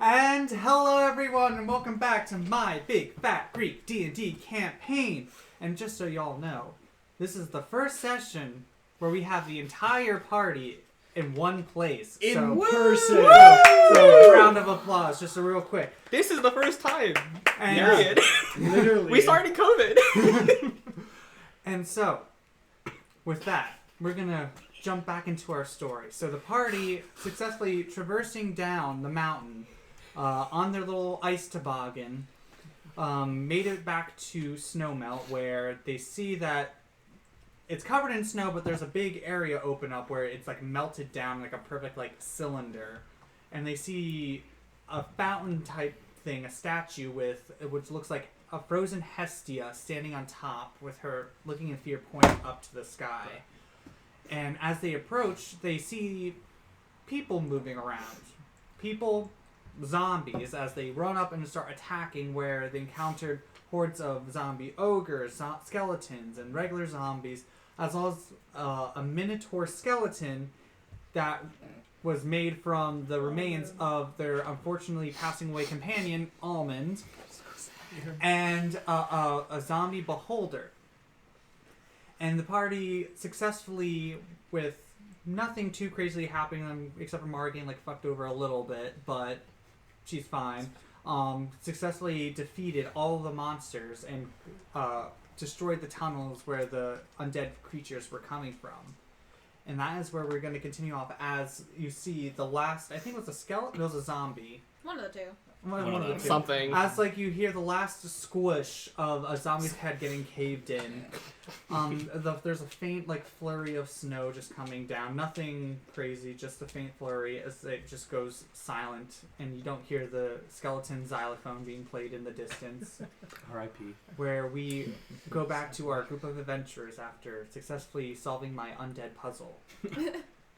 And hello everyone, and welcome back to my Big Fat Greek D&D campaign. And just so y'all know, this is the first session where we have the entire party in one place. In person! So round of applause, just a real quick. This is the first time. And, Period. Literally. We started COVID. And so, with that, we're gonna jump back into our story. So the party successfully traversing down the mountain on their little ice toboggan made it back to Snowmelt, where they see that it's covered in snow, but there's a big area open up where it's like melted down like a perfect like cylinder, and they see a fountain type thing, a statue with which looks like a frozen Hestia standing on top with her looking in fear pointing up to the sky. And as they approach, they see people moving around. People, zombies, as they run up and start attacking, where they encountered hordes of zombie ogres, skeletons, and regular zombies, as well as a minotaur skeleton that was made from the remains of their unfortunately passing away companion, Almond, and a zombie beholder. And the party successfully, with nothing too crazily happening to them, except for Mara getting like fucked over a little bit, but she's fine, successfully defeated all of the monsters and destroyed the tunnels where the undead creatures were coming from. And that is where we're going to continue off, as you see the last, I think it was a skeleton, it was a zombie. One of the two. One of the two. Something. As like you hear the last squish of a zombie's head getting caved in. There's a faint like flurry of snow just coming down. Nothing crazy, just a faint flurry as it just goes silent, and you don't hear the skeleton xylophone being played in the distance. R.I.P. Where we go back to our group of adventurers after successfully solving my undead puzzle.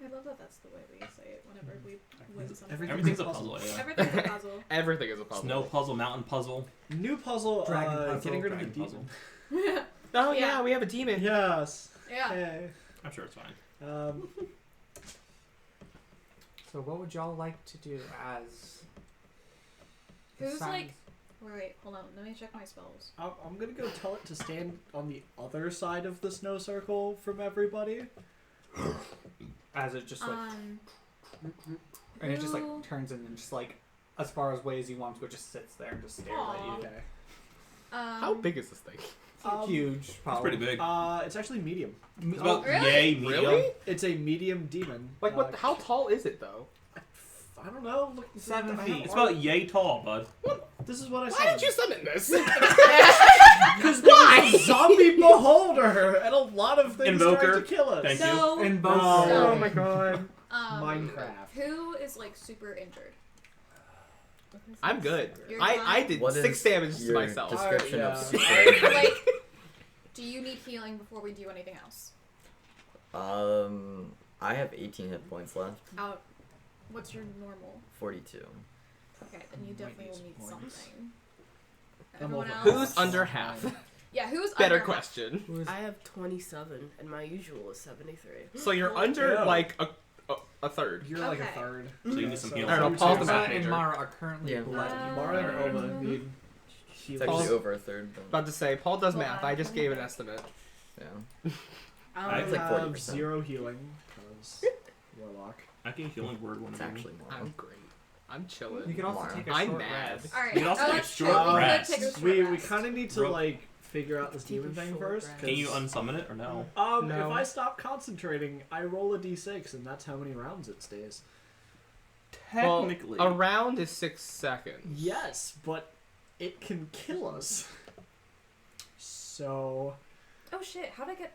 I love that that's the way we say it whenever we win something. Everything's a puzzle. Everything's a puzzle. Everything is a puzzle. Snow puzzle, mountain puzzle. New puzzle, Dragon puzzle, getting rid of the dragon demon. Oh yeah, Yeah. we have a demon. Yes. Yeah. Hey. I'm sure it's fine. So what would y'all like to do as... Who's sounds- like... Wait, hold on. Let me check my spells. I'm gonna go tell it to stand on the other side of the snow circle from everybody. As it just like... and it just who- like turns in and just like as far as way as you want to, it just sits there and just stares at Aw. you. Okay. How big is this thing? Huge, It's probably. pretty big. It's actually medium. It's about really? yay medium. Really? It's a medium demon. Like what? How tall is it though? I don't know. Look, 7 feet. It's about yay tall, bud. This is what I Why said. did you summon this? Because there's a zombie beholder and a lot of things Invoker. trying to kill us. Thank So, And both. Oh my god. Minecraft. Who is like super injured? I'm good. You're I fine? did What 6 is damage to your myself. description Yeah. of super? Like, do you need healing before we do anything else? I have 18 hit points left. Out. What's your normal? 42. Okay, then you definitely will need something. I'm Everyone over. else? Who's under half? Yeah, who's Better under half? question. Who is I have 27, and my usual is 73. So you're under Yeah. like a third. You're like a Okay. third. So you need some healing. I don't know, you Paul's two- the Mara math and major. Mara are currently Yeah. bloody. Mara and Oma need It's healing. actually Paul's- over a third. But About to say, Paul does Hold math. on. I just gave an estimate. yeah. I It's like have 40%. 0 healing because Warlock. I can healing word one It's of them. actually more. I'm great. I'm You chilling. could also Mara. take a I'm short mad. rest. Alright. You can also oh, take a that's short true. We rest. could take a short We rest. kind of need to Bro. like figure out this Take a demon thing short first. rest. Can you 'cause, unsummon it or no? No. If I stop concentrating, I roll a d6, and that's how many rounds it stays. Technically. Well, a round is 6 seconds. Yes, but it can kill us. So Oh shit, how'd I get...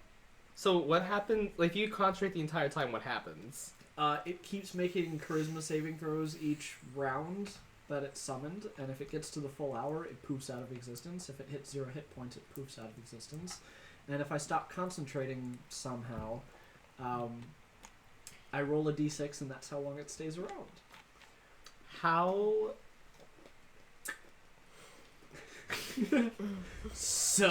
So what happens? Like, if you concentrate the entire time, what happens? it keeps making charisma saving throws each round that it's summoned, and if it gets to the full hour, it poofs out of existence. If it hits 0 hit points, it poofs out of existence. And if I stop concentrating somehow, I roll a d6, and that's how long it stays around. How? So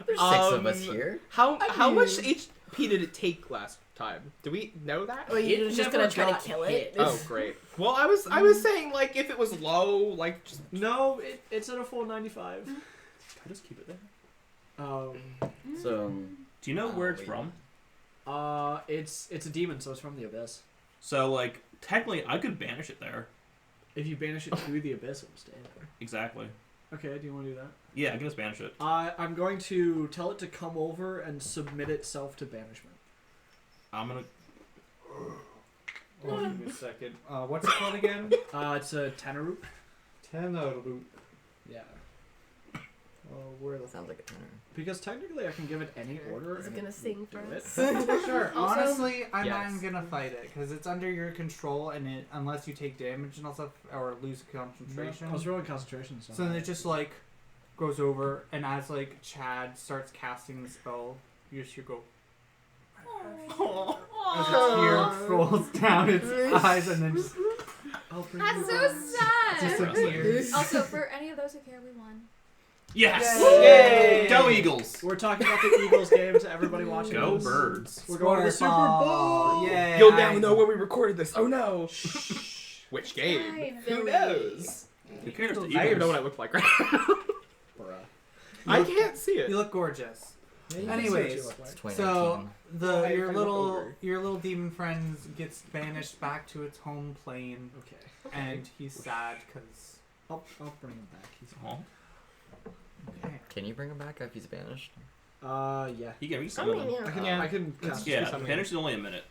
There's 6 of us here. How much HP did it take last time. Do we know that? Or you're It just never gonna try got to kill hit. it? Oh, great. Well, I was saying like if it was low, like just No, it's at a full 95. Can I just keep it there? So, Do you know where it's wait. from? It's a demon, so it's from the abyss. So, like, technically, I could banish it there. If you banish it to the abyss, it will stay there. Exactly. Okay, do you want to do that? Yeah, I can just banish it. I'm going to tell it to come over and submit itself to banishment. I'm gonna. Oh, give me a second. What's it called again? It's a Tenaroop. Tenaroop. Yeah. Where the sounds like a tenor. Because technically I can give it any order. Is it and gonna will sing do for it. us? Sure. Also- Honestly, I'm not Yes. even gonna fight it because it's under your control, and it unless you take damage and all stuff or lose concentration. I was rolling concentration. So then it just like goes over, and as like Chad starts casting the spell, you just hear go. As a tear rolls down its eyes, and then just That's so sad. disappears. Also, for any of those who care, we won. Yes! Yay! Go Eagles! We're talking about the Eagles game to everybody watching. Go this. Birds! We're going to the Super Bowl. Yay! you'll now know when we recorded this. Oh no! Which game? Fine. Who knows? Who cares? The I don't even know what I Eagles. look like right now. Bruh. I can't see You it. look gorgeous. Yeah, you can Anyways, see what you look like. It's 2019. So I look your over. little demon friend gets banished back to its home plane, Okay. and he's sad because. I'll bring him back. He's Oh, Okay. Can you bring him back if he's banished? yeah. you can I resummon mean, him. yeah. I can. Let's cast do Yeah, something. banish is only a minute.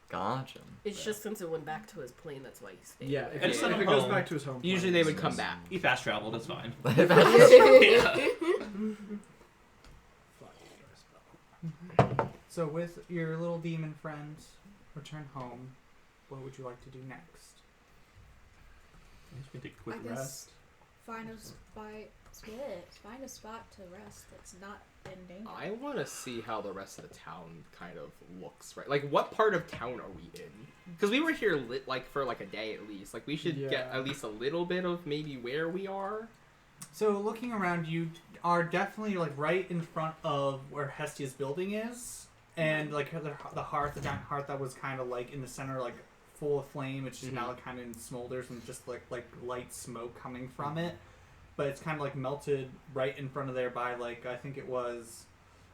Gotcha. It's just since it went back to his plane, that's why he stayed. Yeah, if, And it, send if him it goes home. back to his home. Usually plane, they it's would come just- back. He fast traveled, it's fine. So with your little demon friend, return home. What would you like to do next? I'm just gonna take a quick I guess- rest. Find a spot to rest that's not in danger. I want to see how the rest of the town kind of looks, right? Like, what part of town are we in? Because we were here for like a day at least. Like, we should get Yeah. at least a little bit of maybe where we are. So looking around, you are definitely like right in front of where Hestia's building is, and like the hearth, the giant hearth that was kind of like in the center, like full of flame. It's just now kind of in smolders and just like light smoke coming from it. But it's kind of like melted right in front of there by like I think it was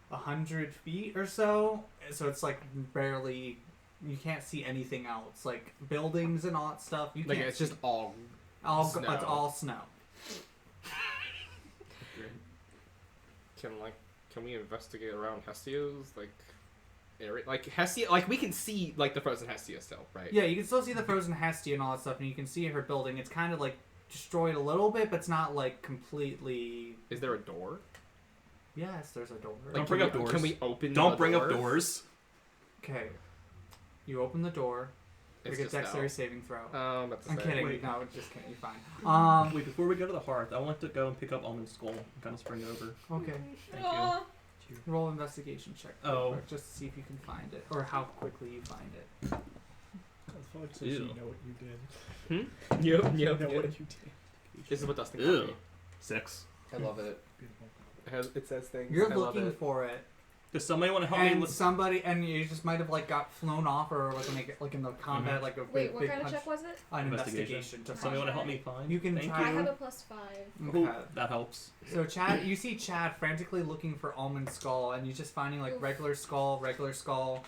100 feet or so. So it's like barely. You can't see anything else, like buildings and all that stuff. You Like, can't. it's just all. It's all snow. Can we investigate around Hestia's area? Like Hestia, like we can see like the frozen Hestia still, right? Yeah, you can still see the frozen Hestia and all that stuff, and you can see her building. It's kind of like destroyed a little bit, but it's not like completely. Is there a door? Yes, there's a door. Don't bring up doors. Can we open? Don't the bring up door? doors. Okay, you open the door. It's Make a just dexterity out. saving throw. That's I'm the kidding. Wait. No, just kidding. You're fine. Wait, before we go to the hearth, I want to go and pick up Almond's skull and kind of spring it over. Okay. Thank Aw. you. Roll investigation check. real Oh. quick, just to see if you can find it or how quickly you find it. Ew. You know what you did. Yep. You know what you did. This is what Dustin Ew. told me. 6. I love it. It says things. You're I love looking it. for it, Does somebody want to help me and with? somebody, and you just might have like got flown off, or like in the combat, like a Wait, big, what big kind of punch. check was it? An Investigation. investigation. Does To somebody want to help try. me find? You can Thank try. I you. have a +5. Ooh, Okay. that helps. So Chad, you see Chad frantically looking for Almond Skull, and you're just finding like Oof. regular skull, 12.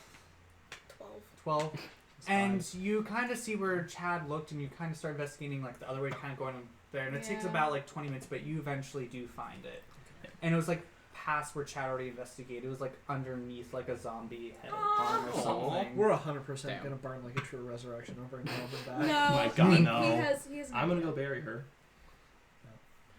12. It's And fine. you kind of see where Chad looked, and you kind of start investigating like the other way, kind of going there, and it takes Yeah. about like 20 minutes, but you eventually do find it. And it was like past where Chad already investigated. It was like underneath like a zombie head arm or Aw. something. We're 100% Damn. gonna burn like a true resurrection over and over back. No, my God, he, no. he has I'm gonna go bury her.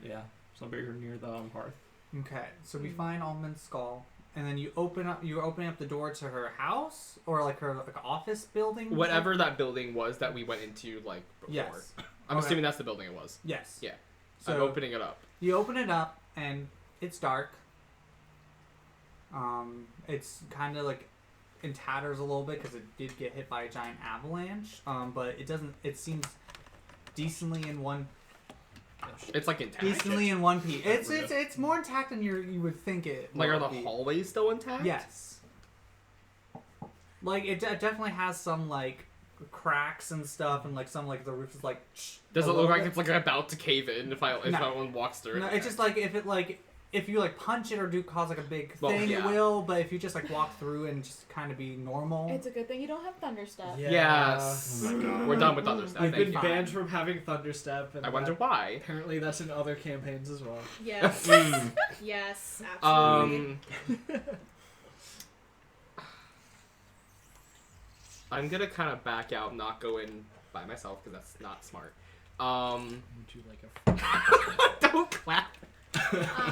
Yeah, so I'll bury her near the hearth. Okay, so we find Almond Skull, and then you're opening up the door to her house or like her like office building. Whatever that building was that we went into like before. Yes. I'm Okay. assuming that's the building it was. Yes. Yeah. So I'm opening it up. you open it up and it's dark. It's kind of like in tatters a little bit because it did get hit by a giant avalanche. But it doesn't. It seems decently in one It's like intact. decently in one piece. It's more intact than you would think it. Like, are would the be. hallways still intact? Yes. like it definitely has some like cracks and stuff, and like some like the roof is like. Does a it look little like bit. it's like about to cave in if No. one walks through it? No, it's just like if you like punch it or do cause like a big Well, thing, yeah. it will. But if you just like walk through and just kind of be normal, It's a good thing you don't have Thunderstep. Yes. Oh my God. We're done with Thunderstep. We've Thank been you. banned from having Thunderstep, and I wonder that- why. apparently that's in other campaigns as well. Yes. Mm. Yes, absolutely. I'm gonna kind of back out, not go in by myself because that's not smart. Would you like a? Don't clap.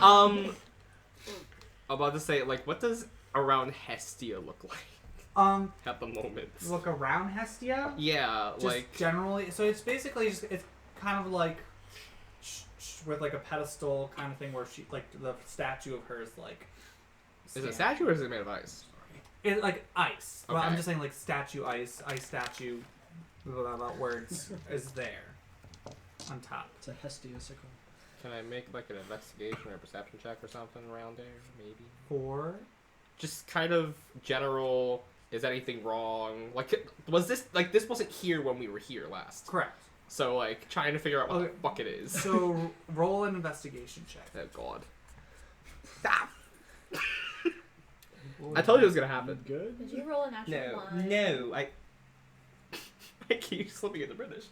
I'm about to say, like, what does around Hestia look like at the moment? look around Hestia. Yeah, Just like generally, so it's basically just it's kind of like with like a pedestal kind of thing where she like the statue of hers like. is it a stands. statue or is it made of ice? It like ice. Well, I'm Okay. just saying like statue ice statue. Blah, blah, blah, words is there on top. It's a Hestiasicle. Can I make like an investigation or a perception check or something around there? Maybe. For Just kind of general. Is anything wrong? Like, was this like this wasn't here when we were here last? correct. So like trying to figure out what Okay. the fuck it is. So roll an investigation check. Oh god. Stop. I told you it was gonna happen. Good. Did you roll a natural one? No, I keep slipping in the British.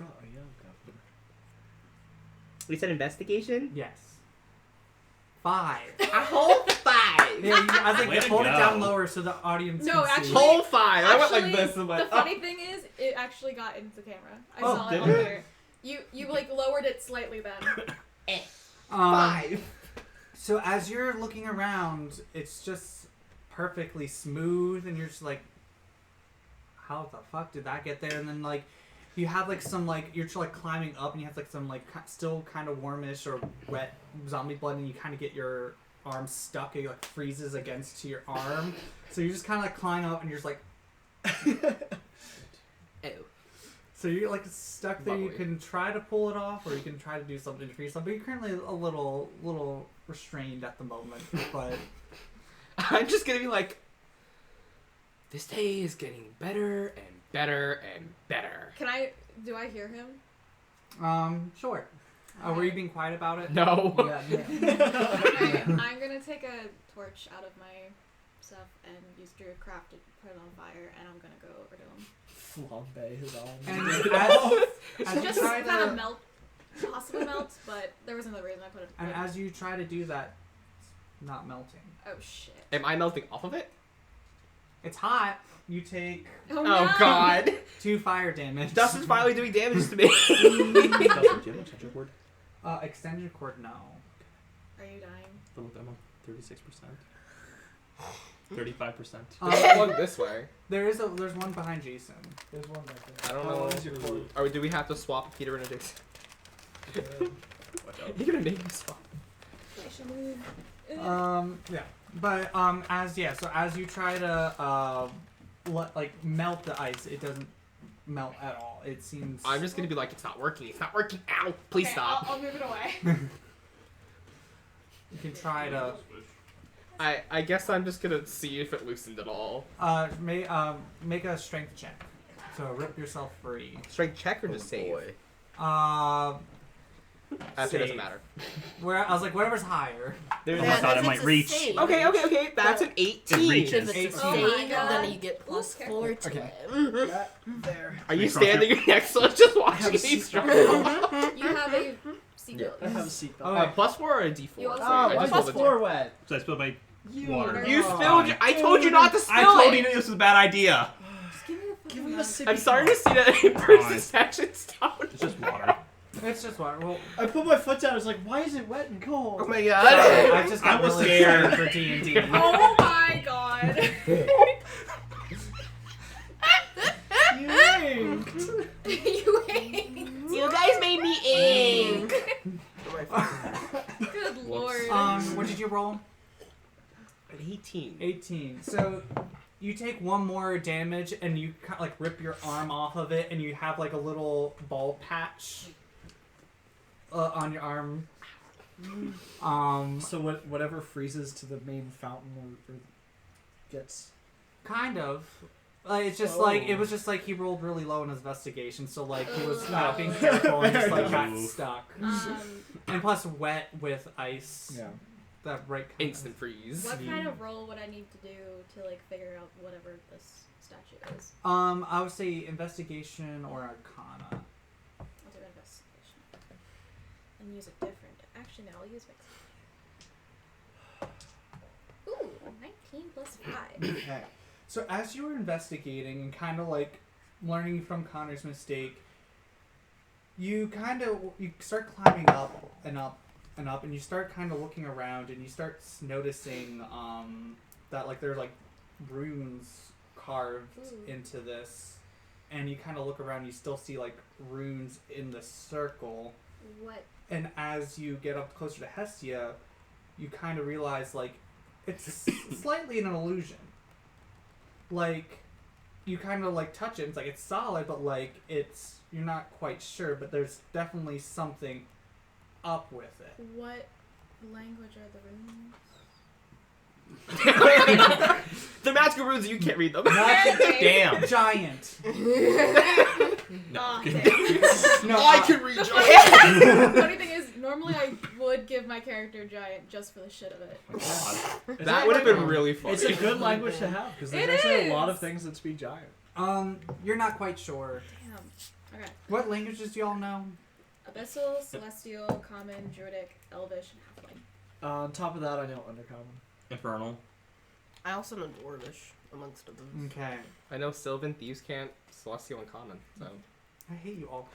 Oh yeah, Governor. We said investigation? Yes. 5. A whole 5! Yeah, I was like, Way to hold it go. down lower so the audience No, can actually- see. Whole 5! I went like Actually, this and the like, funny thing is, it actually got into the camera. I Oh, saw it did on it? there. You like lowered it slightly then. 5! So as you're looking around, it's just perfectly smooth, and you're just like, how the fuck did that get there? And then like, you have like some like you're like climbing up, and you have like some like still kind of warmish or wet zombie blood, and you kind of get your arm stuck. It like freezes against to your arm, so you just kind of like climb up, and you're just like, Oh. so you're like stuck there. You Lovely. can try to pull it off, or you can try to do something for yourself. But you're currently a little restrained at the moment, but. I'm just gonna be like, this day is getting better and better and better. Do I hear him? Sure. Were you being quiet about it? No. Yeah, yeah. Alright, I'm gonna take a torch out of my stuff and use Druidcraft to put it on fire, and I'm gonna go over to him. Flambe his arm. And as you Just try kind of to, melt, possibly melt, but there was another reason I put it. and as you try to do that, it's not melting. Oh shit. Am I melting off of it? It's hot. You take Oh, Oh no. god. 2 fire damage. Dustin's finally doing damage to me. Dustin, do you have a touch cord? Extended cord, no. Are you dying? Little demo. 36%. 35%. There's one this way. There's one behind Jason. There's one right I there. don't How know. long is your cord? Or do we have to swap Peter and Jason? Watch out. You're gonna make me swap. I should move. Yeah. But so as you try to melt the ice, it doesn't melt at all. It seems. I'm just gonna be like, it's not working. It's not working. Ow! Please Okay, stop. I'll move it away. You can try to. I guess I'm just gonna see if it loosened at all. Make a strength check. So rip yourself free. Strength check or just save? Boy. Actually, it doesn't Save. matter. Where I was like, whatever's higher. There's Yeah, I thought if it might it's a reach. save, Okay. That's an 18. reaches. If it's a 18. Oh my save, God. then you get plus Ooh, 4 to Okay. it. There. Are you Cross your- standing next to us just have watching a me seat. struggle? You have a seatbelt. I have a seatbelt. Okay. +4 or a D4? You also- Sorry, I why just is rolled this a floor wet? So I spilled my You water. You Oh, spilled. I told you not to spill I told it. you that this was a bad idea. Just give me the Give fucking me the mug. sippy I'm starting to cup. see that in person section's down. It's just water. It's just water. Well, I put my foot down. I was like, why is it wet and cold? Oh my I god. just got I was really scared. excited for D&D. Oh my god. You winked. You hate. You guys made me ink. Good lord. What did you roll? An 18. 18. So you take one more damage and you like rip your arm off of it, and you have like a little ball patch on your arm. So whatever freezes to the main fountain or gets Kind of. It's just like it was just like he rolled really low in his investigation, so like he was not being careful and just like got stuck. And plus wet with ice. Yeah. That right kind Instant freeze. What kind of roll would I need to do to like figure out whatever this statue is? I would say investigation or arcana. I'll do investigation. And use a different. Actually, no, I'll use mix. Ooh, 19 plus 5. Okay. So as you were investigating and kind of like learning from Connor's mistake, you start climbing up and up and up, and you start kind of looking around, and you start noticing that like there's like runes carved Ooh. into this, and you kind of look around, you still see like runes in the circle, What? and as you get up closer to Hestia, you kind of realize like it's slightly an illusion. Like you kind of like touch it, and it's like it's solid, but like you're not quite sure, but there's definitely something up with it. What language are the runes? The magical runes, you can't read them. Damn. Giant. Oh, damn. No, I can read giant. Funny thing is, normally I would give my character giant just for the shit of it. God. That would have been really funny. It's a good language to have because there's It actually a lot is. of things that speak giant. You're not quite sure. Damn. Okay. What languages do y'all know? Abyssal, Celestial, Common, Druidic, Elvish, and Halfling. On top of that, I know Undercommon. Infernal. I also know Dwarvish, amongst others. Okay. I know Sylvan, Thieves Can't, Celestial, and Common. So I hate you all.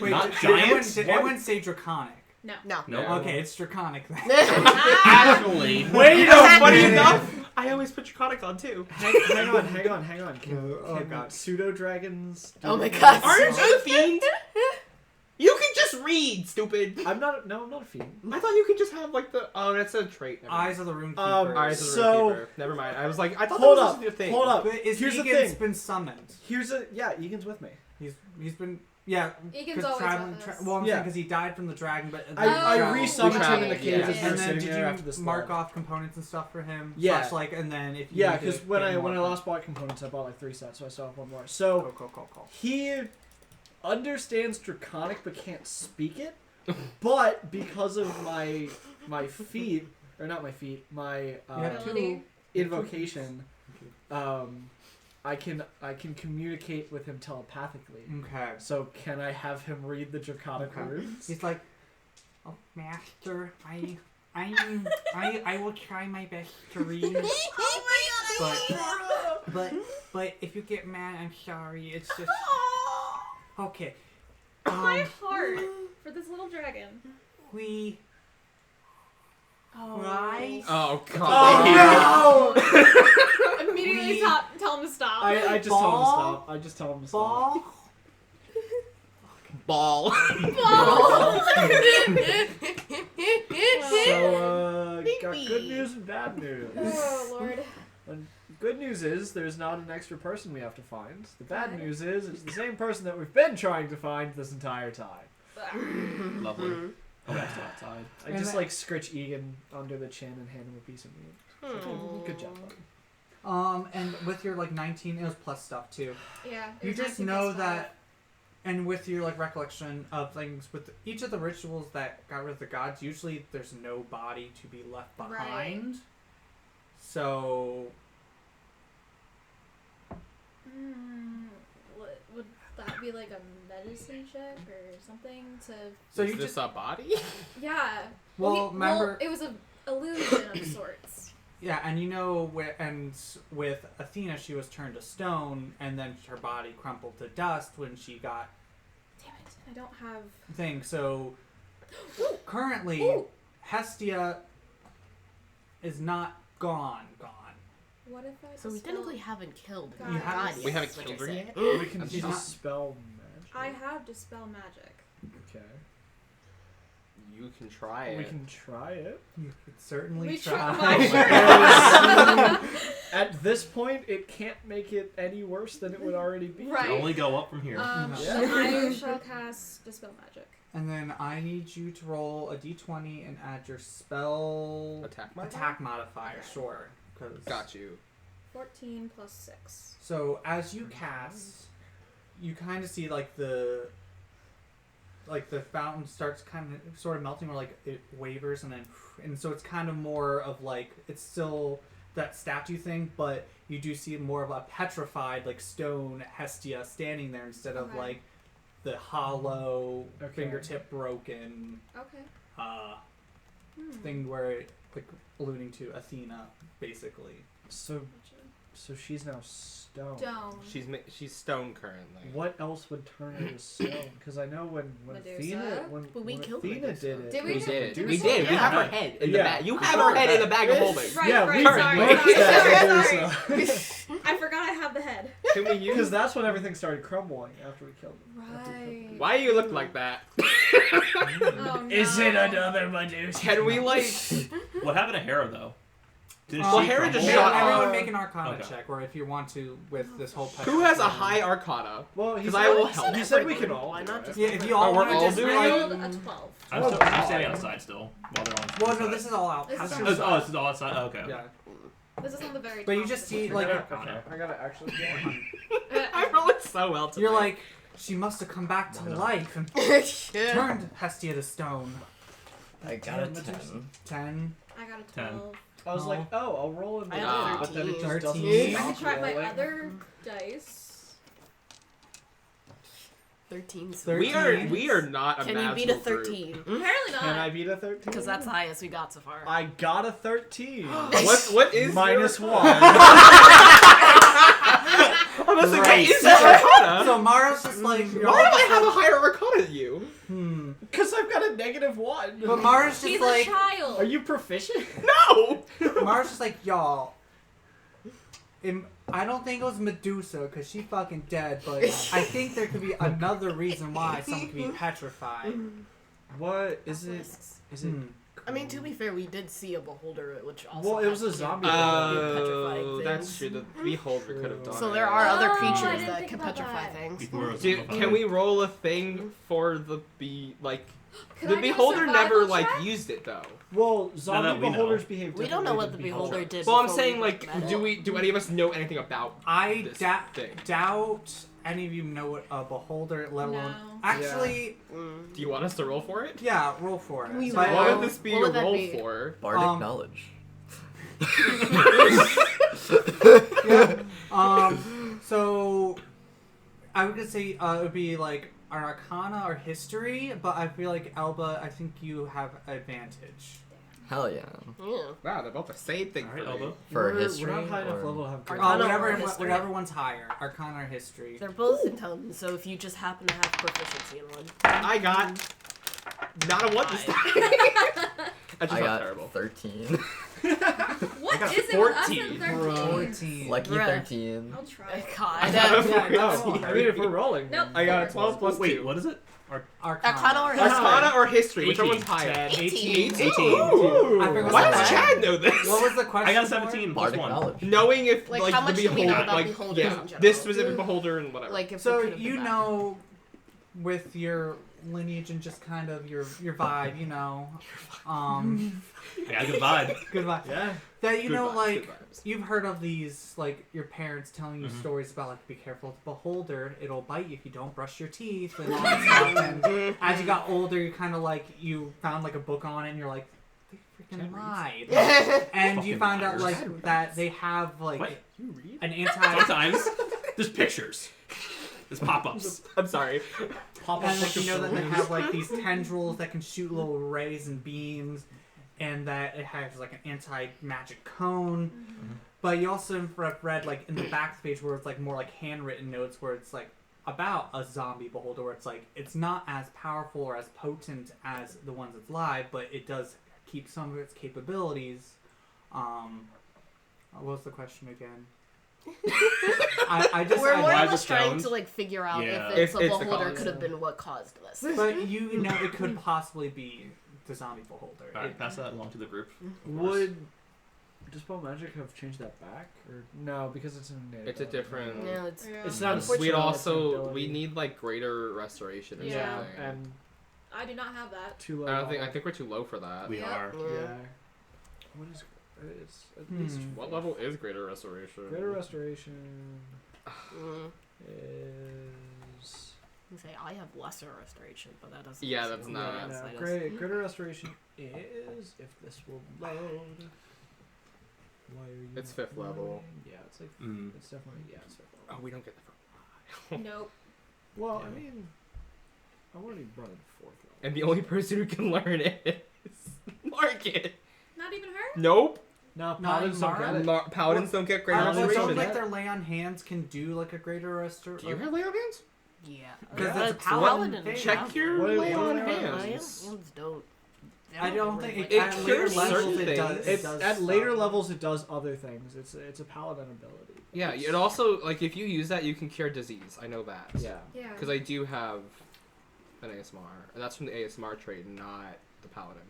Wait, Not did giants? Did What? anyone say draconic? No. No. No. Okay, it's draconic then. Actually. Wait you know, a funny minute. enough, I always put Draconic on too. Hang on. Can, Oh, can God. pseudo dragons? Oh my God. Aren't you a fiend? You can just read, stupid. I'm not a fiend. I thought you could just have like the. Oh, that's a trait. Never mind. Eyes of the Rune Keeper. Eyes of the So- Rootkeeper. Never mind. I was like, I thought Hold that was up, your thing. hold up. But is Here's the Egan's thing. been summoned. Egan's with me. He's been Egan's 'cause always traveling. with us. Well, I'm Yeah. saying because he died from the dragon, but I Oh. resummoned him in the We cave traveled, as we were And then sitting did there you after this mark flood. off components and stuff for him? Yeah. Slash, like, and then if you Yeah, need to because when get I more last bought components, I bought like 3 sets, so I still have 1 more. So Cool. he understands Draconic but can't speak it. But because of my feat, or not my feat, my You have Ability. two. invocation, I can communicate with him telepathically. Okay. So can I have him read the Draconic Okay. runes? He's like, oh, Master, I will try my best to read. But if you get mad, I'm sorry. It's just okay. My heart for this little dragon. We Oh. right. Oh Oh god. no! Immediately We- tell him to stop. I just tell him to Ball? stop. I just tell him to stop. Ball. Ball. Ball. So, got good news and bad news. Oh Lord. Good news is there's not an extra person we have to find. The bad Good. news is it's the same person that we've been trying to find this entire time. Lovely. Oh, that's not outside. I And just that- like scritch Egan under the chin and hand him a piece of meat. Good job, buddy. And with your like 19, it was plus stuff too. Yeah. it You was just 19 know plus that, and with your like recollection of things, with each of the rituals that got rid of the gods, usually there's no body to be left Right. behind. So 5. Would that be like a medicine check or something to? so Is you this just a body? Yeah. well remember it was a illusion of sorts. yeah, and you know with Athena she was turned to stone, and then her body crumpled to dust when she got Damn it! I don't have. thing. So currently Ooh. Hestia is not gone. What if I? So we dispel- technically haven't killed You the haven't- god yet. We haven't like killed I her said. yet? We can She's not- dispel magic. I have dispel magic. Okay. You can try it. We can try it. You could certainly We try. try. At this point, it can't make it any worse than it would already be. Right. Only go up from here. Yeah. I shall cast dispel magic. And then I need you to roll a d20 and add your spell Attack modifier? attack modifier. Sure, because Got you. 14 plus 6. So as you cast, you kind of see like the fountain starts kind of sort of melting, or like it wavers, and so it's kind of more of like it's still that statue thing, but you do see more of a petrified like stone Hestia standing there instead of Okay. like the hollow Okay. fingertip broken Okay. thing where it, like alluding to Athena basically. So she's now stone. Dome. She's stone currently. What else would turn her to stone? Because I know when Medusa? Athena But we when killed Athena Medusa. did it. Did We we? did. Did We we? did. We Yeah. have her head in the Yeah. bag. You have her head in the bag of holding. Right, Yeah, right, we sorry, worked that sorry. Medusa. I forgot I have the head. Can we use? Because that's when everything started crumbling after we killed him. Right. Why you look like that? Oh, no. another Medusa? Can we like? What happened to Hera though? Did Well, she Hera just crumble? shot Everyone up. make an Arcana Okay. check, or if you want to with this whole. Who has a petrified- high Arcana? Well, he 'Cause said, I will help. He said we could all. Why do not it. just- Yeah, if you all we're want to all just. doing I it? rolled a 12. I'm Oh, still God. standing outside still while they're on. Well, no, inside. this is all out. This is outside. Oh, this is all outside. Oh, okay. Yeah, This is on the very but you top just of see the like Okay. I gotta actually. I rolled so well today. you're like she must have come back to Well done. life and Yeah. turned Hestia to stone. I got a Damn, Medusa. 10. 10. I got a 10. 12. I was like, oh, I'll roll in the I got roll, but then it just 13. doesn't I I stop can try my rolling. other dice. 13. we are not a Can you magical beat a group. 13? Apparently not. Can I beat a 13? Because that's the highest we got so far. I got a 13. What is Minus your... 1. I was like, what Great. is your Arcana? So Mara's just like, you're Why like, do I have a higher Arcana than you? Because I've got a -1. But Mara's just She's like, a child. Are you proficient? No. Mara's just like, y'all. I don't think it was Medusa because she fucking dead, but I think there could be another reason why someone could be petrified. What is it? Risks. Is it? I mean, to be fair, we did see a beholder, which also. Well, it was has a to zombie do with beholder. petrifying Oh, things. that's true. The Beholder could have done So it. there are other Oh, I creatures didn't that think can about petrify that. things. Can we roll a thing for the Could the I do a Beholder survival never like check? used it though. Well, that zombie we know. beholders behave We differently don't know what than the beholder did. Well, I'm before we saying like, met it. do any of us know anything about I this thing? doubt any of you know what a beholder, let alone. No. Actually, Mm. Do you want us to roll for it? yeah, roll for it. We But, roll. What um, would this be What a would that roll be? for? Bardic knowledge. yeah. So I would just say it would be like an Arcana or History, but I feel like Elba, I think you have advantage. Hell yeah. Yeah. Wow, they're both the same thing. Alright, for me. Elba. For we're history. not high enough or- level to have good. Arcana or whatever, History? whatever one's higher, Arcana or History. They're both intelligent, so if you just happen to have proficiency in one. I got not a one this time. That's I just not got terrible. 13. What I got is it with us 14. and 13? 14. Lucky Bruh. 13. I'll try. God. Yeah, No, no. I mean, if we're rolling. Nope. I got a 12 plus Wait, 2. what is it? Arcana or History? Arcana or History? Which 18. one's higher? 18. 18. Ooh. I forgot Why that. does Chad know this? What was the question? I got a for? 17 plus Bardic 1. knowledge. Knowing if Like, like how the much do we beholder, know about like beholders yeah, in general? this specific beholder and whatever. Like, if So we could've you been back. know, with your lineage and just kind of your vibe, you know, Yeah, good vibe. good vibe. Yeah. That you Good know, vibes, like good vibes. you've heard of these, like your parents telling you Mhm. stories about like be careful with the beholder, it'll bite you if you don't brush your teeth and all that stuff. And as you got older, you kind of like you found like a book on it, and you're like, they freaking Chad lied. reads. And you Fucking found out liars. like that they have like What? You read? an anti. Sometimes there's pictures. There's pop-ups. I'm sorry. Pop And like you know that they have like these tendrils that can shoot little rays and beams, and that it has like an anti-magic cone. But you also have read like in the back page where it's like more like handwritten notes where it's like about a zombie beholder where it's like it's not as powerful or as potent as the ones that's live, but it does keep some of its capabilities. What was the question again? I just We're I- more or Why less the trying stones? to like figure out Yeah. if it's If a it's the beholder cause. could have been what caused this. But you know it could possibly be the zombie beholder. Alright, It- pass that along to the group. Would Dispel Magic have changed that back? Or no, because it's in native. It's a different- No, it's Yeah. It's not a Unfortunately, We'd spell, also it's an we ability. need like greater restoration or Yeah. something. And I do not have that. too low. I don't think I think we're too low for that. We Yep. are. Yeah. What is? It's at least What level is Greater Restoration? Greater Restoration Mm. is. Say I have lesser restoration, but that doesn't. Yeah, that's not- Yeah, No, so it Greater Restoration is, if this will load. Why are you It's not 5th level. loading? Yeah, it's like Mm. it's definitely it's 5th Oh, level. we don't get that. Nope. Well, I Yeah. mean, I'm already running 4th level. And the only person who can learn it is Market. Not even her? Nope. No, Not paladins don't Mara? get it. Paladins don't get Greater I don't Restoration. think their lay on hands can do like a greater restoration. Do you have lay on hands? Yeah. Because But it's a paladin. thing. Check your What- lay what on are they on hands. Hands don't. they I don't really think like it, It at later cures levels certain it does. things. It It's does at later some. levels it does other things. It's a paladin ability. Yeah, it also like if you use that, you can cure disease. I know that. Yeah. Yeah. Because I do have an ASMR, and that's from the ASMR trait, not the Paladin.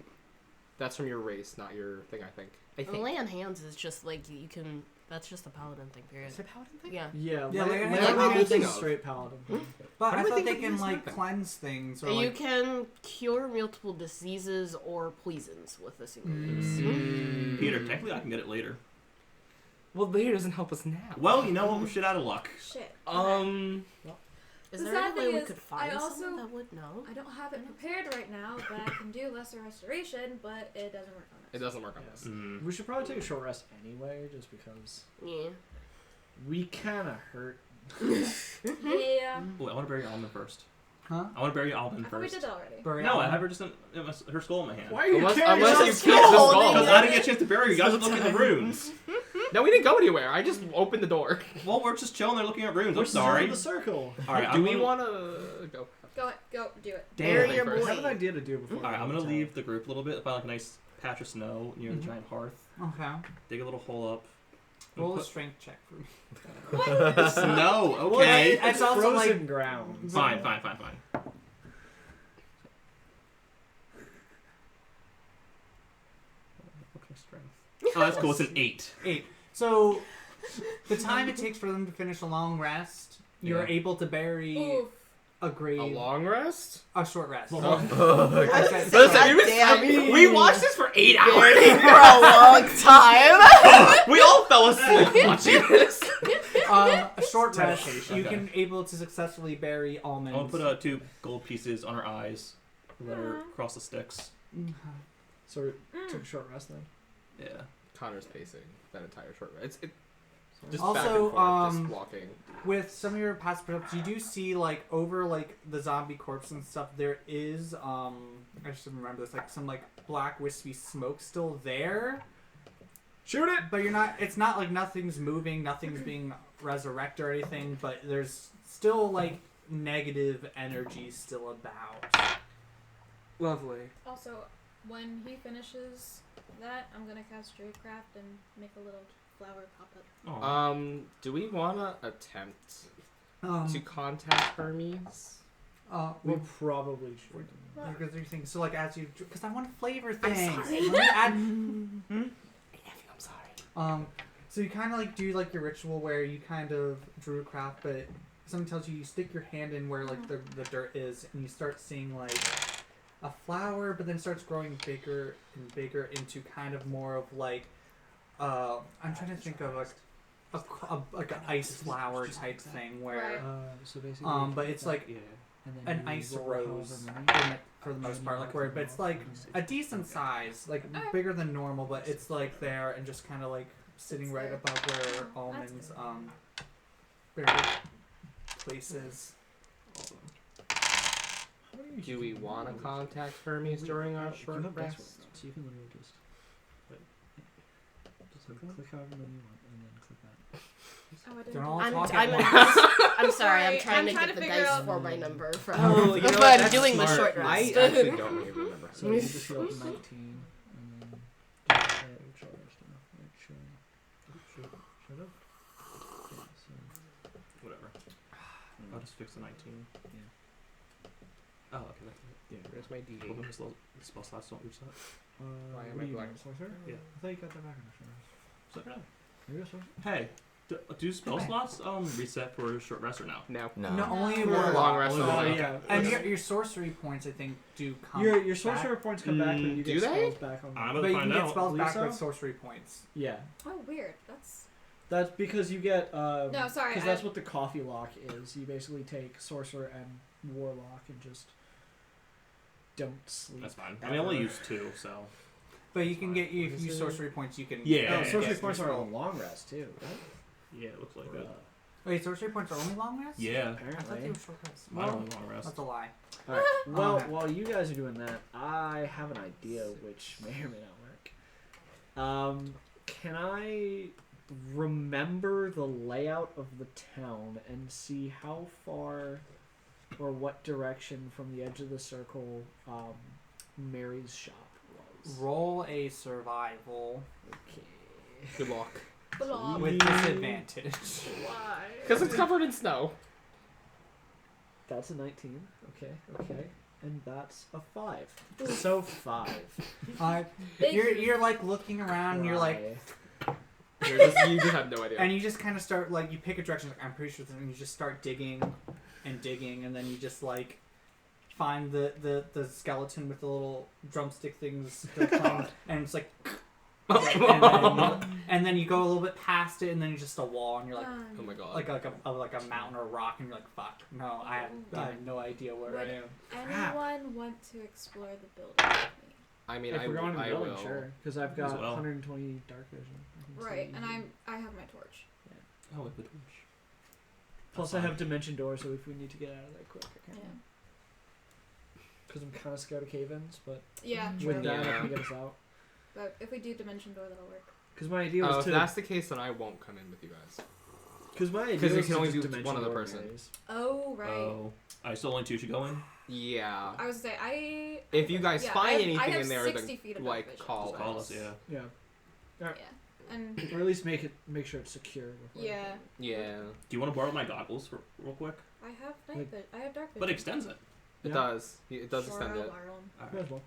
That's from your race, not your thing. I think. The lay on hands is just like you can. That's just a paladin thing. Period. Is it Paladin thing? Yeah. Yeah, Yeah, lay like, on I think hands thinking is of- straight paladin. thing. But How I do I thought think they of can this like nothing? cleanse things or You like. can cure multiple diseases or poisons with a single use. Mm. Peter, technically I can get it later. Well, later doesn't help us now. Well, you know what? We're shit out of luck. Shit. Is The there sad any way thing we is, could find I also- someone that would know? I don't have it prepared right now, but I can do lesser restoration, but it doesn't work on It it. doesn't work on Yeah. this. Mm. We should probably take a short rest anyway, just because Yeah. we kind of hurt. Yeah. Wait, I want to bury Almond first. Huh? I want to bury Almond I thought we first. did that already. Bury No, I Almond? have her just her skull in my hand. Why are you Unless- carrying unless some you skull keep the skull. holding Because it? I didn't get a chance to bury her. You guys are looking at the runes. No, we didn't go anywhere. I just opened the door. Well, we're just chilling there looking at runes. We're I'm still in sorry. the circle. All right, Do I'm we gonna- want to go? Go, do it. Bury Damn. your First. I have an boy. idea to do before. All right, we I'm gonna tell. leave the group a little bit. Find like a nice patch of snow near Mhm. the giant hearth. Okay. Dig a little hole up. and Roll a put- strength check for me. No, Well, okay. it's also frozen like ground. Fine. Okay, strength. Oh, that's cool. It's an 8. 8. So the time it takes for them to finish a long rest, you're Yeah. able to bury Oof. a grave, A long rest? a short rest. Oh. I said- Damn. we watched this for 8 hours. Burying for a long time. We all fell asleep watching this. a short rest, Dedication. you Okay. can able to successfully bury I almonds. want to put 2 gold pieces on her eyes. Let her Aw. cross the sticks. Mhm. So we took a short rest then. Yeah. Connor's pacing that entire short rest. It's just Also, back and forth, just walking. With some of your past products, you do see like over like the zombie corpse and stuff. There is I should remember this, like some like black wispy smoke still there. Shoot it! But you're not. It's not like nothing's moving, nothing's being resurrected or anything. But there's still like negative energy still about. Lovely. Also, when he finishes that, I'm gonna cast Druidcraft and make a little flower pop up. Aw. Do we wanna attempt Um, to contact Hermes? We well, probably should. because you're thinking, so like as you, because I want to flavor things. sorry. Let me add- I'm sorry. So you kind of like do like your ritual where you kind of Druidcraft, but something tells you stick your hand in where like the dirt is, and you start seeing like a flower, but then it starts growing bigger and bigger into kind of more of like I'm trying to think of like an ice flower type thing where So basically, but it's like Yeah. and then an you ice roll rose however many, for the most and part, you like where, knock but them it's off, like and a decent size, like Okay. bigger than normal, but it's like there and just kind of like sitting right above where Oh, that's almonds good. buried places. Do we want to contact Hermes during our short You have dice rest? roll, so you can literally just click however many you want, and then click that. Oh, I didn't Don't do all that. talk I'm at once. I'm sorry. I'm Sorry, trying I'm to trying get to the figure dice out- for my number from. Oh, you know but what? I'm That's doing the smart. short I rest. actually don't even remember. So you just go up to 19, and then short rest enough. Like, shut up. Yeah, so, Whatever. I'll just fix the 19. yeah. Oh, okay. That's it. Yeah. Where's my D8? Well, his spell slots don't reach that. Why am what I do you black? mean, sorcerer? Yeah. I thought you got that back in the short rest. So, Maybe a sorcerer? hey, Do spell slots reset for a short rest or no? No. No. No, only For warlock. long rest. Oh Okay. yeah. And your sorcery points, I think, do come. Your sorcerer back. points come back, but you Do get they? spells back on. I'm But gonna you find can get out. spells Believe back so? with sorcery points. Yeah, Oh, weird. That's that's because you get. no, sorry. Because that's what the coffee lock is. You basically take sorcerer and warlock and just don't sleep. That's fine. I mean, I only use 2, so. But you can get, if you What is use it? sorcery points, you can. Yeah. Oh, sorcery yeah. points are on long rest too. Right? Yeah, it looks like it. Wait, sorcery points are only long rest? Yeah. I thought they Apparently. were short rest. I don't long rest. That's a lie. Alright. Well, Okay. while you guys are doing that, I have an idea which may or may not work. Can I remember the layout of the town and see how far or what direction from the edge of the circle Mary's shop was? Roll a survival Okay. Good luck. Blah. with disadvantage. Why? Because it's covered in snow. That's a 19. Okay. And that's a 5. So 5. You're like looking around, and you're like, Why? You just have no idea. and you just kind of start like you pick a direction. Like, I'm pretty sure, and you just start digging, and then you just like find the skeleton with the little drumstick things, still playing, and it's like, and then you go a little bit past it, and then it's just a wall, and you're like. Oh my god. Like a mountain or a rock, and you're like, fuck, no, I have no idea where I am. Anyone want to explore the building with me? I mean, If I, we're going to the I building, will. sure. Because I've As got well. 120 dark vision. I can Right, see- and I have my torch. Oh, with the torch. Plus, I have dimension door, so if we need to get out of there quick, I Yeah. can. Because I'm kind of scared of cave-ins, but Yeah, with true. that, I Yeah. can get us out. But if we do dimension door, that'll work. Because my idea Oh, was if to. that's the case, then I won't come in with you guys. Because my idea 'cause you was can to only just do dimension one other door person. Marys. Oh, right. Oh. Alright, so only 2 should go in? Yeah. I was gonna say, If you guys yeah, find I have anything in there, 60 then feet of like dark vision. call Just call us. us, yeah. Yeah. Yeah. And Or at least make sure it's secure. Before I Yeah. do it. Yeah. Do you want to borrow my goggles for real quick? I have night Like- vision. I have dark vision. But it extends it. It Yeah. does. It does Sure, extend I'll it. borrow 'em. Might as well.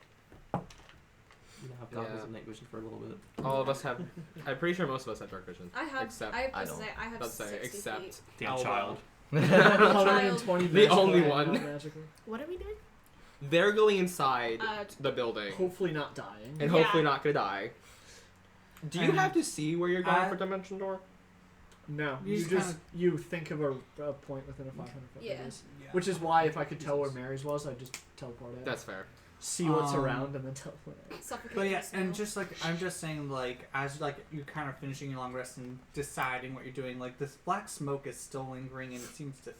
You have goggles Yeah. and night vision for a little bit. All of us have. I'm pretty sure most of us have dark vision. I have. Except- I have I to don't. say, I have Let's say 60 except feet. Damn Elbow. child. 120 The magical only and one. non-magical. What are we doing? They're going inside Uh, the building Hopefully not dying. and Yeah. hopefully not gonna die. Do you And have to see where you're going I- for dimension door? No, You you just just you think of a point within a 500 foot Yeah. radius. Which is why if I could tell where Mary's was, I'd just teleport it. That's fair. See what's Um, around and then teleport it. suffocate But yeah, in snow. and just like I'm just saying, like as like you're kind of finishing your long rest and deciding what you're doing, like this black smoke is still lingering and it seems to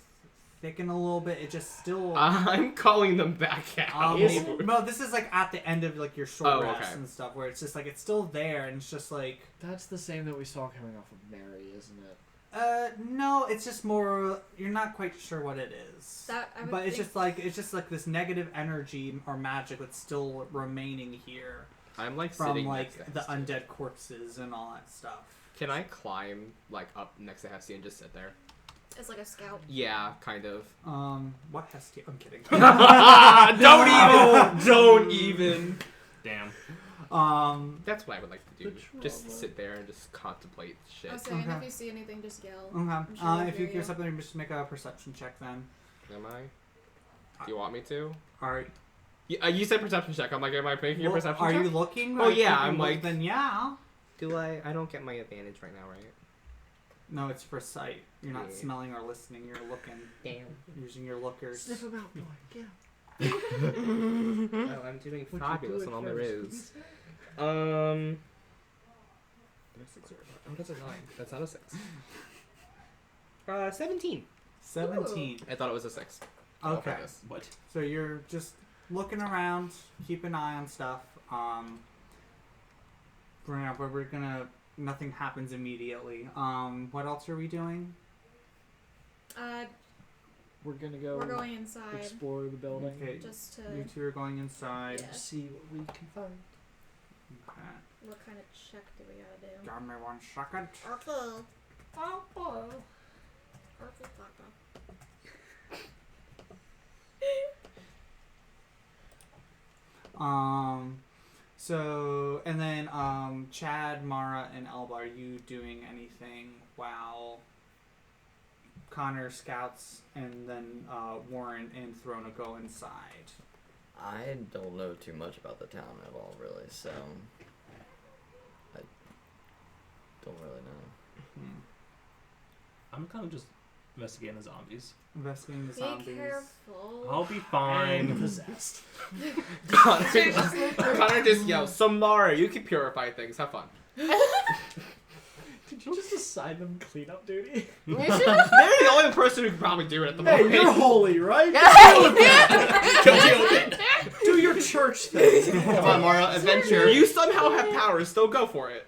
thicken a little bit. It just still. I'm calling them back out. Is- No, this is like at the end of like your short Oh, rest okay. and stuff, where it's just like it's still there and it's just like. That's the same that we saw coming off of Mary, isn't it? No, it's just more. You're not quite sure what it is. That I would But it's think- just like this negative energy or magic that's still remaining here I'm like from sitting like next to the Hestia. undead corpses and all that stuff. Can I climb like up next to Hestia and just sit there? It's like a scout. Yeah, kind of. What Hestia? I'm kidding. Don't even. Damn. That's what I would like to do. The Just trouble. sit there and just contemplate shit. I was saying, Okay. if you see anything, just yell. Okay. I'm sure they'll If you hear hear you. something, just make a perception check then. Am I? Do you want me to? Are You said perception check. I'm like, am I making a well, perception are check? you looking? Oh, Like, yeah, if you I'm look, like- Then yeah. Do I? I don't get my advantage right now, right? No, it's for sight. You're not Yeah. smelling or listening. You're looking. Damn. Using your lookers. Sniff him out, boy. Yeah. Oh, I'm doing Would you fabulous do on it all my first? riz. That's 6 or oh, that's a 9. That's not a 6. 17. 17. I thought it was a 6. Okay. What? So you're just looking around, keep an eye on stuff. We're gonna. Nothing happens immediately. What else are we doing? We're gonna go We're going inside explore the building. Okay. just to. You two are going inside. Yeah. See what we can find. Okay. What kind of check do we gotta do? Give me 1 second. Okay. So, and then Chad, Mara, and Elba, are you doing anything while Connor scouts and then Warren and Throna go inside? I don't know too much about the town at all, really, so I don't really know. I'm kind of just investigating the zombies. Investigating the Be zombies. careful. I'll be fine. Possessed. Connor just yells, Samara, you can purify things. Have fun. Did you just assign them cleanup duty? They're the only person who can probably do it at the Hey, moment. you're holy, right? Do your church thing. Come on, Mara, adventure. You somehow have powers, still go for it.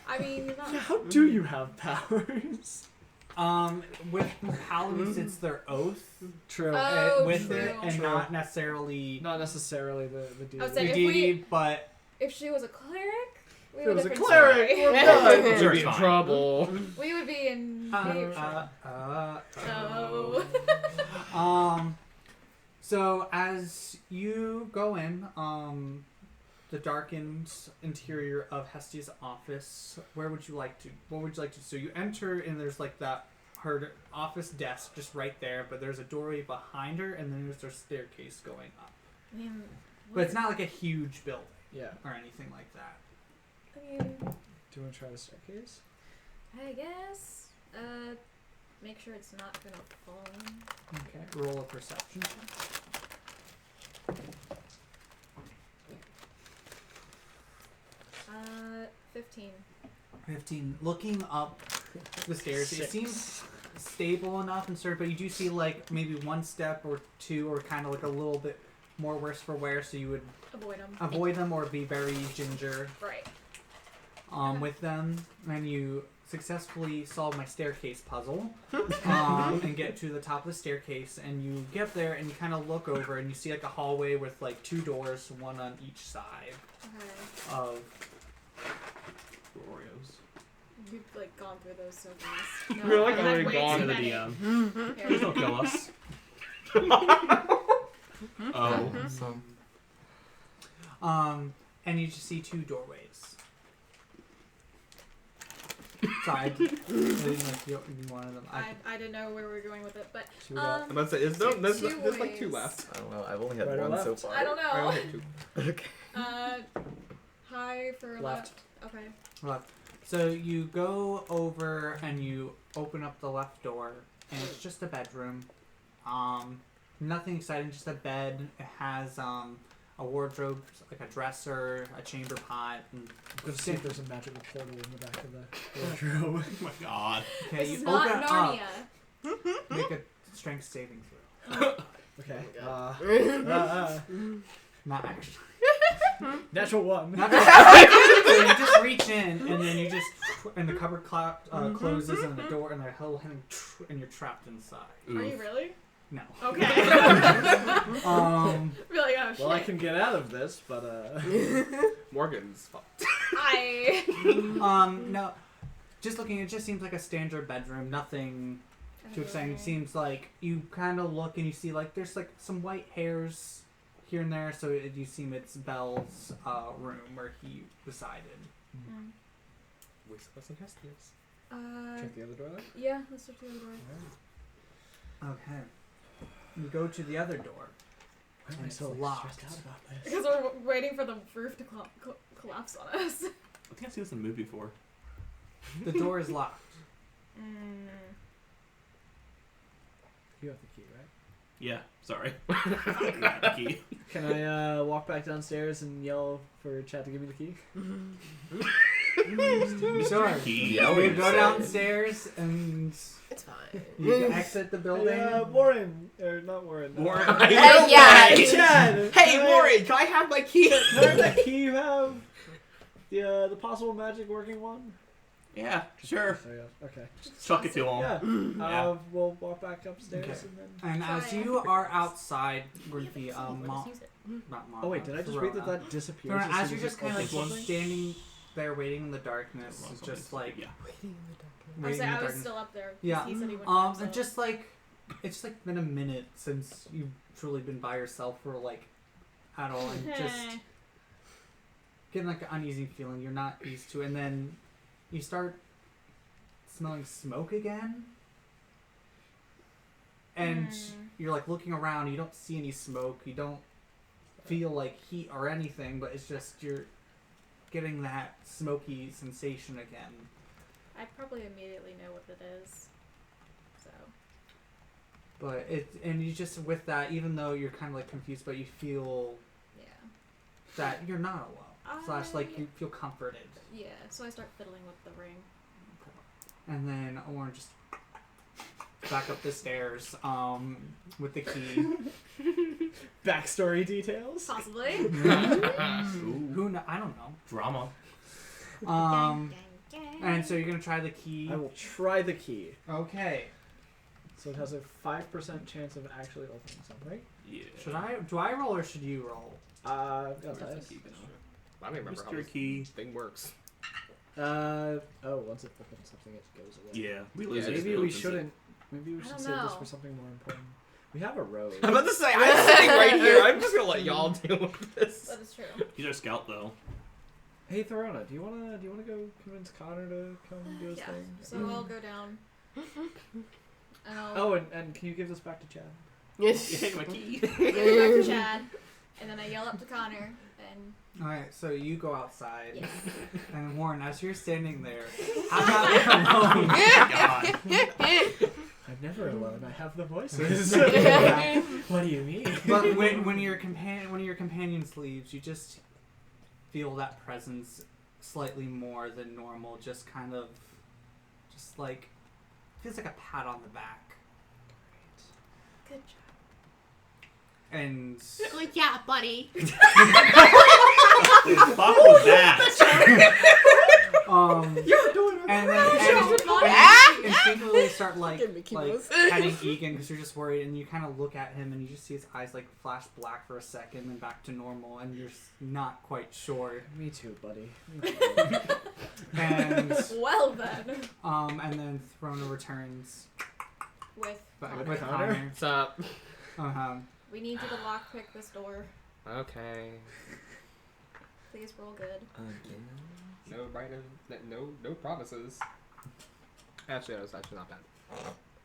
I mean, not How do you have powers? With paladins, it's their oath True. Oh, with true. it, and True. not necessarily Not necessarily the I deal. was the saying- if deity, we- but if she was a cleric, we If it would was a have cleric, story. we're done. We'd Sure, be it's in fine. trouble. We would be in cave Oh. So as you go in, the darkened interior of Hestia's office, what would you like to do? So you enter and there's like her office desk just right there, but there's a doorway behind her and then there's a staircase going up. I mean, But it's not like a huge building Yeah. or anything like that. I mean, Do you want to try the staircase? I guess. Make sure it's not gonna fall. Okay, roll a perception check. 15. 15. Looking up the stairs, it 6. seems stable enough and certain, but you do see like maybe one step or two, or kind of like a little bit more worse for wear, so you would Avoid them. avoid them or be very ginger Right. with them. And you successfully solve my staircase puzzle and get to the top of the staircase, and you get there and you kind of look over and you see like a hallway with like 2 doors, one on each side Okay. of Oreos. You've like gone through those so fast. You're like I've had already way gone too To the many. DM. Here. Please don't kill us. Oh. So, and you just see 2 doorways. Sorry, I didn't know if you wanted them. I didn't know where we were going with it, but So we got I'm about to say, there's Two like 2 ways. left. I don't know. I've only had Right or one so left? far. I don't I know. only hit 2. Okay. High for Left. Okay. Left. So you go over and you open up the left door, and it's just a bedroom. Nothing exciting, just a bed. It has a wardrobe, like a dresser, a chamber pot. And Let's see if there's a magical portal in the back of the wardrobe. Oh my god. okay, This you is open not it Narnia. up. Make a strength saving throw. Okay. Not actually. Natural 1. Not so you just reach in, and then you just and the cupboard closes, and the door and the whole thing, and you're trapped inside. Are you really? No. Okay. Really? Oh shit. Well, I can get out of this, but Morgan's fucked. No. Just looking, it just seems like a standard bedroom. Nothing too exciting. It seems like you kind of look and you see like there's like some white hairs here and there. So you seem it's Belle's room where he resided. Mm. check the other door then. Yeah, let's check the other door. Okay. You go to the other door. Why am I It's so locked. stressed out about this? Because we're waiting for the roof to collapse on us. I think I've seen this in a movie before. The door is locked. Mm. You have the key, right? Yeah, sorry. The key. Can I walk back downstairs and yell for Chad to give me the key? Sure. Key. Yeah, You we go downstairs and It's fine. you exit the building. Warren, or not Warren. Warren. Yeah. Chad. Hey, can I- Warren, can I have my key? Can I have that key you have? The possible magic working one. Yeah, sure. Oh yeah. Okay. Chuck it to him. Yeah. Yeah. We'll walk back upstairs Okay. and then. And as Try. you are outside with the Let's use it. not Mama, Oh wait, did I just read Throna. that disappears? Throna, as soon you're just kind of like opens something? standing there waiting in the darkness, it's just like yeah. waiting I in the was darkness. still up there. 'cause Yeah. He said he wouldn't by And himself. just like it's like been a minute since you've truly been by yourself for like at all, and just getting like an uneasy feeling you're not used to, and then you start smelling smoke again. And you're like looking around, you don't see any smoke, you don't feel like heat or anything, but it's just you're getting that smoky sensation again. I probably immediately know what it is. So. But and you just, with that, even though you're kind of like confused, but you feel Yeah. that you're not alone. Slash, like, you feel comforted. Yeah, so I start fiddling with the ring. And then Orin just back up the stairs with the key. Backstory details. Possibly. Who know? I don't know. Drama. And so you're gonna try the key. I will try the key. Okay. So it has a 5% chance of actually opening something. Yeah. Do I roll or should you roll? Got Where's the dice. key go? I don't even remember how Mr. this Key. thing works. Once it opens something, it goes away. Yeah, we lose Yeah, it. Maybe It we opens it. shouldn't. Maybe we I should don't save this know. for something more important. We have a road. I'm about to say, I'm sitting right here. I'm just gonna let y'all deal with this. That is true. He's our scout, though. Hey Therona, do you wanna go convince Connor to come do his Yeah. thing? So I'll go down. And I'll Oh, and can you give this back to Chad? Yes. Hey, my key. give it back to Chad. And then I yell up to Connor. And Alright, so you go outside. yes. And Warren, as you're standing there, I'm not alone. God. I'm never alone. I have the voices. Yeah. What do you mean? But when your companions leaves, you just feel that presence slightly more than normal. Just kind of, just like, feels like a pat on the back. Good job. And Like, yeah, buddy. What the fuck was that? you're doing it. And then and you instinctively start like Fucking Mickey like Mouse. patting Egan because you're just worried, and you kind of look at him and you just see his eyes like flash black for a second and back to normal, and you're not quite sure. Me too, buddy. Me too. And Well then. and then Throna returns With back With with Connor? Connor. What's up? we need you to lockpick this door. Okay. Please roll good. No no promises. Actually, that was actually not bad.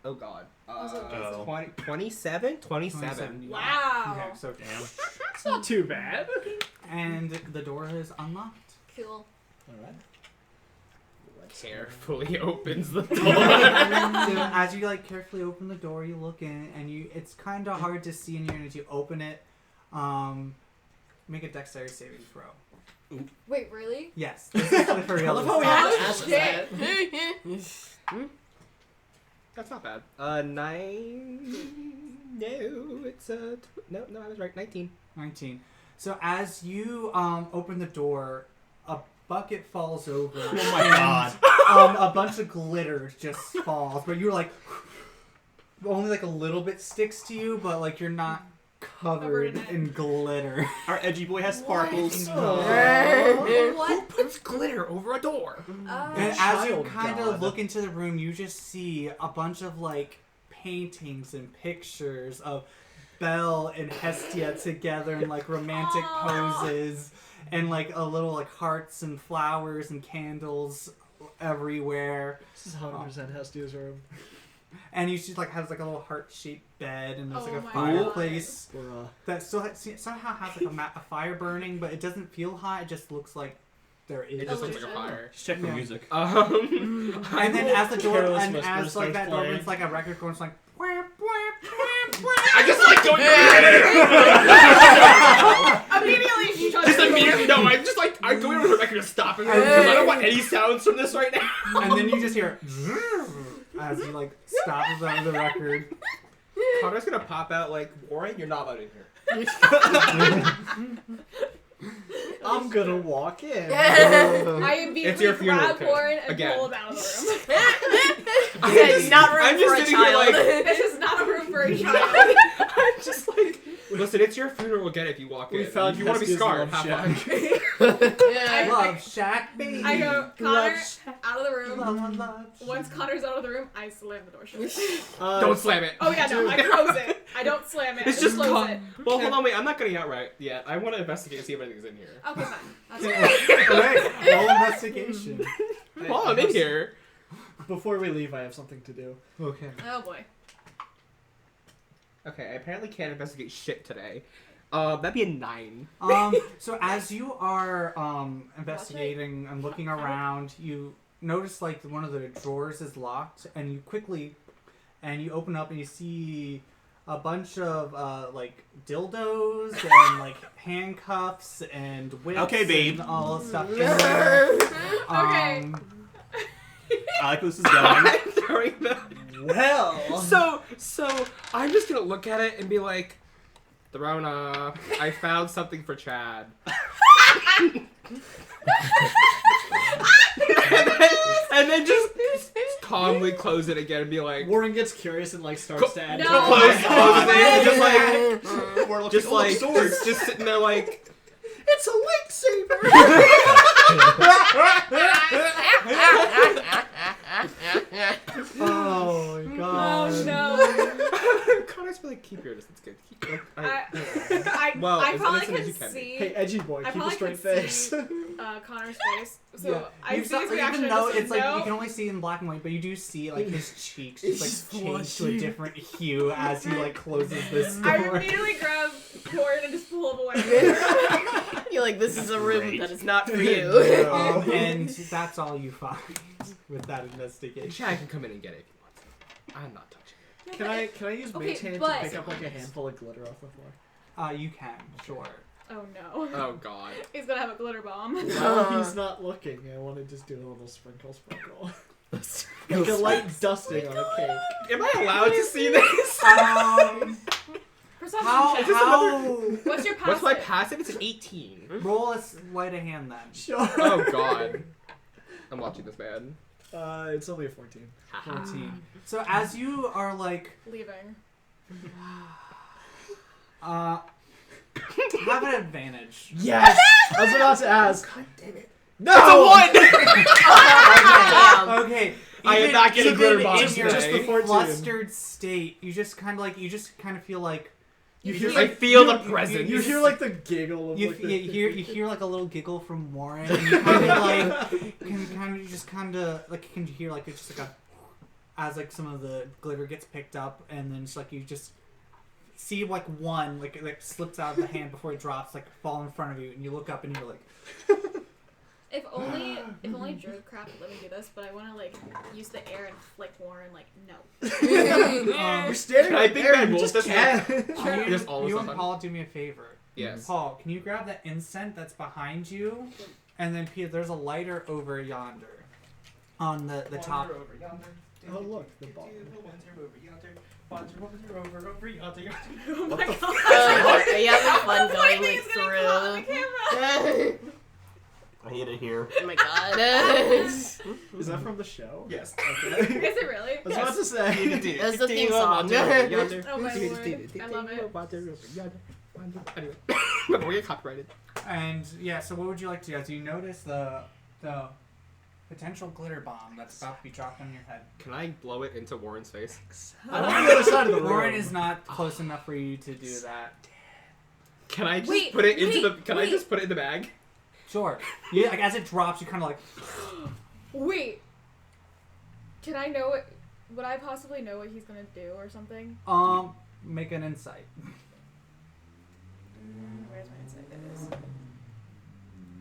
Oh god. Was it- Oh. 27? 27. Wow. Okay, so Damn. It's not too bad. and the door is unlocked. Cool. Alright. Carefully opens the So door. as you like carefully open the door, you look in, and it's kind of hard to see in here as you open it. Make a dexterity saving throw. Wait, really? Yes, this is for I real. love how we Oh, have to ask shit. that. That's not bad. 9. No, it's no, I was right. 19. 19. So as you open the door, a bucket falls over. Oh my god. A bunch of glitter just falls, but you're like only like a little bit sticks to you, but like you're not covered Covered in it. in glitter. Our edgy boy has sparkles. What? Puts glitter over a door. And Oh. as you Child kind God. of look into the room, you just see a bunch of like paintings and pictures of Belle and Hestia together in like romantic Aw. poses, and like a little like hearts and flowers and candles everywhere. This is 100% Hestia's room. And you see like has like a little heart-shaped bed, and there's Oh like a my fireplace Bruh. that still somehow has like a fire burning, but it doesn't feel hot. It just looks like there is. It just looks like a Illusion. fire. Just check for Yeah. music. And then as the door Careless and Whisper as like starts that door playing. opens, like a record going, it's like. Wham, wham, wham, I just like going. Immediately she tries Just to immediately, no, I'm just like, I'm going over the record to stop it because I don't want any sounds from this right now. and then you just hear as you like stop the record. Connor's gonna pop out like, Warren, you're not allowed in here. I'm gonna walk in. I immediately It's your funeral, grab okay. Warren and Again. pull him out of the room. Okay, not room I'm for just a sitting here child. like- This is not a room for a child. I'm just like, listen, it's your funeral again if you walk We in. found If you want to be Hestia's scarred, love have shack. fun. Yeah. Love Shack, baby. I go, Connor, Love out of the room. Love Once Connor's out of the room, I slam the door shut. Don't slam it. Oh yeah, no, I close it. I I don't slam it. It's I just close con- it. Well, hold on, wait. I'm not getting out right yet. I want to investigate and see if anything's in here. Okay, fine. That's fine. Alright, roll investigation. Well, I'm in here. Before we leave, I have something to do. Okay. Oh boy. Okay, I apparently can't investigate shit today. That'd be a 9. So as you are investigating and looking around, you notice like one of the drawers is locked, and you open up and you see a bunch of like dildos and like handcuffs and whips Okay, babe. and all that stuff in there. Okay. I like where this is going. I'm throwing them. Well. So I'm just gonna look at it and be like, Throna, I found something for Chad. and then just calmly close it again and be like, Warren gets curious and like starts to add. No. to it. close it and just like, We're just looking- like, swords. just sitting there like, It's a lightsaber. Oh my god. Oh no. Connor's be like, keep your distance, good. Keep, like, I Well, I as probably innocent as could you can be. see Hey, edgy boy, I keep a probably straight could face. see Connor's face. So Yeah. I You see saw- his reaction. even and though just it's like no. you can only see in black and white, but you do see like his cheeks just It's like change to a flushy. different hue as he like closes this I door. immediately grab Cord and just pull him away. You're like, this is a room Great. that is not for you. And that's all you find with that investigation. Chad can come in and get it if he wants it. I'm not touching it. Can I use Okay, Mage Hand to but- pick up like a handful of glitter off the floor? You can, sure. Oh no. Oh god. He's gonna have a glitter bomb. Well, he's not looking. I want to just do a little sprinkle. Like a light dusting on a cake. Am I allowed to see this? Perception How? check. What's your passive? What's my passive? It's an 18. Roll a sleight of hand then. Sure. Oh god. I'm watching this man. It's only a 14. 14. So as you are like, Leaving. have an advantage. Yes! I was about to ask. God damn it. No! Okay. I am even- not getting even glitter bombs in your just the 14. flustered state, you just kind of feel like You hear, I feel the presence. You hear like the giggle of you, like you hear like a little giggle from Warren, and you kind of like can hear like it's just like a as like some of the glitter gets picked up, and then it's like you just see like one like it like slips out of the hand before it drops, like fall in front of you, and you look up and you're like, If only Druidcraft would let me do this, but I want to like use the air and flick Warren. Like no. You're standing Can I right think there. I You rolled just this can't. you, Just all of a you and sudden. Paul do me a favor. Yes. Paul, can you grab that incense that's behind you? And then Peter, there's a lighter over yonder. On the top. Oh look, the ball. Oh Oh, my god. are you having fun going like Lightning's gonna come out on the through? camera. I hate it here. Oh my god. Is that from the show? Yes. Okay. Is it really? I was about to say. That's the theme song. Oh my lord. I love it. Anyway, before we get copyrighted. And yeah, so what would you like to do? As you notice the potential glitter bomb that's about to be dropped on your head. Can I blow it into Warren's face? I'm on the other side of the room. Warren is not close enough for you to do that. Can I just Wait, put it into wait, the? Can I wait. just put it in the bag? Sure. You, like as it drops, you kind of like. Wait. Can I know it? Would I possibly know what he's gonna do or something? Make an insight. Where's my insight? There it is.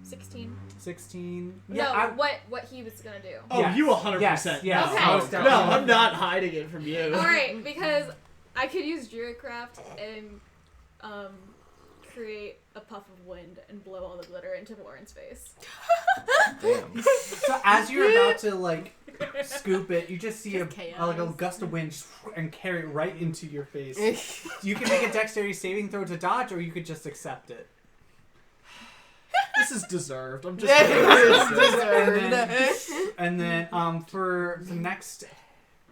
16. 16. No, Yeah. what he was gonna do. Oh, Yes. you 100%. Yes, yes, Okay. most No, definitely. I'm not hiding it from you. Alright, because I could use Druidcraft and create a puff of wind and blow all the glitter into Warren's face. Damn. So as you're about to like scoop it, you just see Just like a chaos. gust of wind and carry it right into your face. You can make a dexterity saving throw to dodge, or you could just accept it. This is deserved. I'm just And kidding. then, and then for the next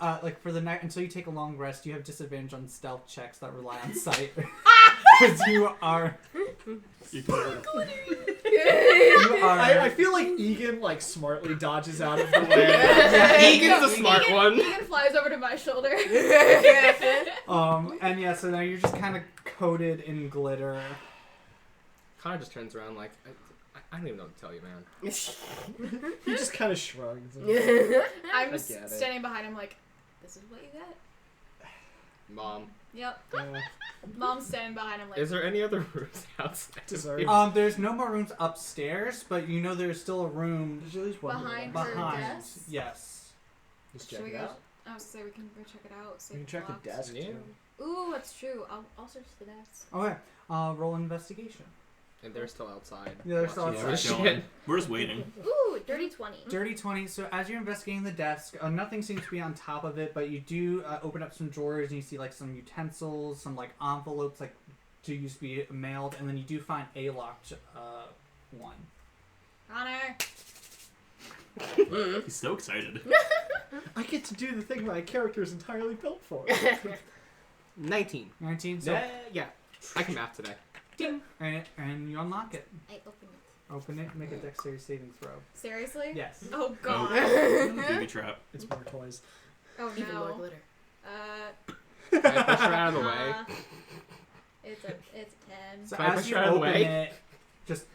like for the night until you take a long rest, you have disadvantage on stealth checks that rely on sight. Because you are. You can- You are. I feel like Egan like smartly dodges out of the way. Egan's the smart one. Egan flies over to my shoulder. And yeah, so now you're just kind of coated in glitter. Connor just turns around like, I don't even know what to tell you, man. He just kind of shrugs. I'm I just get it. standing behind him like, this is what you get. Mom, Yep. Mom's standing behind him like, is there any other rooms outside? Dessert. There's no more rooms upstairs, but you know there's still a room There's at least one Behind door. her behind. desk? Yes. Just should check we it go? out. I was say we can go check it out. See We if can it's check the locked. desk Yeah. too. Ooh, that's true. I'll search the desk. Okay. Roll investigation. And they're still outside. Yeah, they're still watching Yeah, we're outside. this chilling. shit. We're just waiting. Ooh, dirty 20. Dirty 20. So as you're investigating the desk, nothing seems to be on top of it, but you do open up some drawers and you see like some utensils, some like envelopes like to used to be mailed, and then you do find a locked one. Connor. He's so excited. I get to do the thing my character is entirely built for. 19. 19. So Yeah. I can math today. and you unlock it. I open it. Open it. Make a dexterity saving throw. Seriously? Yes. Oh god. Booby trap. It's more toys. Oh Even more no. glitter. Can I push her out of the way? It's a 10. So Can I as push you her out of the open way? it, just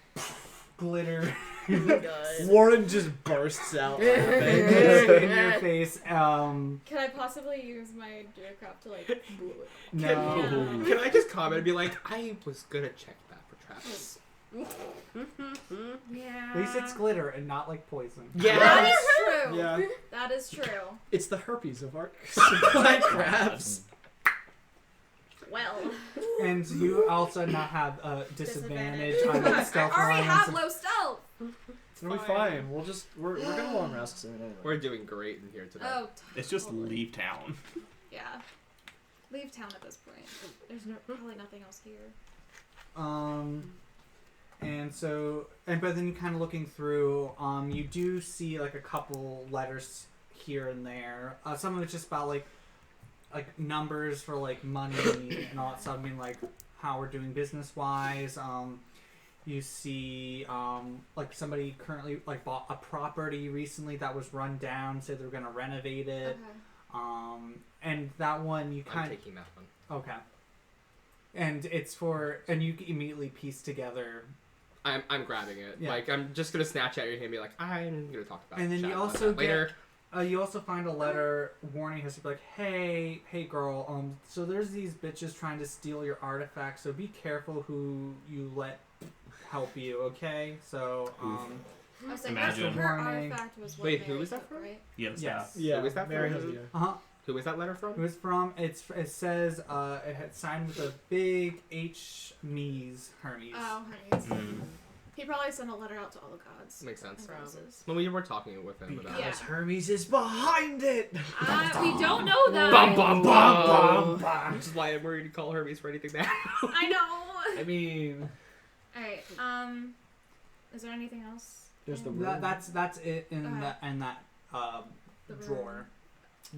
glitter God. Warren just bursts out laughing. in your face. Can I possibly use my geocraft to like bullet? No. Can I just comment and be like, I was gonna check that for traps. Yeah. At least it's glitter and not like poison. Yeah. That is true. Yeah. That is true. It's the herpes of art supply crabs. Well, And you also now have a disadvantage on I the stealth already line. have low stealth. It'll be fine. We're gonna long rest soon anyway. We're doing great in here today. Oh, It's just totally. leave town. Yeah. Leave town at this point. There's probably nothing else here. But then you kind of looking through, you do see like a couple letters here and there. Some of it's just about like numbers for like money and all that stuff. I mean, like how we're doing business wise. You see, like somebody currently like bought a property recently that was run down, so they're gonna renovate it. Okay. And that one you I'm kind of taking that one. okay. And it's for, and you immediately piece together. I'm grabbing it. Yeah. Like, I'm just gonna snatch at your hand and be like, I'm gonna talk about And then chat you about also that later. You also find a letter warning us to be like, hey girl, so there's these bitches trying to steal your artifacts, so be careful who you let help you, okay? So, I was like, Imagine. her Warning. artifact was what Wait, Mary who is that took, from? right? Yeah, the Yes. staff. Yeah. Who is that Mary from? has you. Who is that letter from? Who is from? It says, it had signed with a big H. Hermes. Oh, Hermes. Mm. He probably sent a letter out to all the gods. Makes sense. and goddesses. When we were talking with him about Yeah. Because Hermes is behind it. We don't know that. Bum, bum, bum, bum. Which is why I'm worried to call Hermes for anything now. I know. I mean, Alright, is there anything else? there's the in room. That's it in Okay. that the room? drawer.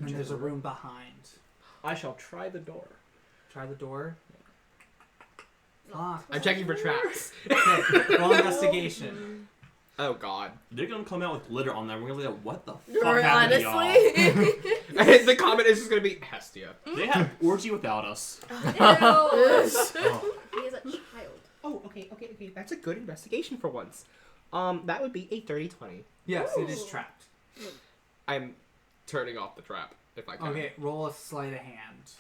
And there's a room behind. I shall try the door. Try the door. Locked. I'm checking for traps. Okay, roll investigation. Oh god. They're gonna come out with glitter on them. We're gonna be like, what the Or fuck happened to y'all? honestly. The comment is just gonna be Hestia. They had an orgy without us. Ew. Oh. He is a child. Oh, okay. That's a good investigation for once. That would be a 30-20. Yes, it is Ooh. trapped. I'm turning off the trap if I can. Okay, roll a sleight of hand.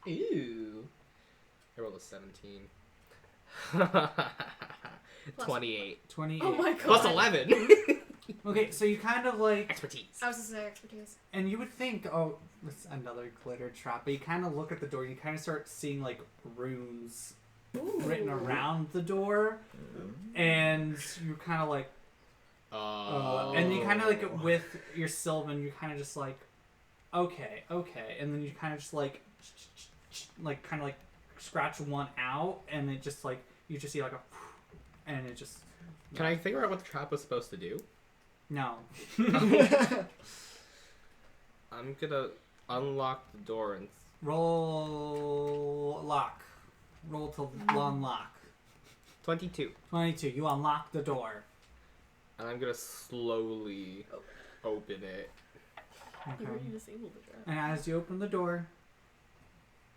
Ooh. I rolled a 17. 28. 28. Oh my god. Plus 11. Okay, so you kind of like, Expertise. I was just say expertise. and you would think, oh, it's another glitter trap, but you kind of look at the door, you kind of start seeing like runes written around the door, and you're kind of like, and you kind of like with your Sylvan, you kind of just like, okay, and then you kind of just like kind of like scratch one out, and it just like you just see like a, and it just. Can I figure out what the trap was supposed to do? No. I'm gonna unlock the door and Roll lock. Roll to unlock. 22. 22. You unlock the door. And I'm gonna slowly open it. You Okay. already disabled the trap. And as you open the door,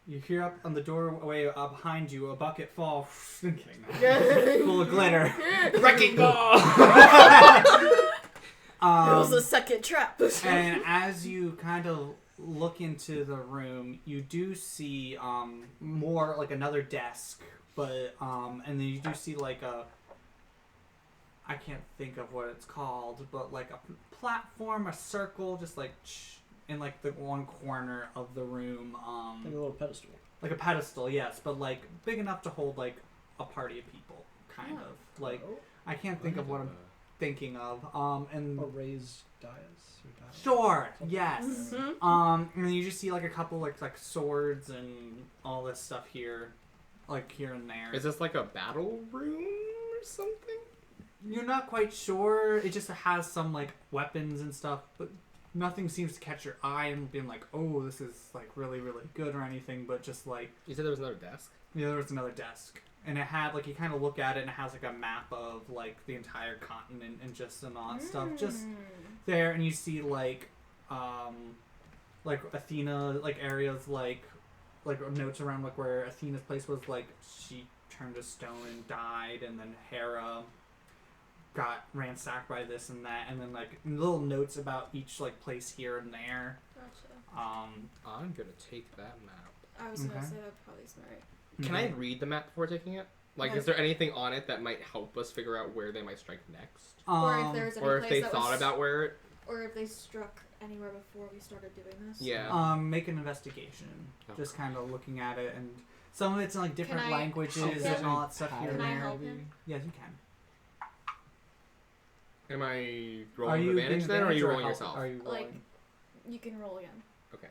you hear up on the doorway behind you a bucket fall, full of glitter. Wrecking ball! It was a second trap. And as you kind of look into the room, you do see more like another desk, but and then you do see like I can't think of what it's called, but like a platform, a circle, just like in like the one corner of the room, Like a little pedestal. like a pedestal, yes, but like big enough to hold like a party of people, kind of like I can't think of what I'm thinking of, and Or raised dais or dais. sure, yes. Mhm. And then you just see like a couple like swords and all this stuff here, like here and there. Is this like a battle room or something? You're not quite sure. It just has some like weapons and stuff, but nothing seems to catch your eye and being like, oh, this is like really really good or anything. But just like You said there was another desk? there was another desk, and it had like you kind of look at it and it has like a map of like the entire continent and just and all that stuff just there, and you see like Athena like areas like notes around like where Athena's place was, like she turned to stone and died, and then Hera got ransacked by this and that, and then like little notes about each like place here and there. Gotcha. I'm gonna take that map. I was gonna Okay. say that's probably smart. Can I read the map before taking it? Like, is there anything on it that might help us figure out where they might strike next? Or if there's any Or if place they that thought was, about where it... or if they struck anywhere before we started doing this. Yeah. make an investigation, Okay. just kind of looking at it, and some of it's in like different Can I languages help and him? all that stuff here Can and I there. help him? Yes, you can. Am I Are rolling you advantage being then, or are you advantage rolling help- yourself? Are you rolling? Like- You can roll again. Okay.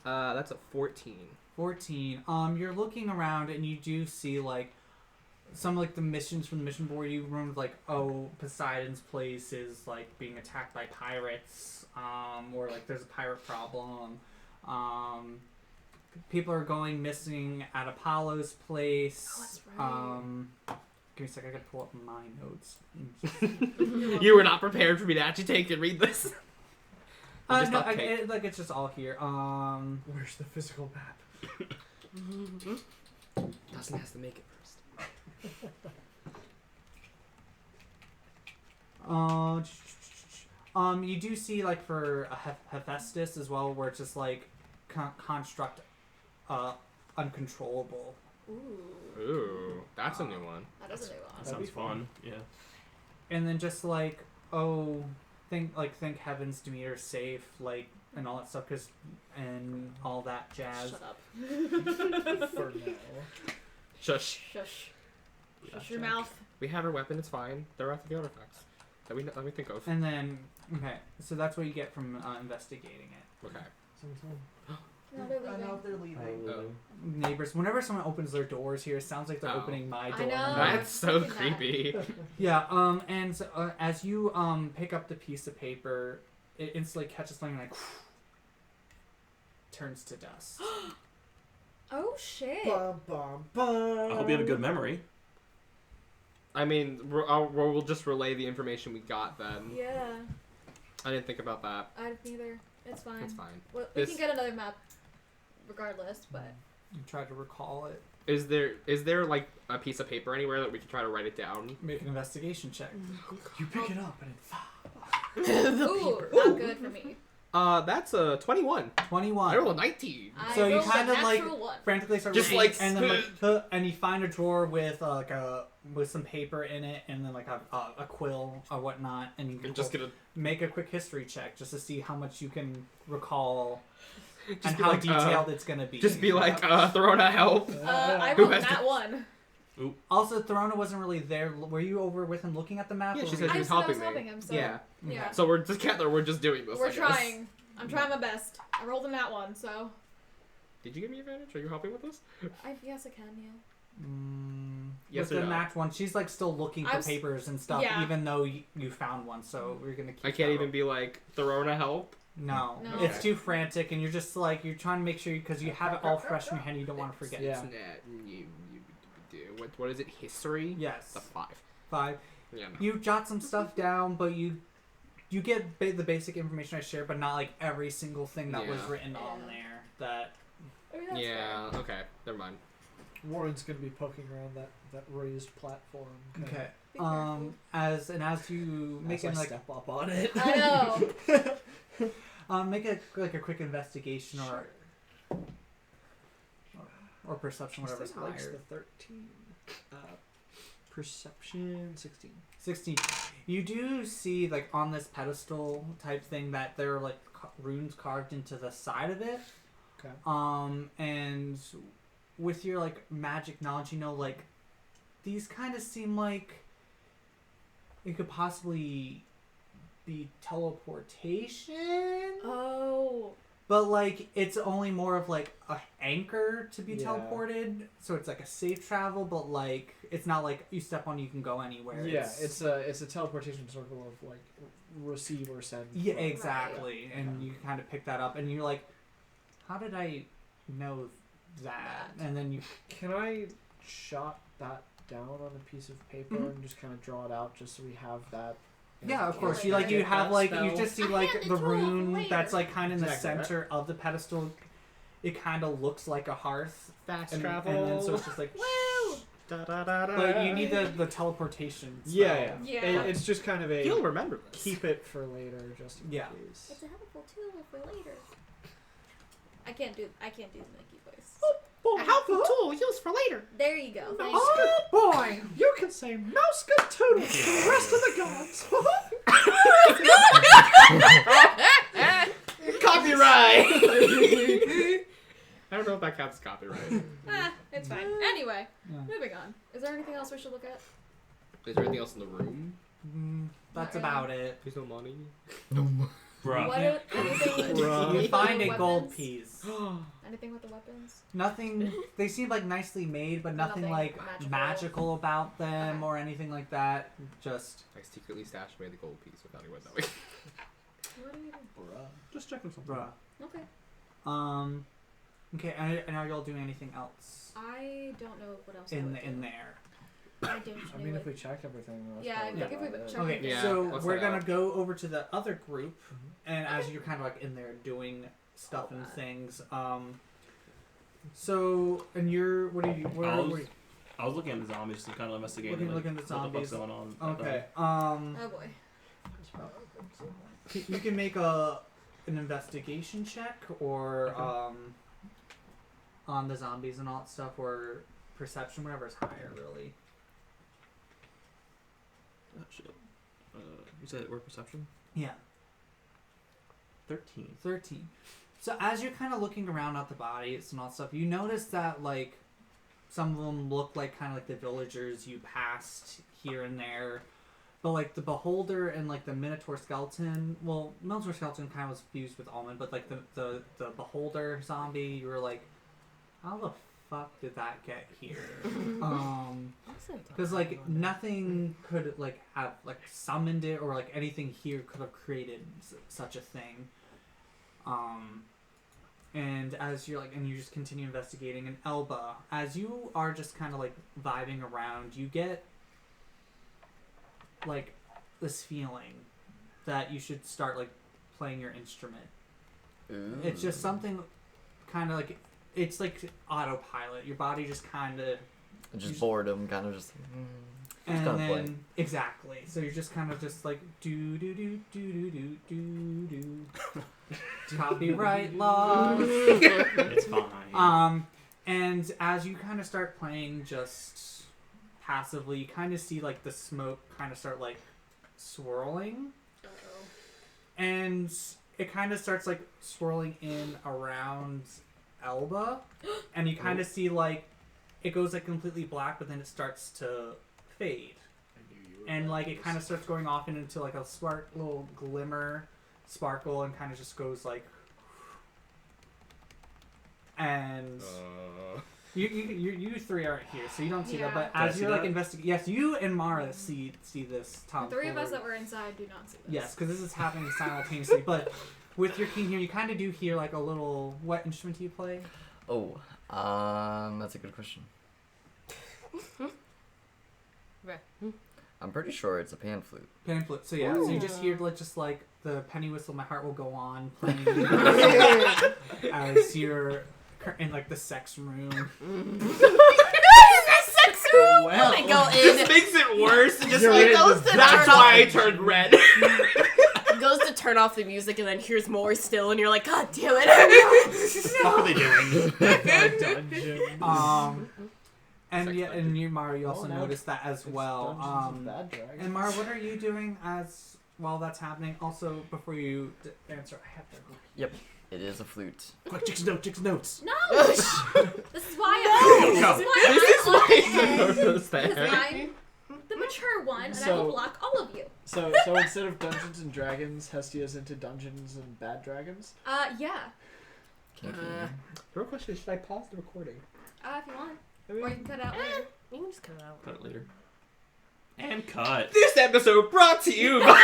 That's a 14. 14. You're looking around and you do see like some like the missions from the mission board. You remember like, oh, Poseidon's place is like being attacked by pirates, or like there's a pirate problem. People are going missing at Apollo's place. Oh, that's right. Give me a second, I gotta pull up my notes. You were not prepared for me to actually take and read this. Just No, not take. it's just all here. Where's the physical map? Dustin has to make it first. You do see like for a Hephaestus as well, where it's just like construct, uncontrollable. Ooh. Ooh, that's a new one. That is a new one. That That'd be sounds fun. Yeah. And then just like think heavens Demeter's safe, like and all that stuff, and all that jazz. Shut up. For now. Shush. Shush. Shush your mouth. We have her weapon. It's fine. There are the artifacts that we think of. And then okay, so that's what you get from investigating it. Okay. No, they're I know leaving. they're leaving. Oh. Neighbors, whenever someone opens their doors here, it sounds like they're Oh. opening my I door. know. That's so thinking that. creepy. Yeah, and so, as you pick up the piece of paper, it instantly catches something like turns to dust. Oh shit. Bum, bum, bum. I hope you have a good memory. I mean, we'll just relay the information we got then. Yeah. I didn't think about that. I didn't either. It's fine. It's fine. Well, we This- can get another map regardless, but You try to recall it. Is there like a piece of paper anywhere that we can try to write it down? Make an investigation check. You pick it up and it ooh, not good for me. That's a 21. 21. I rolled a 19. I So you rolled a kind of, like, natural one. Frantically start Just reading, like- and then and you find a drawer with with some paper in it, and then like a quill or whatnot, and you I'm can just gonna make a quick history check just to see how much you can recall just and be how like, detailed it's gonna be. just be like, Throna, help. I Who rolled has that to- one. Also, Therona wasn't really there. Were you over with him looking at the map? Yeah, or she were said you- she was I was helping me. helping him, so Yeah. yeah. So we're together. We're just doing this. I We're guess. trying. I'm trying my best. I rolled in that one, so Did you give me advantage? Are you helping with this? yes I can, yeah. Yes with or the no? match one, she's like still looking for I'm s- papers and stuff, yeah. even though you found one. So we're gonna keep. I can't that even be like, Therona, help. No, No. it's Okay. too frantic, and you're just like you're trying to make sure because you have it all fresh in your head. You don't want to forget. Yeah. What is it? History? Yes. The 5. 5. Yeah. No. You jot some stuff down, but you get the basic information I shared, but not like every single thing that was Yeah. written on Yeah. there. That I mean, that's Yeah. fair. Okay. Never mind. Warren's gonna be poking around that raised platform. kinda okay. Be careful. As you As make I it like step up on it. I know. make a quick investigation or perception, whatever's This likes higher. the 13. Perception 16. 16. You do see like on this pedestal type thing that there are like runes carved into the side of it. Okay. And with your like magic knowledge, you know, like these kind of seem like it could possibly be teleportation. Oh. But like it's only more of like a anchor to be Yeah. teleported, so it's like a safe travel, but like it's not like you step on you can go anywhere. Yeah, it's a teleportation circle of like receive or send. yeah, from- exactly. And you kind of pick that up, and you're like, how did I know that? And then you Can I jot that down on a piece of paper Mhm. and just kind of draw it out just so we have that? yeah, of course. Like You like you Get have that like you spell. just see I like had to the draw it rune later. that's like kind of in the Exactly, right? center of the pedestal. It kind of looks like a hearth, Fast and, travel. and then so it's just like. Woo! Da, da, da, da. But you need the teleportation. Yeah, spell. yeah. Yeah. It's just kind of a You'll remember this. keep it for later, just in Yeah. case. It's a helpful tool for later. I can't do the Mickey voice. A helpful tool used for later. There you go. Thank you. Oh boy, you can say mouse good toodle to the rest of the gods. Copyright. I don't know if that counts as copyright. It's fine. Anyway, Yeah. moving on. Is there anything else we should look at? Is there anything else in the room? That's Not about it. There's no money. Bruh. What anything? Bruh. You anything find with a gold weapons? piece. Anything with the weapons? Nothing. They seem like nicely made, but nothing, Nothing like magical. magical about them Okay. or anything like that. Just I secretly stashed away the gold piece without anyone knowing. What do you Bruh. Just checking something. bruh. do? Okay. Okay. And are y'all doing anything else I don't know what else I in would do. there? I don't I know mean, what- if we check everything, that's Yeah, I probably think if we about it. check- Okay. Yeah, so let's we're head gonna out. go over to the other group, Mhm. and as you're kind of like in there doing stuff All and that. things. So and you're what are you? Where, I was where I was looking at the zombies to kind of investigate Looking at the what the fuck's zombies. going on. Okay. Oh boy. You can make an investigation check or Okay. on the zombies and all that stuff, or perception, whatever's higher, really. Oh, shit. You said word perception? Yeah, 13. 13. So as you're kind of looking around at the bodies and all that stuff, you notice that like some of them look like kind of like the villagers you passed here and there. But like the beholder and like the minotaur skeleton, well, minotaur skeleton kind of was fused with almond, but like the beholder zombie, you were like, how the fuck did that get here? Because like nothing could like have like summoned it, or like anything here could have created such a thing. And as you're like, and you just continue investigating, and Elba, as you are just kind of like vibing around, you get like this feeling that you should start like playing your instrument. It's just something kind of like, it's like autopilot. Your body just kind of, Just boredom, kind of just. and gotta then play. exactly. So you're just kind of just like do do do do do do do do. Copyright laws. It's fine. And as you kind of start playing just passively, you kind of see like the smoke kind of start like swirling, Uh-oh. and it kind of starts like swirling in around Elba, and you kind of see like it goes like completely black, but then it starts to fade, and like it kind of starts going off into like a little glimmer, sparkle, and kind of just goes like, and You three aren't here, so you don't see that. Yeah. But Can I as see you're like that? investigating, yes, you and Mara see this The Tom. three of us that were inside do not see this. Yes, because this is happening simultaneously. But with your king here, you kind of do hear like a little. What instrument do you play? Oh, that's a good question. I'm pretty sure it's a pan flute. Pan flute. So yeah, so you just hear like the penny whistle. My heart will go on playing as you're in like the sex room. Sex room. Well, They go This in. makes it worse. Just You're like in Goes the to that's turn why I off, turned red. goes to turn off the music and then hears more still, and you're like, God damn it! What are they doing? dungeon. And Sex yeah, and you, Mara, you also Oh, now noticed that as It's well. Dungeons of Bad Dragons. And Mara, what are you doing as while that's happening? Also, before you answer, I have to. It is a flute. Quick, Chick's notes. No! This is why No. This is why This is why I'm the mature one, and I So- will block all of you. So instead of Dungeons and Dragons, Hestia's into Dungeons and Bad Dragons. Yeah. Kinky. Real question: should I pause the recording? If you want. Or you can cut it out later. You can just cut it out. Cut it later. And cut. This episode brought to you by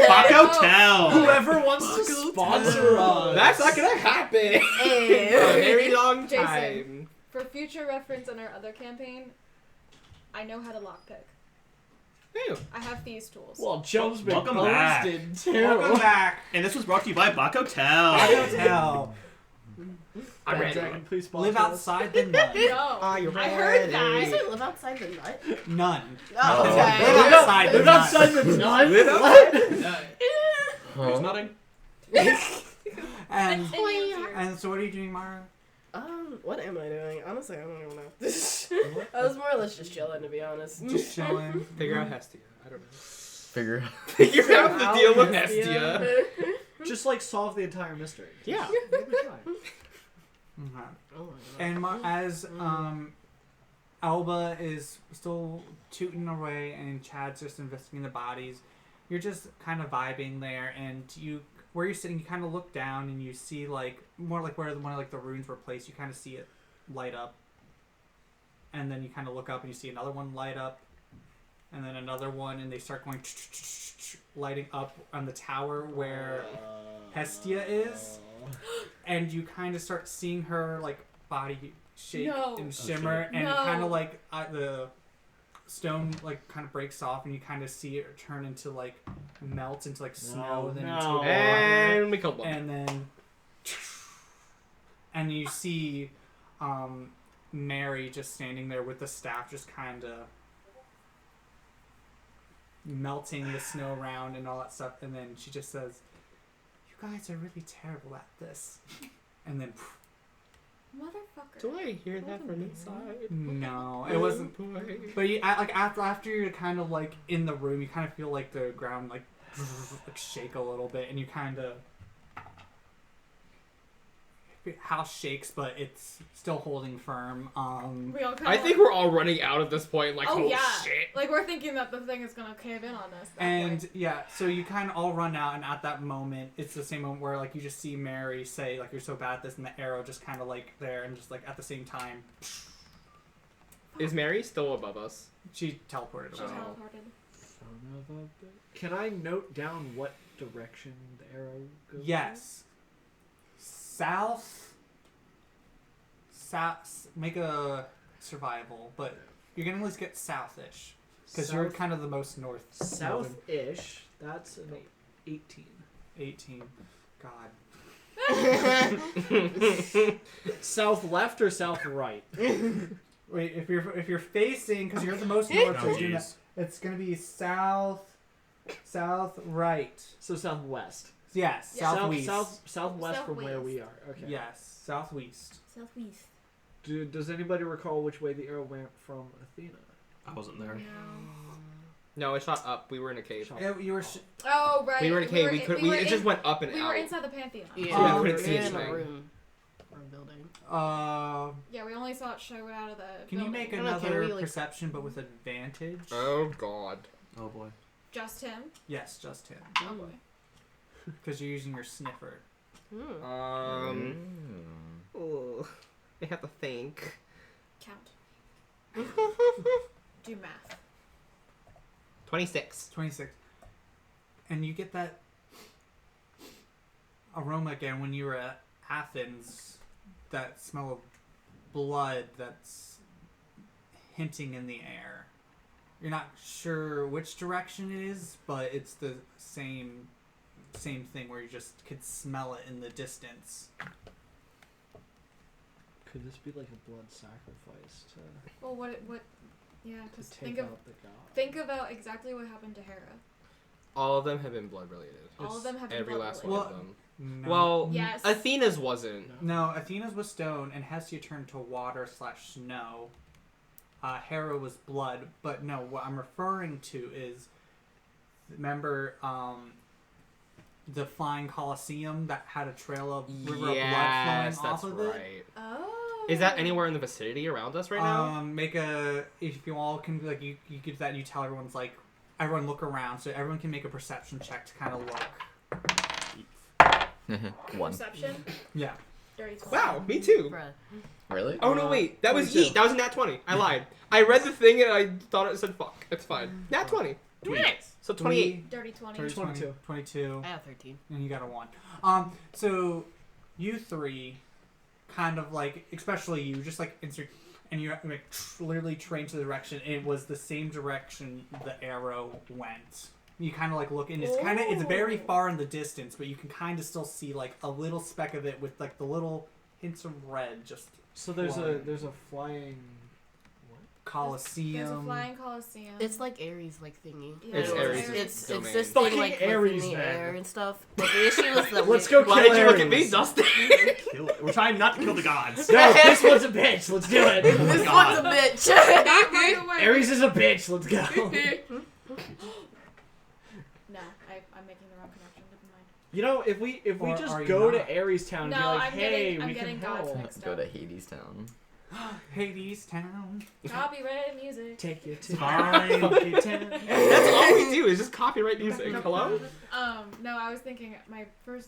Baco Town. Whoever wants to sponsor us. That's not gonna happen. For a very long Jason. time. For future reference on our other campaign, I know how to lockpick. Ew. I have these tools. Well, Joe's been Welcome back. boasted too. Welcome back. And this was brought to you by Baco Town. Hotel. I'm Bad ready. Dragon, please sponsor Live us. outside the nun. No. you I heard You that. said live outside the nut? None. Oh, Oh. okay. Live outside the Live nun. outside the nun. Live What? Who's nodding? And Continue. and so what are you doing, Mara? What am I doing? Honestly, I don't even know. I was more or less just chilling, to be honest. Just chilling. Figure out Hestia. I don't know. Figure out. Figure out the deal with Hestia. Hestia. Just like solve the entire mystery. Yeah. Maybe try. Okay. Oh my God. And as Alba is still tooting away and Chad's just investigating the bodies, you're just kind of vibing there, and where you're sitting, you kind of look down and you see like more like where one of like the runes were placed. You kind of see it light up, and then you kind of look up and you see another one light up, and then another one, and they start going lighting up on the tower where Hestia is, and you kind of start seeing her like body shake No. and shimmer, shit. and No. kind of like the stone like kind of breaks off, and you kind of see it turn into like melt into like snow, No, then no. into water, And we killed one. and then and you see Mary just standing there with the staff, just kind of melting the snow around and all that stuff, and then she just says, "You guys are really terrible at this," and then Motherfucker. Do I hear that from inside? no, it wasn't. Boy. But like after you're kind of like in the room, you kind of feel like the ground like shake a little bit, and you kind of house shakes, but it's still holding firm. We all kind I of think we're all running out at this point. Like, Oh oh yeah. shit. Like we're thinking that the thing is gonna cave in on us. That And point. yeah, so you kind of all run out, and at that moment, it's the same moment where like you just see Mary say like, "You're so bad at this," and the arrow just kind of like there, and just like at the same time, Is Mary still above us? she teleported She away. teleported. Can I note down what direction the arrow goes? Yes. South. Make a survival, but you're gonna at least get southish because you're kind of the most north. northern. South-ish. That's an 18. 18. God. South left or south right? Wait, if you're facing, because you're the most north, Oh, so you're jeez. it's gonna be south right. So southwest. Yes, Yeah. southwest. Southwest from where Southwest. we are. Okay. Yes, southwest. Southeast. Does anybody recall which way the arrow went from Athena? I wasn't there. No, it shot up. We were in a cave. Shot- Yeah, you were. Oh right. We were in a cave. We were- could. we were It just in- went up and We out. were inside the Pantheon. Yeah, Oh, we we were couldn't see in a anything. room or building. Yeah, we only saw it show out of the. Can you building. make I don't know, can another we, like- perception, but with advantage? Oh god. Oh boy. Just him? Yes, just him, Oh boy. because you're using your sniffer. Hmm. Oh, I have to think. Count. Do math. 26. 26. And you get that aroma again when you were at Athens. That smell of blood that's hinting in the air. You're not sure which direction it is, but it's the same thing where you just could smell it in the distance. Could this be like a blood sacrifice to Well, what? Yeah, just take think of out the god? think about exactly what happened to Hera. All of them have been blood related. All of them have been Every blood last related. one of them. No. Well, Yes. Athena's wasn't. No, Athena's was stone, and Hestia turned to water/snow. Hera was blood, but no, what I'm referring to is, remember, the flying Colosseum that had a trail of river Yes, of blood that's flowing off of it? right. Oh. Is that anywhere in the vicinity around us right now? Make a, if you all can, like, you get that and you tell everyone's, like, everyone look around, so everyone can make a perception check to kind of look. 1. Perception? Yeah. Dirty 20. Wow, me too. Bruh. Really? Oh no, wait, that was 22. Yeet. That was a nat 20. I lied. I read the thing and I thought it said fuck. It's fine. Nat 20. Nice. So 28. Dirty 20. 22. 22. I have 13. And you got a 1. So you three kind of like, especially you, just like insert, and you like literally train to the direction. It was the same direction the arrow went. You kind of like look, and it's very far in the distance, but you can kind of still see like a little speck of it with like the little hints of red, just So there's flying. there's a flying. Colosseum. There's a flying Colosseum. It's like Ares like thingy. Yeah, It's Ares' It's domain. this Fucking thing like Ares, within the man. air and stuff. But the issue is that Let's go Why kill did you look at me, Ares. Dustin? Kill it. We're trying not to kill the gods. No, this one's a bitch. Let's do it. This God. one's a bitch. By the way. Ares is a bitch. Let's go. No, I'm making the wrong connection. Never mind. You know, if we Or just are you go not? to Ares Town and No, be like, I'm hey, getting- I'm we can getting gods help. mixed Go up. to Hades Town. Hades Town. Copyrighted music. Take you to Fine. fucking town. That's all we do is just copyright music. Hello? No, I was thinking my first,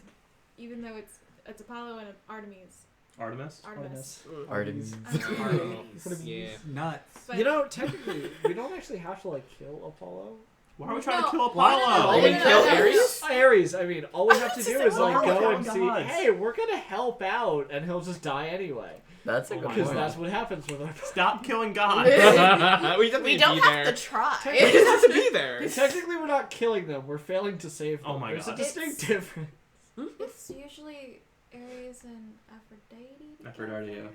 even though it's Apollo and Artemis. Artemis? Artemis. Artemis. Artemis. Yeah. Nuts. But You know, technically, we don't actually have to like kill Apollo. Why are we trying to No. kill Why Apollo? not? Oh, we kill Ares? Ares. I mean, all we have to do is like Why are we go and killing see. gods? Hey, we're gonna help out, and he'll just die anyway. That's a Oh good my Because point. that's what happens with our. Stop killing gods. we don't, We need don't to be have there. to try. We just have to be there. Technically, we're not killing them. We're failing to save them. Oh my There's God. a distinct difference. it's usually Ares and Aphrodite. Aphrodite, together. yeah.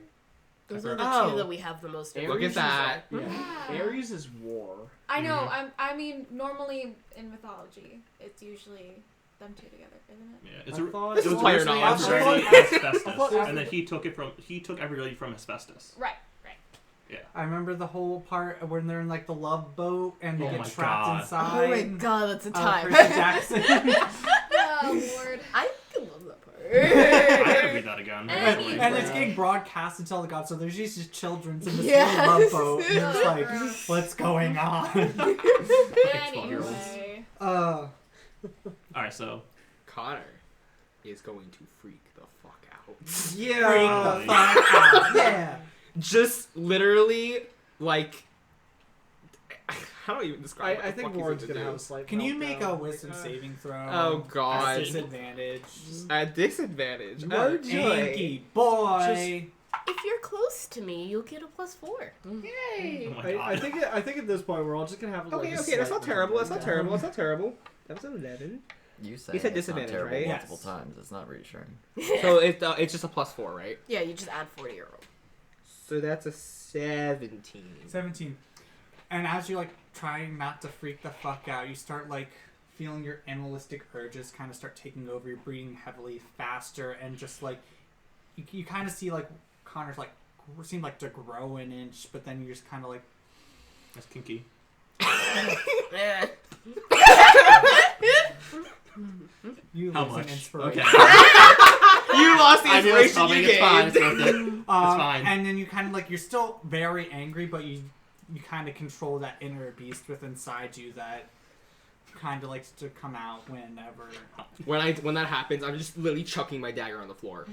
Those are the Oh. two that we have the most. Look at that. Yeah. Yeah. Ares is war. I know. Mhm. I mean, normally in mythology, it's usually them two together, isn't it? Yeah, it's I a, thought- it This was is why you're originally not Aphrodite allowed to and I thought Hephaestus, and then he took everybody from Hephaestus. Right. I remember the whole part when they're in like the love boat and they Oh get my trapped God. inside. Oh my god, that's a time. Percy Jackson. Oh Lord. I love that part. I gotta read that again. And- Actually. And it's getting broadcasted to all the gods, so there's just children in this Yes. little love boat. And it's Oh, like, gross. what's going on? Anyway. All right, so Connor is going to freak the fuck out. Yeah. Freak the fuck out. Yeah. Just literally, like, how do I even describe? I think Warren's gonna have a slight. Can you make a meltdown. wisdom saving throw? Oh At god, disadvantage. at disadvantage. You Oh are joy. Anky boy. If you're close to me, you'll get a +4. Yay. oh my God. I think at this point we're all just gonna have like Okay, a okay, that's slight not terrible. That's not meltdown. terrible. That's not terrible. That was an 11. You said said it's not disadvantage, terrible right? multiple Yes. times. It's not reassuring. So it's just a +4, right? Yeah, you just add 4 to your roll. So that's a 17. 17. And as you're like trying not to freak the fuck out, you start like feeling your animalistic urges kind of start taking over. You're breathing heavily, faster, and just like you kind of see like Connor's like seem like to grow an inch, but then you're just kind of like That's kinky. you How lose much? an inspiration. Okay. You lost the I knew it's inspiration coming. you It's fine. It's gained. worth it. fine. And then you kind of like you're still very angry, but you kind of control that inner beast within inside you that kind of likes to come out whenever. When that happens, I'm just literally chucking my dagger on the floor.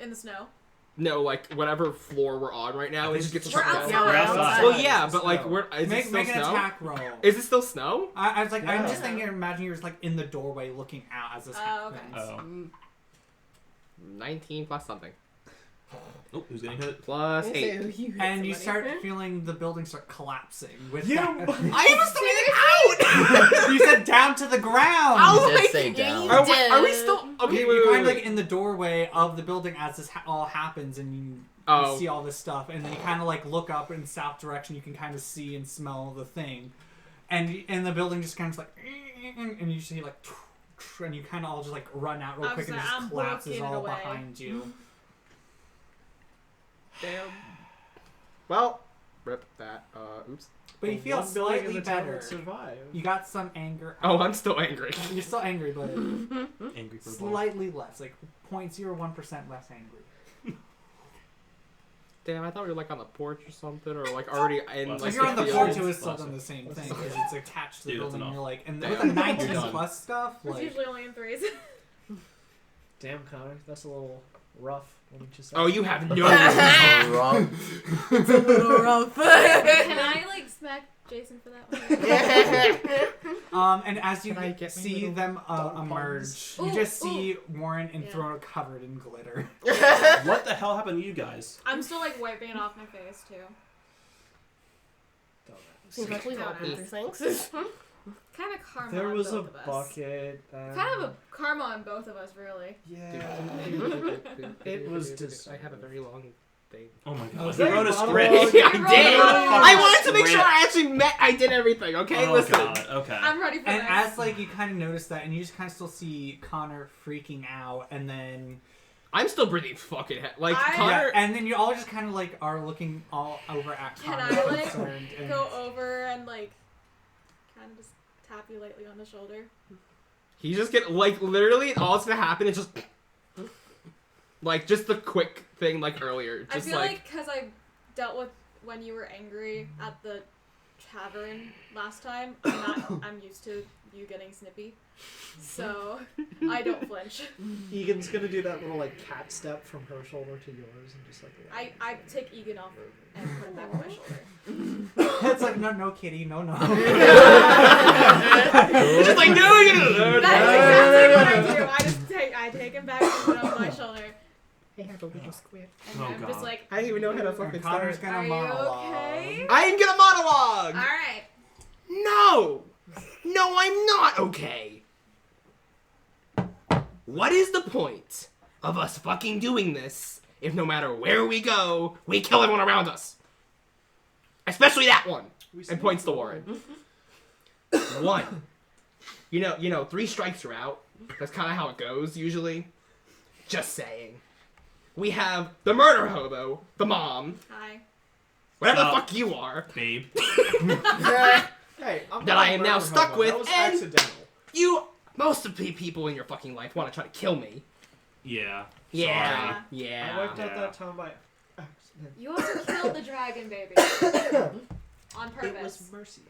In the snow. No, like whatever floor we're on right now, it just gets We're sucked outside. down. We're outside. Well, yeah, but like we're is it Make still an snow? attack roll. Is it still snow? I was like, I'm Yeah. just thinking, imagine you're just like in the doorway looking out as this Oh, okay. happens. 19 plus something. Oh, who's getting hit? Plus 8. And you start feeling the building start collapsing with You- that. I am still out! You said down to the ground. Oh You did my say yeah, down. you Are we did. still okay? You're Wait, kind of wait, like in the doorway of the building as this all happens, and you Oh. see all this stuff, and then you kind of like look up in south direction. You can kind of see and smell the thing, and the building just kind of like, and you see like, and you kind of all just like run out real I quick, was and it like, just I'm collapses booking it all away. behind you. Damn. Well, rip that. Oops. But you feel One building in slightly the town better. would survive. You got some anger. Oh, I'm still angry. You're still angry, but Angry for a slightly less, like 0.01% less angry. Damn, I thought we were like on the porch or something, or like already in Well, If like you're on the field. porch, it was still Bless done it. the same thing because it's attached to the Dude, that's building. And enough. you're like, and Damn. with the 19 You're done. plus stuff, It's like usually only in threes. Damn, Connor, that's a little rough. What did you say? Oh, you have no. Wrong. It's a little rough. Can I like smack Jason for that one? And as you Can I get my see little them dog emerge, you Ooh, just see Warren and Yeah. Throna covered in glitter. What the hell happened to you guys? I'm still like wiping it off my face too. Seems like we've all been through things. Kind of karma. There on was a both of us. bucket. Kind of a karma on both of us, really. Yeah. It was just. I have a very long thing. Oh my Oh, god. is You that wrote a your script. monologue? Yeah, I You wrote did. a monologue. I wanted to make sure Script. I actually met. I did everything. Okay, Oh listen. god. Okay. I'm ready for And this. as like you kind of notice that, and you just kind of still see Connor freaking out, and then I'm still breathing fucking like I- Connor. and then you all just kind of like are looking all over at Can Connor, I, like, concerned, and Go over and like kind of just tap you lightly on the shoulder. He's just getting like literally all that's gonna happen is just like just the quick thing like earlier. I Just feel like because I dealt with when you were angry at the tavern last time, I'm used to you getting snippy, so I don't flinch. Egan's gonna do that little like cat step from her shoulder to yours and just like. I take Egan off and put him back on my shoulder. it's like no kitty, no. just like no, you know. That's exactly what I do. I take him back and put him on my shoulder, I have a little squid. and Oh, I'm just God. like, I didn't even know how to And fucking Connor's start. gonna "Are you monologue. okay?" I'm gonna monologue. All right. No, I'm not okay. What is the point of us fucking doing this if no matter where we go, we kill everyone around us? Especially that one. And points to Warren. One. You know, 3 strikes are out. That's kind of how it goes usually. Just saying. We have the murder hobo, the mom, Hi. whatever the Stop. fuck you are. Babe. Hey, That I am now stuck with, That was and- accidental. Most of the people in your fucking life want to try to kill me. Yeah. Yeah. Sorry. Yeah. I wiped out Yeah. that town by accident. You also killed the dragon, baby. On purpose. It was mercy.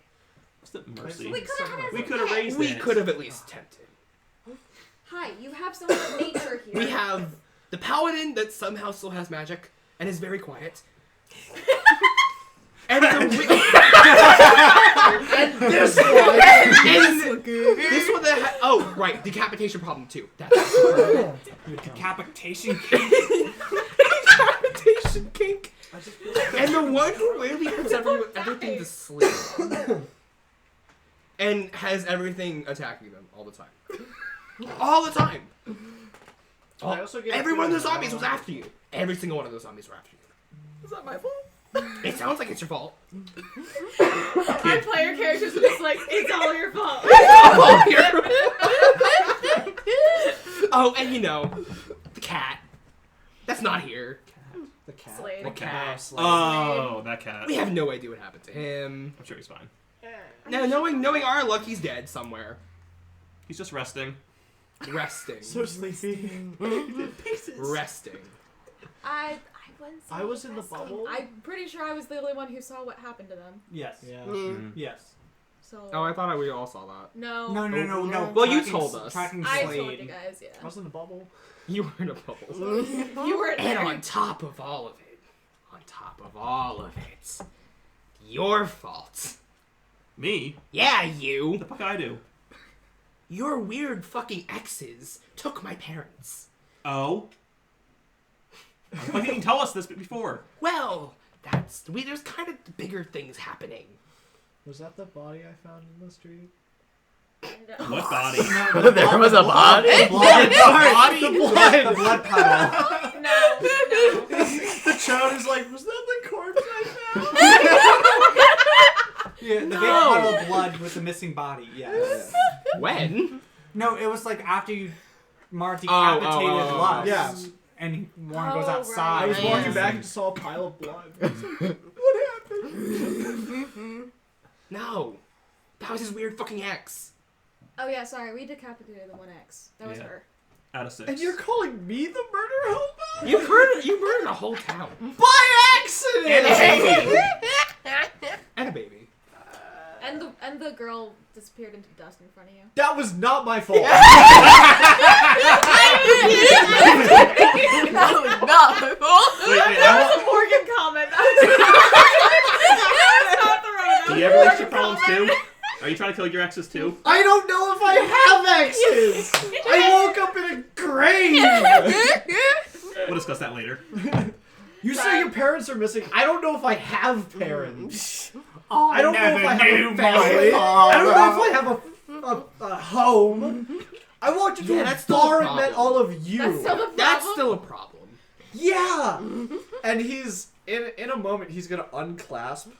What's that mercy? We could have had We could have raised We it. could have at least attempted. Hi, you have someone of nature here. We have the paladin that somehow still has magic and is very quiet. And the And this one. this one that oh right, decapitation problem too. That's The decapitation kink. decapitation kink. I just feel like And the one who literally puts everything to sleep. And has everything attacking them all the time. All the time. I also get a Every one of feeling those zombies that- was after you. Every single one of those zombies were after you. Is that my fault? It sounds like it's your fault. My player characters are just like, it's all your fault. Oh, and you know, the cat. That's not here. The cat. Slade. The cat. Oh, that cat. We have no idea what happened to him. I'm sure he's fine. No, knowing our luck, he's dead somewhere. He's just resting. Resting. So sleepy. Resting. I wouldn't say I was in the resting. bubble. I'm pretty sure I was the only one who saw what happened to them. Yes. Yeah. Mm. Yes. So. Oh, I thought we all saw that. No. No. Well, you Tracking told s- us. Tracking I Slade. told you guys, I yeah. was in a bubble. You were in a bubble. You were And there. on top of all of it, your fault. Me? Yeah, What you. the fuck I do? Your weird fucking exes took my parents. Oh? Why didn't you tell us this before? Well, there's kind of bigger things happening. Was that the body I found in the street? No. What body? There was a body. The blood. Body? The blood puddle. No. The child is like, was that the corpse I found? Yeah, the big No. puddle of blood with the missing body. Yes. When? No, it was like after you Oh, decapitated oh, Lux. yeah. And Warren goes Oh, outside. I was Yeah. walking back and just saw a pile of blood. What happened? No. That was his weird fucking ex. Oh yeah, sorry. We decapitated the one X. That was Yeah. her. Out of 6. And you're calling me the murder hobo? You murdered a whole town. By accident! And a baby. And a baby. And the girl disappeared into dust in front of you. That was not my fault. That was not my fault. Wait, That was a Morgan comment. That was not the right. do you ever reach your problems too? Are you trying to kill your exes too? I don't know if I have exes. I woke up in a grave. We'll discuss that later. You say your parents are missing. I don't know if I have parents. Oh, I don't know if I have a family. I don't know if I have a home. I walked into Yeah, a that's still a bar and met problem. all of you. That's still the problem. That's still a problem. Yeah. And he's in a moment he's gonna unclasp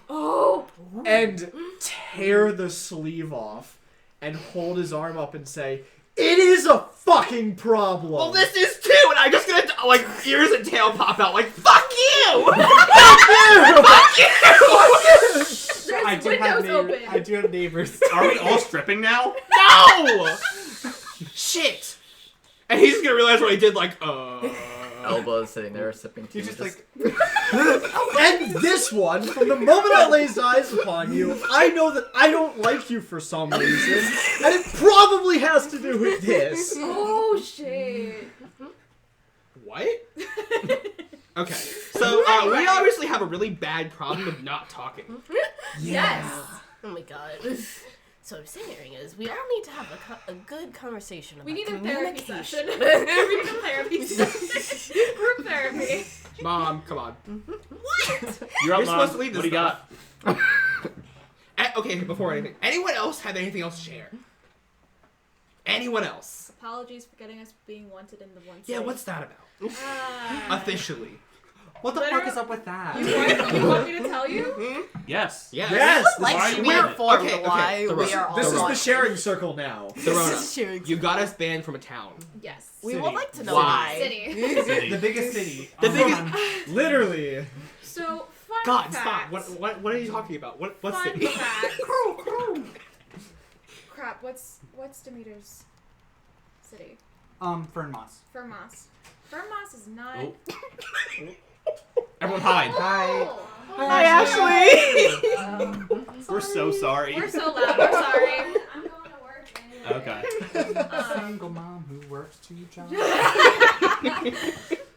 Oh. and tear the sleeve off and hold his arm up and say, "It is a fucking problem." Well, this is too, and I'm just gonna like ears and tail pop out like fuck you. There's I do windows have open. I do have neighbors. Are we all stripping now? No. Shit. And he's just gonna realize what he did. Like, Elbow is sitting there sipping tea. You just like And this one, from the moment I lays eyes upon you, I know that I don't like you for some reason, and it probably has to do with this. Oh shit. What? Okay, so we obviously have a really bad problem of not talking. Yes. Oh my god. So what I'm saying is, we all need to have a good conversation about We need a therapy communication. session. We need a therapy session. Group therapy. Mom, come on. You're up, You're Mom. supposed to lead What this do you got? Okay, before anything, anyone else have anything else to share? Anyone else? Apologies for getting us being wanted in the one. Yeah, city. what's that about? Ah. Officially. what the Literally- fuck is up with that? You want me to tell you? Yes. Yes. Yes, Why are Like, you we are mad? informed Okay, why the we road. are all This is the wanted. sharing circle now. Dorona, This is sharing you got us banned from a town. Yes. We City. would like to know Why? why. City. City. The biggest city. The on- biggest- Literally. So fun God, fact. stop. What are you talking about? What Fun city? fact. Crap. What's Demeter's city? Fernmoss. Fernmoss. Fernmoss is not. Oh. Everyone hide. Hi. Hi, Ashley. We're so sorry. We're so loud. We're sorry. I'm going to work anyway. Okay. Single mom who works 2 jobs.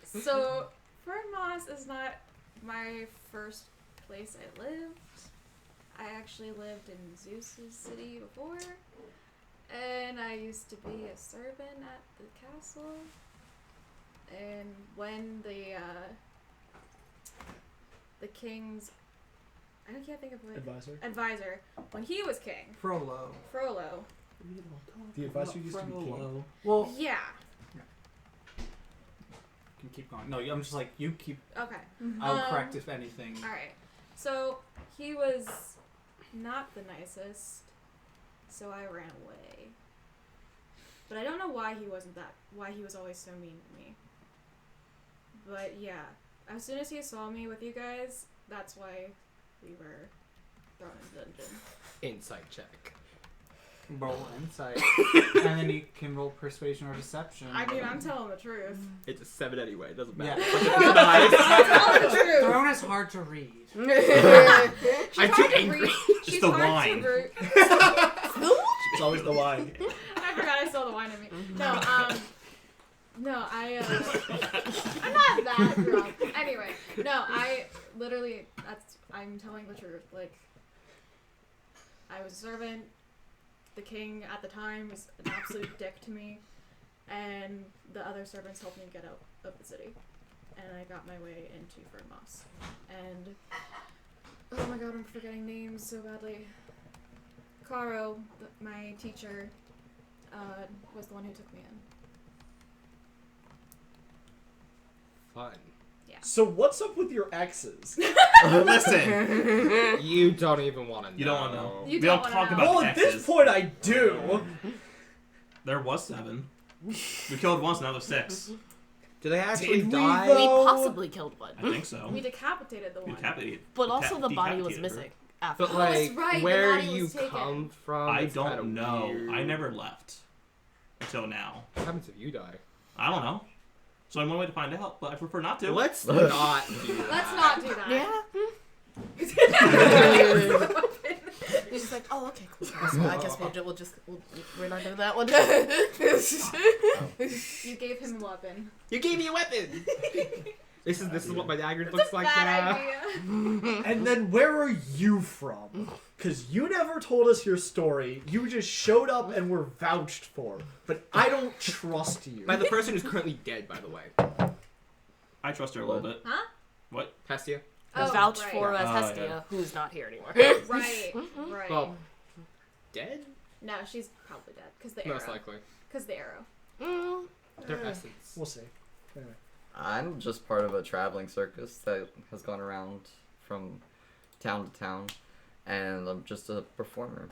So Fernmoss is not my first place I lived. I actually lived in Zeus's city before, and I used to be a servant at the castle. And when the king's, I can't think of what advisor, when he was king, Frollo. Frollo. The advisor used to be king. Well, Yeah. you can keep going. No, I'm just like, you keep. Okay. I'll correct if anything. All right. So he was not the nicest, so I ran away. But I don't know why he wasn't that. Why he was always so mean to me. But yeah, as soon as he saw me with you guys, that's why we were thrown in the dungeon. Insight check. roll insight, and then you can roll persuasion or deception. I mean, I'm telling the truth. It's a 7 anyway. It doesn't Yeah. matter. I'm telling the truth. Throne is hard to read. I'm She's too hard to angry. read. Just She's the hard wine. to root. It's always the wine. I forgot I saw the wine in me. No, I'm not that drunk. Anyway, no, I literally, I'm telling the truth. Like, I was a servant. The king at the time was an absolute dick to me, and the other servants helped me get out of the city, and I got my way into Fernmoss. And oh my god, I'm forgetting names so badly. Caro, my teacher, was the one who took me in. Fun. So what's up with your exes? Listen, You don't even want to know. you don't want to know. You We don't don't wanna talk know. about Well, at exes. this point, I do. There was 7. We killed once, now there's 6. Do they actually Did we, die? though? We possibly killed one. I think so. We decapitated the We one. decapitated. But also the body was decapitated her. missing after. But Oh, that's like, right, the where body you was taken. come from? I is kinda don't know. weird. I never left until now. What happens if you die? I don't know. So I'm one way to find out, but I prefer not to. Let's not do that. Let's not do that. Yeah. You're just like, oh, okay, cool. So I guess we're not doing that one. You gave him a weapon. You gave me a weapon. This is what my dagger It's looks a like bad now. idea. And then where are you from? Because you never told us your story. You just showed up and were vouched for. But I don't trust you. By the person who's currently dead, by the way. I trust her a little bit. Huh? What? Hestia. Oh, Vouch right. for as Oh, Hestia, yeah. who's not here anymore. Right. Right. Well, dead? No, she's probably dead. Because the arrow. Most likely. Because the arrow. Mm. Their essence. We'll see. Anyway. I'm just part of a traveling circus that has gone around from town to town, and I'm just a performer.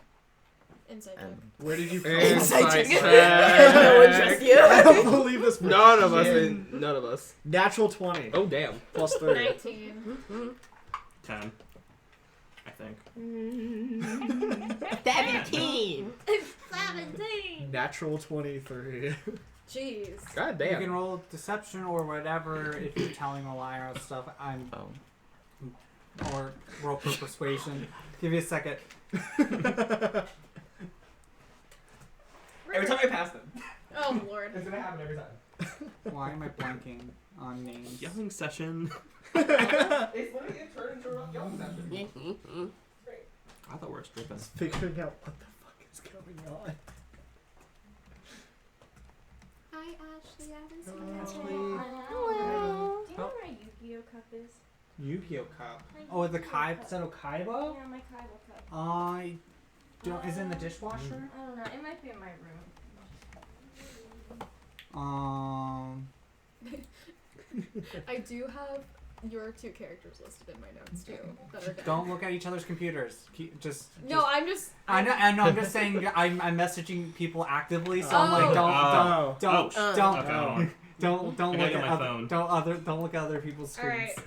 Inside joke. And Where did you Inside check. No one trusts you. I don't believe this. None of us. None of us. Natural 20. Oh damn. Plus 30. 19. 10. I think. 17. 17! Natural 23. Jeez. God You damn. can roll deception or whatever if you're telling a lie or stuff. Or roll for persuasion. Give you a second. Every time I pass them. Oh, Lord. It's gonna happen every time. Why am I blanking on names? Yelling session. It's literally it turned into a yelling session. I thought we were stripping. Figuring out what the fuck is going on. Hi, Ashley. I haven't seen Hello, you. Ashley. Do you know where my Yu-Gi-Oh cup is? Yu-Gi-Oh cup. My Oh, the Yu-Gi-Oh Kai cup. set of Kaiba? Yeah, my Kaiba cup. I don't. Is it in the dishwasher? I don't know. It might be in my room. I do have your 2 characters listed in my notes, too. That are dead. Don't look at each other's computers. Just. No, I'm just. I know. I'm just saying. I'm messaging people actively, so I'm Oh. like, don't Oh. don't Oh. don't Okay, Oh. hold on. don't I look gotta at get my other phone. don't look at other people's screens. Alright.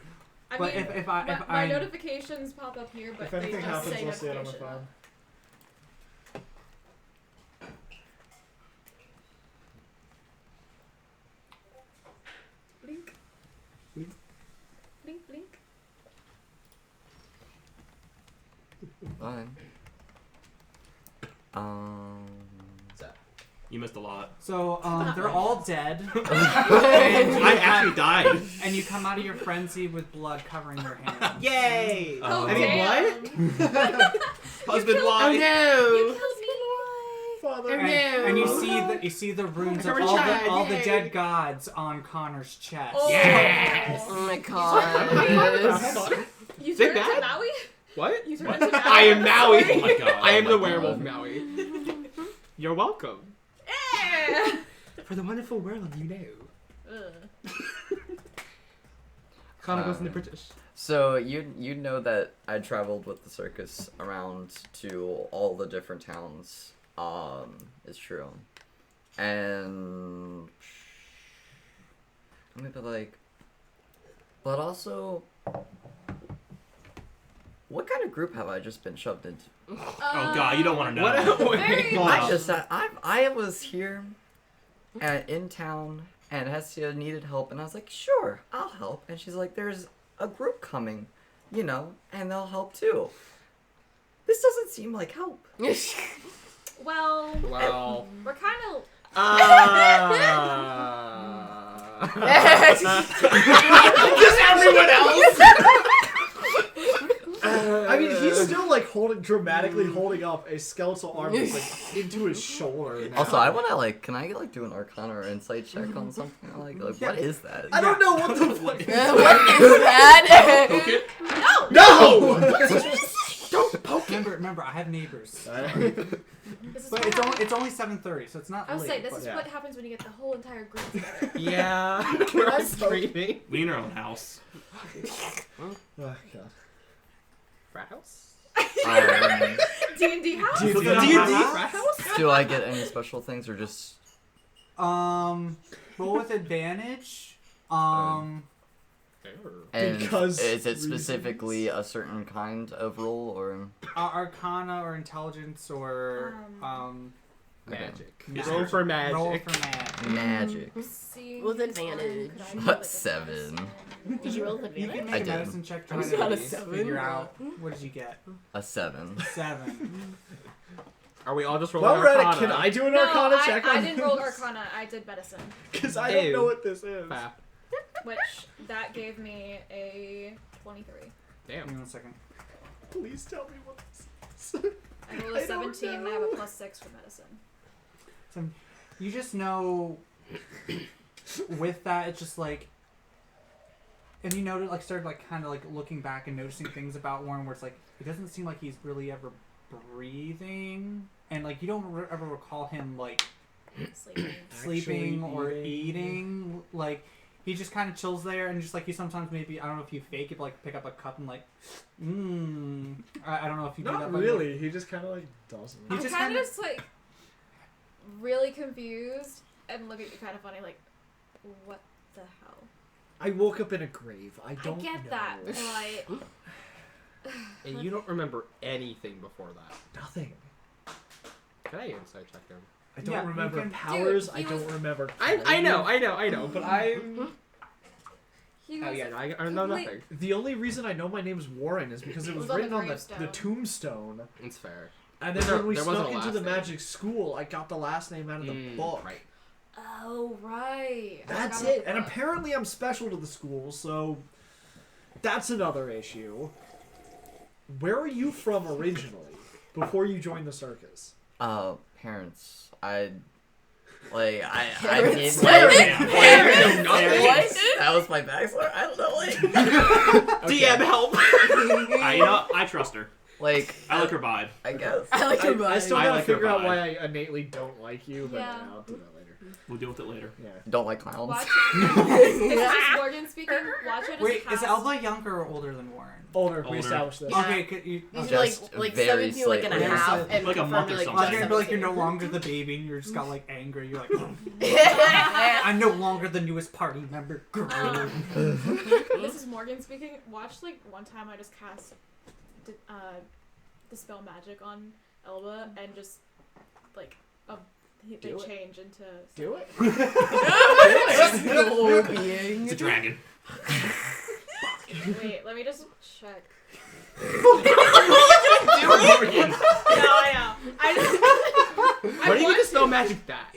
I But mean, if my I notifications pop up here, but If they anything just happens, say we'll see it on my notification. phone. Blink. Blink. Blink, blink. fine. You missed a lot. so they're all dead. I actually died. And you come out of your frenzy with blood covering your hands. Yay! Oh, I mean, damn. Husband, Oh why? You no! killed me. Father. And you see the runes of Covered all the yay. dead gods on Connor's chest. Oh. Yes! Oh my god. You Is it turned into bad? Maui? What? You turned into Maui? I am Maui. Oh my god. I am oh the my werewolf God. Maui. You're welcome. Yeah. For the wonderful world you know. Ugh. Connor goes in the British. So you know that I traveled with the circus around to all the different towns. Is true, and I mean, but also, What kind of group have I just been shoved into? Oh god, you don't want to know. What? Very Hold I on. just I was here in town and Hestia needed help and I was like, sure, I'll help. And she's like, there's a group coming, you know, and they'll help too. This doesn't seem like help. Well, Well. we're kind of. Just everyone else. I mean, he's still like dramatically holding up a skeletal arm that's like into his shoulder. Now. Also, I want to like, can I like do an Arcana or Insight check on something? Like what is that? I don't know what the fuck. What is that? Poke it. No. Don't poke it. Remember, I have neighbors. This is But what it's only 7:30, so it's not I was late. saying, this but- is yeah. what happens when you get the whole entire group together. Yeah. We're all screaming. We in our own house. Oh, God. Frat house? D&D house? D&D D&D house? frat house? Do I get any special things or just? Roll with advantage. And Because is it specifically a certain kind of roll or? Arcana or intelligence or Magic. Magic. Roll for magic. Roll for magic. Magic. See, With could I advantage. do, What, a 7? medicine? Did you roll with You can advantage? make I a did. medicine check I trying got a to 7. figure out what did you get. A 7. 7. Are we all just rolling While we're at it, Arcana? can I do an No, Arcana check I on didn't roll Arcana. I did medicine, Because I don't Ew. know what this is. Fap. which that gave me a 23. Give me Damn. 1 second. Please tell me what this is. I rolled I a don't 17 and I have a +6 for medicine. So you just know with that it's just like, and you noted like started like kind of like looking back and noticing things about Warren where it's like it doesn't seem like he's really ever breathing, and like you don't ever recall him like sleeping or eating. Like he just kind of chills there and just like he sometimes maybe, I don't know if you fake it, but like pick up a cup and like I don't know if you do Not that, but really. He just kind of like doesn't. He I'm just kind kinda- of just like really confused and look at you kind of funny, like, what the hell? I woke up in a grave. I don't get know. that, but like, And you don't remember anything before that. Nothing. Can I insight check him? I don't Yeah, you remember can- powers. Dude, I he don't was- remember. I know, but I. he Oh was yeah, no, I know complete- nothing. The only reason I know my name's Warren is because it was It was on the written on the gravestone. tombstone. It's fair. And then There- when we there wasn't snuck a into last the name. magic school, I got the last name out of the book. Right. Oh right. I That's forgot it. about And that. apparently I'm special to the school, so that's another issue. Where are you from originally? Before you joined the circus? Parents. I need Parents. my What? That was my backstory. I don't know. DM help. I trust her. Like I like her vibe. I guess. I like your I vibe. still I gotta like her figure out vibe. why I innately don't like you, but Yeah. I'll do that later. We'll deal with it later. Yeah. Don't like clowns. Watch. This is Morgan speaking. Watch it as Wait, past. is Elba younger or older than Warren? Older. We Older. established this. Yeah. Okay, could you? These Okay. are Just like very 17, like and a slightly. half, Yeah, and like a month or confirmed, something. I was just gonna be like, you're no 17. longer the baby, and you just got like angry. You're like, Yeah. I'm no longer the newest party member. This is Morgan speaking. Watch like one time I just cast dispel magic on Elba and just like they Do it. change into. Do it. Slow being. It's a dragon. Wait, let me just check. Morgan. No, I know. I just. What do you just spell magic that?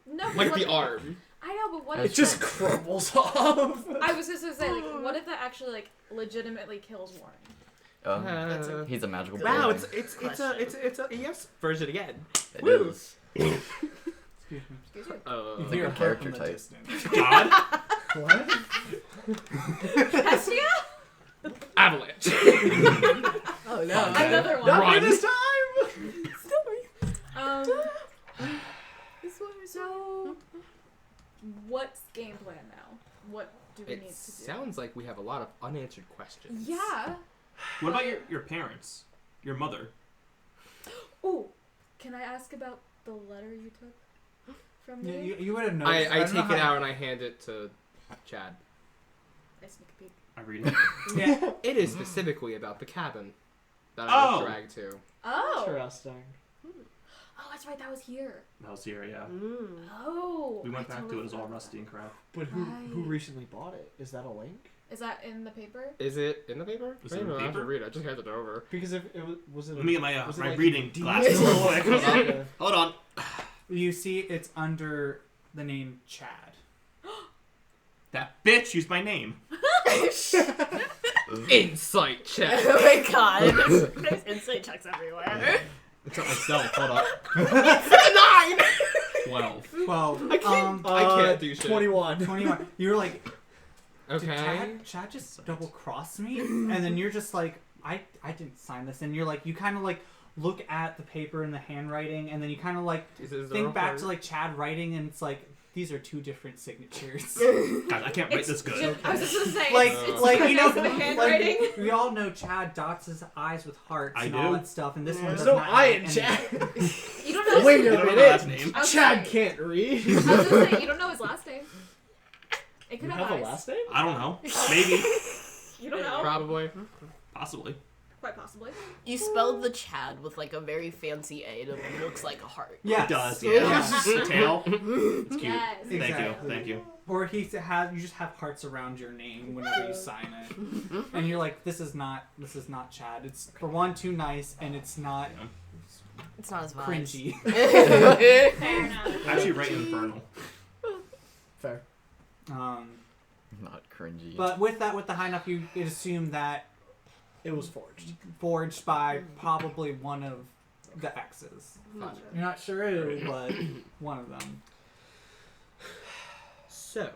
No, but Like what the arm. I know, but what That's if It just crumbles off. I was just gonna say, like, what if that actually like legitimately kills Warren? He's a magical Wow, boy. it's a yes version again. It Woo. is. Excuse me. Excuse me. You It's hear like a her character from the type. distance. God. What? Hestia? Avalanche. Oh no. Another one. Not Run. this time. So what's game plan now? What do we It need to do? sounds like we have a lot of unanswered questions. Yeah. What about your parents? Your mother? Oh, can I ask about the letter you took from me? You would have noticed. I don't know take it how- out and I hand it to Chad. I sneak a peek. I read it. Yeah. It is specifically about the cabin that I Oh. was dragged to. Oh. Interesting. Oh, that's right. That was here. That was here, yeah. Oh. We went I back totally to it as all forgot rusty and about crap. But who Right. recently bought it? Is that a link? that. Is that in the paper? Is it in the paper? Is I it in don't the know. I have to paper? read it. I just handed it over. Because if it was it. Let me get my, was it my like reading D- glasses real quick. Hold on. Okay. Hold on. You see, it's under the name Chad. That bitch used my name. Insight check. Oh my god. There's insight checks everywhere. It's not myself. Hold on. 12. 12. I can't do shit. 21. 21. You're like, did Okay. Chad just double cross me? And then you're just like, I didn't sign this. And you're like, you kind of like look at the paper and the handwriting, and then you kind of like Is there think a back heart? to like Chad writing, and it's like, these are two different signatures. God, I can't write this good. I was just gonna say. like, it's like you know, nice the handwriting. like, we all know Chad dots his eyes with hearts I and do. all that stuff, and this one There's does no not I have in any- Chad. You don't know. Wait His, You a don't know my minute. last name? I'm Chad sorry. can't read. I was gonna say you don't know his last name. It could You have have a eyes. last name? I don't know. Maybe. You don't know. Probably. Possibly. Quite possibly. You spelled the Chad with like a very fancy A and it looks like a heart. Yes. It does, yeah. The tail. It's cute. Yes. Thank you. Exactly. Thank you. Or you just have hearts around your name whenever you sign it, and you're like, this is not Chad. It's for one too nice, and it's not It's not as vibes. cringy. Fair enough. I actually write Infernal. Fair. Not cringy. But with the high enough, you could assume that It was forged. forged by probably one of the exes. Gotcha. You're not sure who, but one of them. So,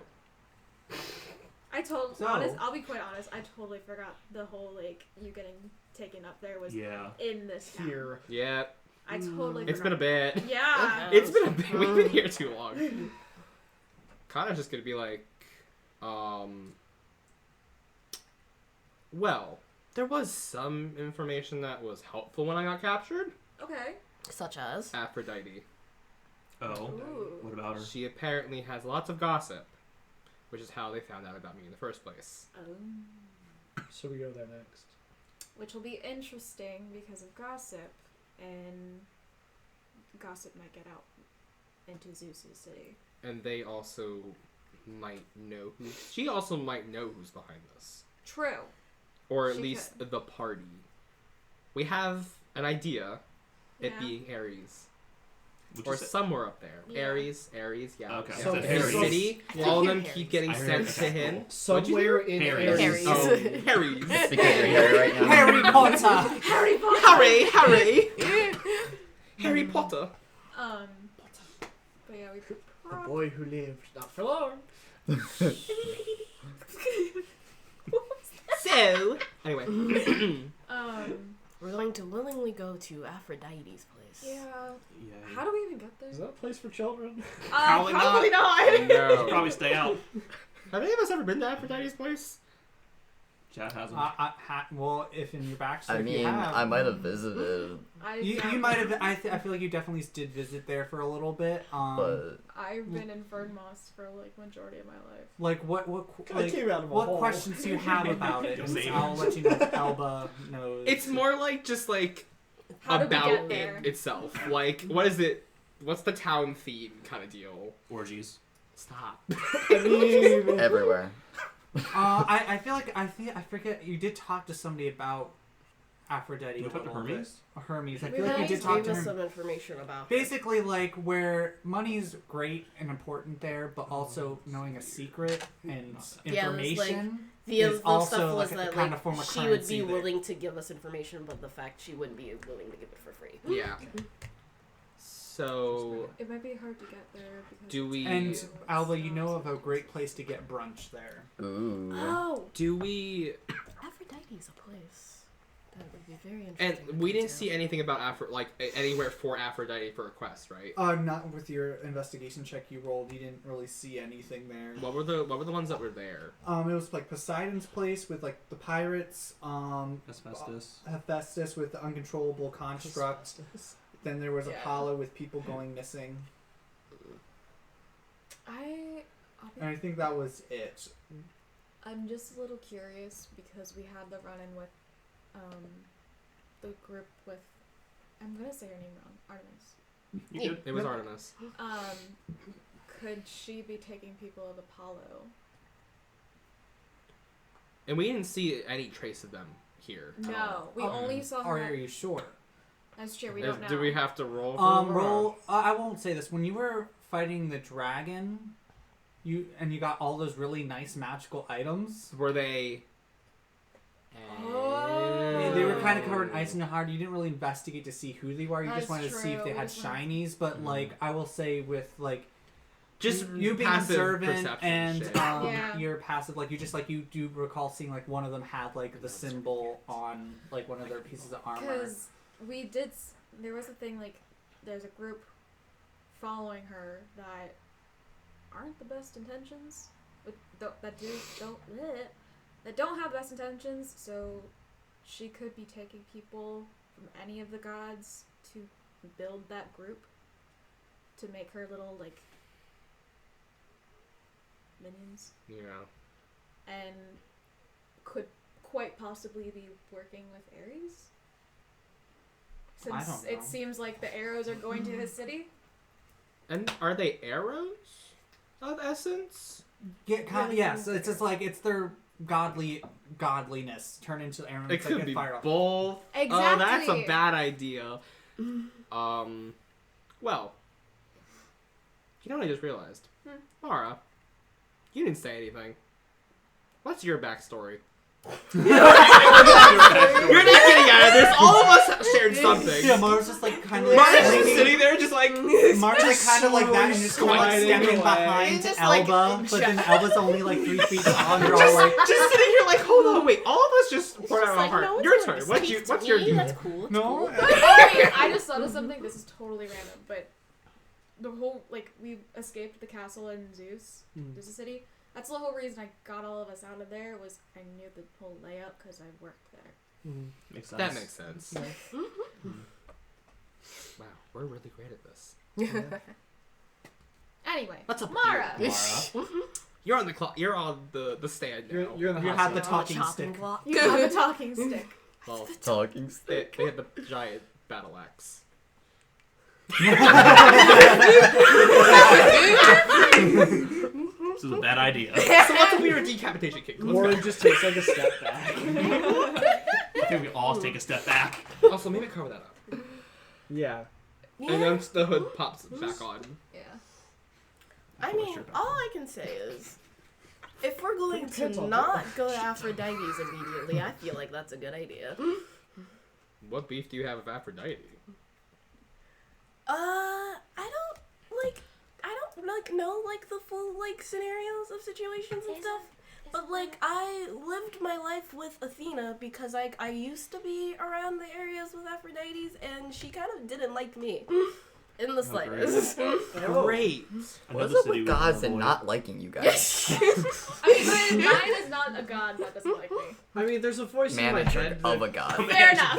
I'll be quite honest, I totally forgot the whole like you getting taken up there was Yeah. in this town. Here. yeah, I totally it's been a forgot. bit. Yeah. It's been a bit. We've been here too long. Connor's just gonna be like, well, there was some information that was helpful when I got captured. Okay. Such as? Aphrodite. Oh. Ooh. What about her? She apparently has lots of gossip, which is how they found out about me in the first place. So we go there next. Which will be interesting because of gossip, and gossip might get out into Zeus' city. And they also might know who. She also might know who's behind this, True. or at She least the party. We have an idea. It Yeah. being Ares. Would you Or say- somewhere up there. Yeah. Ares, yeah. Okay, Yeah. so The Ares. city, Yeah. all of them Harry's. keep getting I heard sent it. to him. Somewhere in Harry's. Aries. Oh, Harry's. Harry's. Because you're here right now. Harry Potter. Harry Potter. Harry Potter. But yeah, we The boy who lived not for long. So, anyway. We're going to willingly go to Aphrodite's place. yeah. Yeah. How do we even get there? Is that a place for children? Probably Probably not. No. Probably stay out. Have any of us ever been to Aphrodite's place? Chad hasn't. Well, if in your backstory I you mean, have, I might have visited, you might have. I feel like you definitely did visit there for a little bit. but I've been in Fernmoss for like majority of my life. Like what I like, came out of a what hole. questions do you have about it? And Same. I'll let you know if Elba knows. It's more like just like How did we about get there? it itself. Like, what is it? What's the town theme kind of deal? Orgies. Stop. I mean, everywhere. I feel like I forget you did talk to somebody about Aphrodite. You a talked to little bit. Hermes? Hermes. I We feel like you already did talk gave to us him. some information about her. Basically, like where money's great and important there, but also knowing a secret and Yeah, there's, like, information The is other also stuff was like a that kind like of form of she would currency be there. willing to give us information, but the fact she wouldn't be willing to give it for free. Yeah. So, It might be hard to get there because do we? And Alba, you know of a great place to get brunch there. Ooh. Oh, Do we? Aphrodite's a place that would be very And interesting. to we go didn't to. see anything about anywhere for Aphrodite for a quest, right? Not with your investigation check you rolled. You didn't really see anything there. What were the ones that were there? It was like Poseidon's place with like the pirates. Hephaestus. Hephaestus with the uncontrollable construct. Then there was Yeah. Apollo with people going missing. I'll be And I think that was it. I'm just a little curious because we had the run-in with the group with, I'm gonna say her name wrong, Artemis. You good? It was Artemis. Could she be taking people of Apollo? And we didn't see any trace of them here. at all. No, we only saw her. Are you sure? That's true. We don't know. Do we have to roll? For Roll. I won't say this. When you were fighting the dragon, you got all those really nice magical items. Were they? They were kind of covered in ice and hard. You didn't really investigate to see who they were. You just That's wanted to see if they true. had shinies. But like, I will say with like, Just you being passive observant perception and shit. Yeah. you're passive. Like you do recall seeing like one of them had like the symbol on like one of their pieces of armor. Because we did. There was a thing like, there's a group following her that aren't the best intentions, but that don't have best intentions. So she could be taking people from any of the gods to build that group to make her little like minions, Yeah. and could quite possibly be working with Ares. I Since don't know. it seems like the arrows are going to his city. And are they arrows of essence? Yeah, so it's just like it's their godliness turned into arrows. It It's could like a be fire. both. Exactly. Oh, that's a bad idea. Well, you know what I just realized? Mara, you didn't say anything. What's your backstory? You're not getting out of this. All of us shared something. Yeah, Mara's just like kind of Mara's like just sitting there, just like. Mara's like kind of like that, and just kind of like sliding stepping away. behind It's just like Elba, but then Elba's only like 3 feet tall, and you're all Just, like, just sitting here, like, hold on, wait. All of us just poured out our like, heart. no one's Your going turn. to What's speak to your me. deal? That's cool. That's no. cool. I just thought of something. This is totally random, but the whole like we escaped the castle in Zeus, Zeus City. That's the whole reason I got all of us out of there. Was I knew the whole layout because I worked there. Makes sense. That makes sense. Wow, we're really great at this. Anyway, What's up, Mara? with you? You're on the clock. You're on the stand now. You're in the You hot have the seat. talking Chopping stick. block. You have a talking stick. Well, Talking stick. they had the giant battle axe. This is a bad idea. So what's if we were a decapitation kick? Warren just takes like a step back. I think we all take a step back. Also, maybe cover that up. Yeah. And then the hood pops back on. Yeah. I mean, all I can say is, if we're going to not go to Aphrodite's immediately, I feel like that's a good idea. What beef do you have with Aphrodite? I don't know the full scenarios of situations and stuff. But I lived my life with Athena because I used to be around the areas with Aphrodite's, and she kind of didn't like me in the slightest. Great. What's up with gods and not liking you guys? I mean, mine is not a god that doesn't like me. I mean, there's a voice in my Manager head. of That, a god. Fair enough.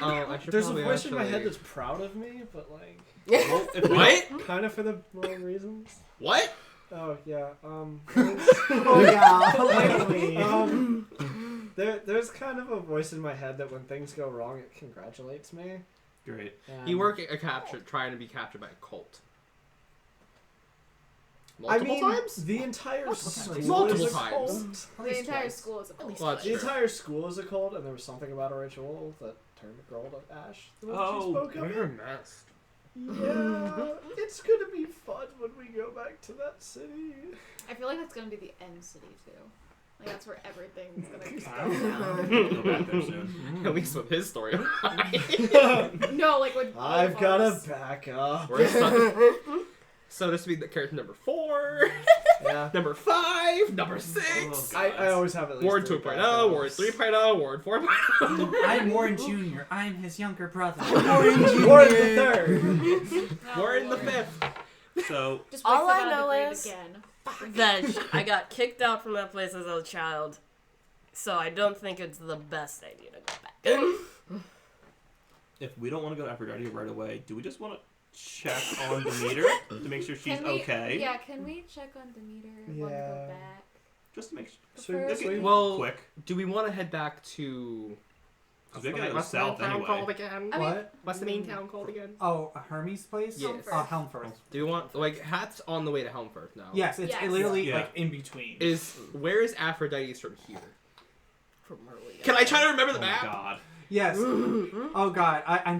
Oh, I should there's a probably voice in my actually- head that's proud of me, but What? kind of for the wrong reasons. What? Oh yeah. Oh yeah. There's kind of a voice in my head that when things go wrong, it congratulates me. Great. You work a trying to be captured by a cult. I Multiple mean, times? the entire school Multiple is a times. cult. The entire school is a cult. Well, that's The true. entire school is a cult, and there was something about a ritual that turned a girl to ash. The one she Oh, spoke of. You're messed. Yeah, it's gonna be fun when we go back to that city. I feel like that's gonna be the end city too. Like that's where everything's gonna go down. Go back there soon. At least with his story. No, like when I've got to back up. So this would be the character number 4, Yeah. number 5, number 6. Oh, I always have at least Ward 3 2.0, backups. Ward 3.0, Ward 4.0. I'm Warren Jr. I'm his younger brother. Ward the third. Warren the 5th. So, Just All wakes I up out of know the grave is- again. That I got kicked out from that place as a child, so I don't think it's the best idea to go back. if we don't want to go to Aphrodite right away, do we just want to check on Demeter to make sure she's Can we, okay? Yeah, can we check on Demeter when we Yeah. go back? Just to make sure. Well, Quick. do we want to head back to? They gotta go What's the south main town anyway. called again? I mean- What? What's the main town called again? Oh, Hermes' place? Yes. Helmfirth. Do we want like Hat's on the way to Helmfirth now? Yes, it's Yes. literally Yeah. like in between. Where is Aphrodite's from here? From early Can I try to remember Oh the my map? god. Yes. Oh god, I'm.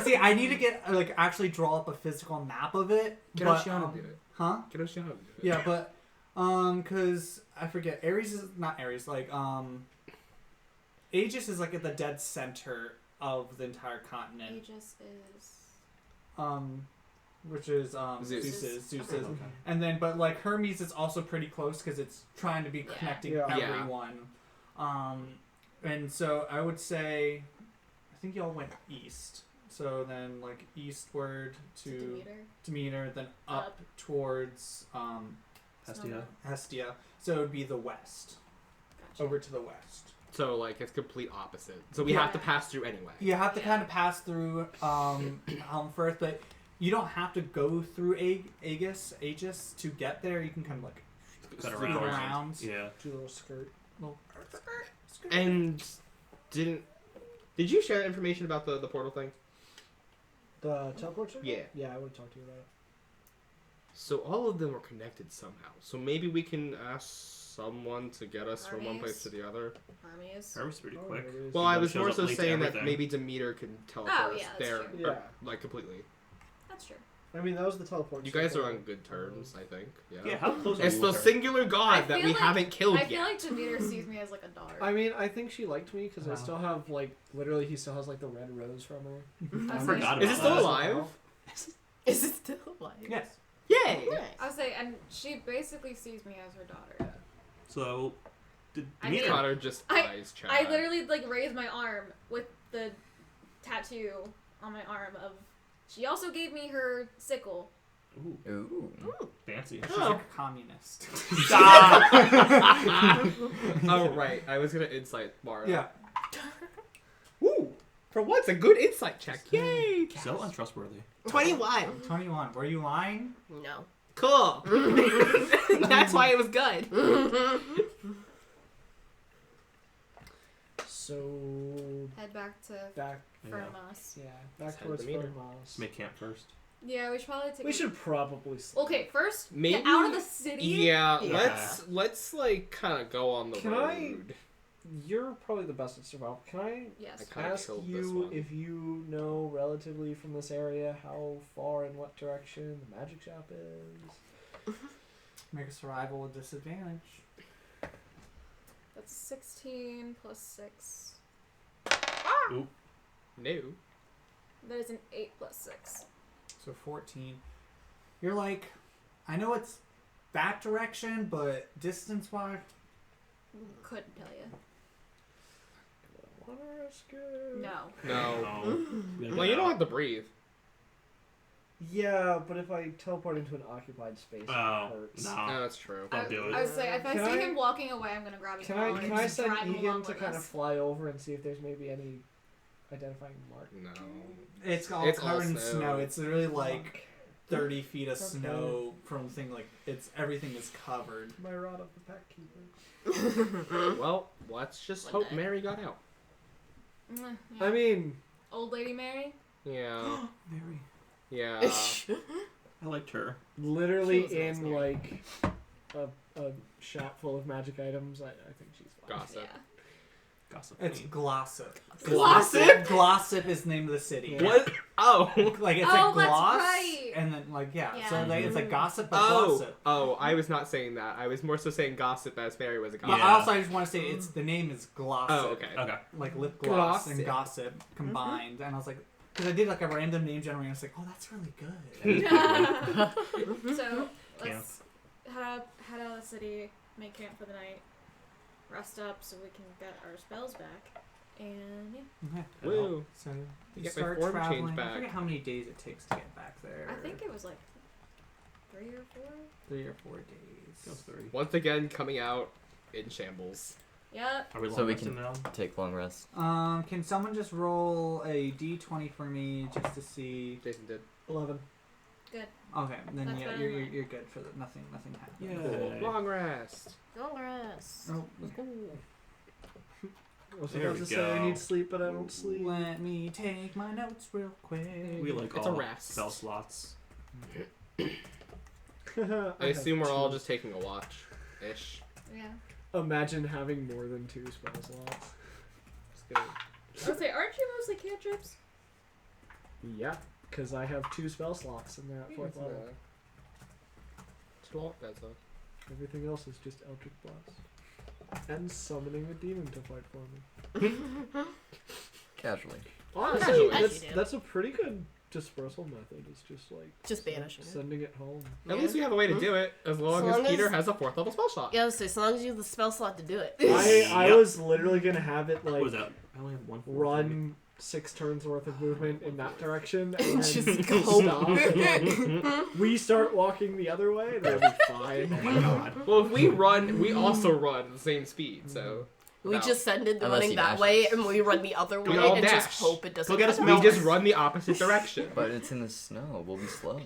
See, I need to get like actually draw up a physical map of it. Get but, Oceana do it. Huh? Get Oceana do it. Yeah, but cause I forget. Ares is not Ares. Like Aegis is like at the dead center of the entire continent. Aegis is. Which is Zeus. Zeus Okay. is. And then, but like Hermes is also pretty close because it's trying to be Yeah. connecting Yeah. Yeah. everyone. And so I would say, I think y'all went east. So then, like eastward to Demeter. Demeter, then up towards Hestia. Hestia. So it would be the west, Gotcha. over to the west. So like it's complete opposite. So we Yeah. have to pass through anyway. You have to Yeah. kind of pass through Helmfirth, but you don't have to go through Aegis to get there. You can kind of like Cut scoot around. around. Yeah. Do a little skirt. And did you share information about the portal thing? The teleport circle? Yeah. Yeah, I would talk to you about it. So all of them are connected somehow. So maybe we can ask someone to get us from one Hermes. place to the other. Hermes. Hermes is pretty Oh, quick. there it is. Well, I He was shows more up so late to saying that everything. maybe Demeter can teleport Oh, us yeah, that's there, true. Yeah. like completely. That's true. I mean, that was the teleport. You guys are circle. on good terms, I think. Yeah. Yeah, how close are It's you the with her? singular god I that feel we like- haven't killed I feel yet. like Demeter sees me as like a daughter. I mean, I think she liked me because I Wow. still have like literally he still has like the red rose from her. I I was forgot like- about Is it still that. alive? Is it still alive? Yes. Yay! I was say, and she basically sees me as her daughter. So, did I mean- Demeter... Connor just I- eyes Chad. I literally like raised my arm with the tattoo on my arm of. She also gave me her sickle. Ooh, Ooh. fancy. She's Oh. like a communist. Oh right, I was gonna insight Mara. Yeah. Woo! For once, a good insight check. Yay! So untrustworthy. 21. 21. Were you lying? No. Cool. That's why it was good. So Head back to back, Yeah. Fermos. yeah, Let's back head towards to Demeter. Fermos. Let's make camp first. Yeah, we should probably take. We should probably. Okay, first Maybe- get out of the city. Yeah, Yeah. let's like kind of go on the Can road. You're probably the best at survival. Can I Yes. I kinda ask killed this you one. if you know relatively from this area how far and what direction the magic shop is? Make a survival with disadvantage. That's 16 plus 6. No. That is an 8 plus 6. So 14. You're like, I know it's that direction, but distance-wise, Couldn't tell you. Wanna risk it? No. No. We gotta Well, get you don't out. have to breathe. Yeah, but if I teleport into an occupied space, it Oh, hurts. No, no. that's true. Don't do it. I would say if I Can see I- him walking away, I'm gonna grab his Can collar I and send just drag him Egan along to with kind of us. fly over and see if there's maybe any identifying mark? No. it's all It's all covered in snow. snow. It's literally like 30 feet of Okay. snow from the thing. Like, everything is covered. My rod of the pack keeper. Well, let's just One hope day. Mary got out. Yeah. I mean, Old Lady Mary. Yeah. Very. Yeah. I liked her. literally She was nice, in Mary. like a shop full of magic items. I think she's fine. Gossip. Yeah. Gossip. It's queen. Glossip. Glossip? Glossip is the name of the city. Yeah. What? Oh. Like, it's Oh, like that's gloss, right. and then, like, yeah. Yeah. So, like, it's like gossip, but Oh. glossip. Oh, I was not saying that. I was more so saying gossip as Mary was a But gossip. Yeah. also, I just want to say it's the name is Glossip. Oh, okay. Okay. Like lip gloss Glossip. and gossip combined, and I was like, because I did like a random name generator, and I was like, oh, that's really good. So let's head out of the city, make camp for the night, rest up so we can get our spells back, and yeah. Okay. Woo. So you Get my start form change traveling. I back. forget how many days it takes to get back there. I think it was like 3 or 4. 3 or 4 days. Goes 3. Once again, coming out in shambles. Yep. Are we So long we rested can- now? Take long rest. Can someone just roll a d20 for me just to see? Jason did. 11. Good. Okay, then That's yeah, what I you're like. you're good for that. Nothing happened. Yeah. Long rest. Congress. Oh, I was There about we to say I go. need sleep, but I don't sleep. let me take my notes real quick. We like It's all a rest. spell slots. I assume we're all just taking a watch, ish. Yeah. Imagine having more than 2 spell slots. Just kidding. I would say, aren't you mostly cantrips? Yeah, because I have 2 spell slots and they're at 4th level. Everything else is just Eldritch Blast. And summoning a demon to fight for me. Casually. Honestly, As that's, you do. that's a pretty good dispersal method. It's just like Just banishing it. sending it home. At least we have a way to do it, as long as Peter has a 4th level spell slot. Yeah, so as long as you have the spell slot to do it. I Yep. was literally gonna have it What like was that? I only have one. run 6 turns worth of movement in that direction and Just then go. stop. We start walking the other way, that'll be fine. Oh my god. Well, if we run, we also run at the same speed, so... We No. just send it Unless running he that dashes. way, and we run the other way, all and dash. just hope it doesn't. Go get us happen. We just run the opposite direction. But it's in the snow. We'll be slow.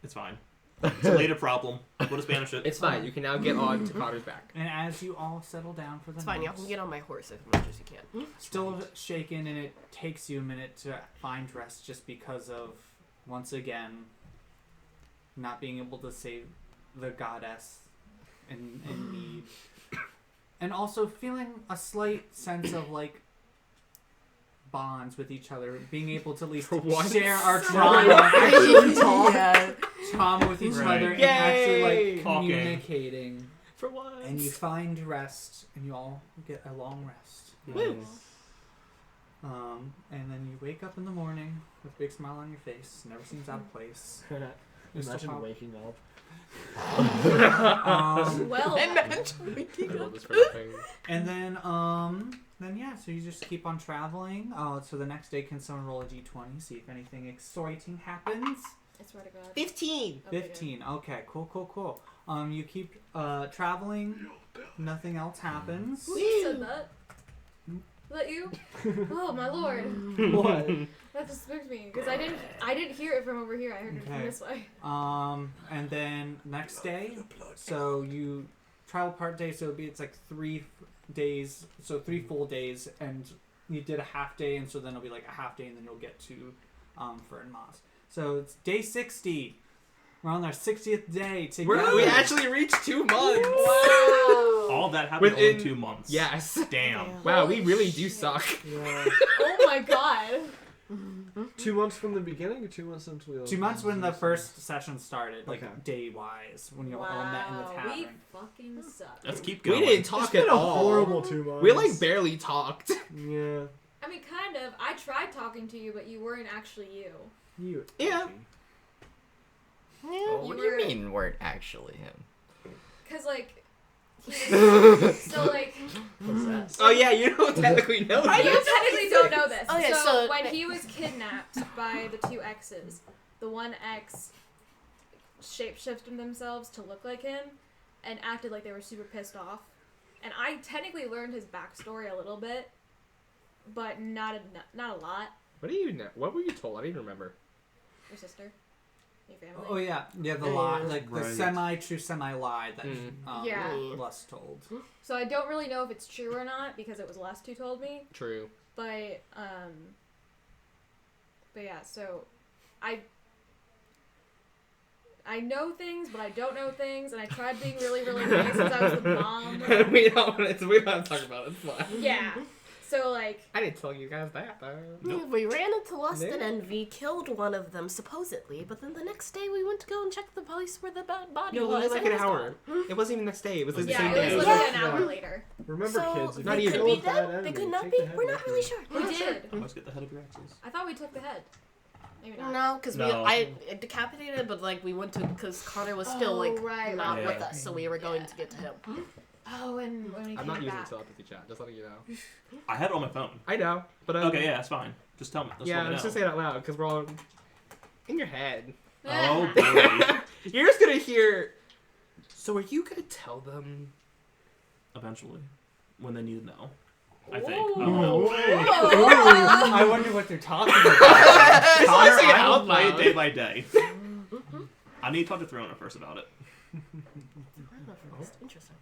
It's fine. It's a later problem. We'll just banish it. It's fine, you can now get on to Connor's back. And as you all settle down for the It's fine. Y'all night, can get on my horse as much as you can. still shaken, and it takes you a minute to find rest just because of, once again, not being able to save the goddess in need. And also feeling a slight sense of, like, bonds with each other, being able to at least For once. share our So trauma, yeah. trauma with each Right. other, and actually, Yay! like, Talking. communicating. For once. And you find rest, and you all get a long rest. Woo. And then you wake up in the morning with a big smile on your face. Never seems out of place. You're still Imagine prob- waking up. Well, Imagine. And then yeah, so you just keep on traveling. So the next day, can someone roll a d20, see if anything exciting happens? I swear to God. 15! Okay, 15. Okay, cool. You keep traveling. Nothing else happens. Who said that? Was that you? Oh my lord. What? That just spooked me because I didn't hear it from over here. I heard it from Okay. this way. And then next day, so you travel part day, so it's like 3 days, so 3 full days, and you did a half day, and so then it'll be like a half day, and then you'll get to Fern Moss. So it's day 60. We're on our 60th day together. We actually reached 2 months! All that happened Within- in 2 months. Yes. Damn. Wow, we Holy really do shit. suck. Yeah. Oh my god. 2 months from the beginning or 2 months since we 2 months when the first session started, like Okay. day-wise, when you all met in the Wow, tavern. we fucking suck. Let's keep We going. didn't It's talk been at a all. horrible 2 months. We like barely talked. Yeah. I mean, kind of. I tried talking to you, but you weren't actually you. You. Yeah. Oh, what do you were- mean weren't actually him? Cause like, he was, so like, What's that? Oh yeah, you don't technically know you that. technically don't know this. Okay, so so- when he was kidnapped by the 2 exes, the one ex shapeshifted themselves to look like him and acted like they were super pissed off. And I technically learned his backstory a little bit, but not a lot. What do you know? What were you told? I don't even remember. Your sister, your family. Oh yeah, the lie, like the Right. semi-true, semi-lie that Yeah. Les told. So I don't really know if it's true or not because it was Les who told me. True. But yeah, so I know things, but I don't know things, and I tried being really, really nice since I was the mom. we don't have to talk about it. It's fine. Yeah. So like, I didn't tell you guys that though. Nope. We ran into Lust and Yeah. Envy, killed one of them supposedly, but then the next day we went to go and check the place where the body No, was. only like and an it was hour. gone. It wasn't even the next day. It was like the yeah, same it day. was Yeah. like an hour Yeah. later. Remember, So kids, if Not you even. kill Could be that dead. They enemy, could not take be. the head We're with not you. really sure. We We're not sure. did. Let's get the head of your exes. I thought we took the head. Maybe not. No, because No. I decapitated, but like we went to because Connor was still Oh, like right, not right, with right. us, so we were going to get to him. Oh, and when we I'm came not using back. telepathy chat. Just letting you know. I had it on my phone. I know, but Okay, yeah, that's fine. Just tell me. Just yeah, let me let's know. just say it out loud because we're all in your head. Oh boy. You're just gonna hear. So are you gonna tell them? Eventually, when they need to know. I think. Ooh. I don't know. I wonder what they're talking about. Just Connor, say it I will out play it loud. day by day. I need to talk to Throna first about it. Interesting.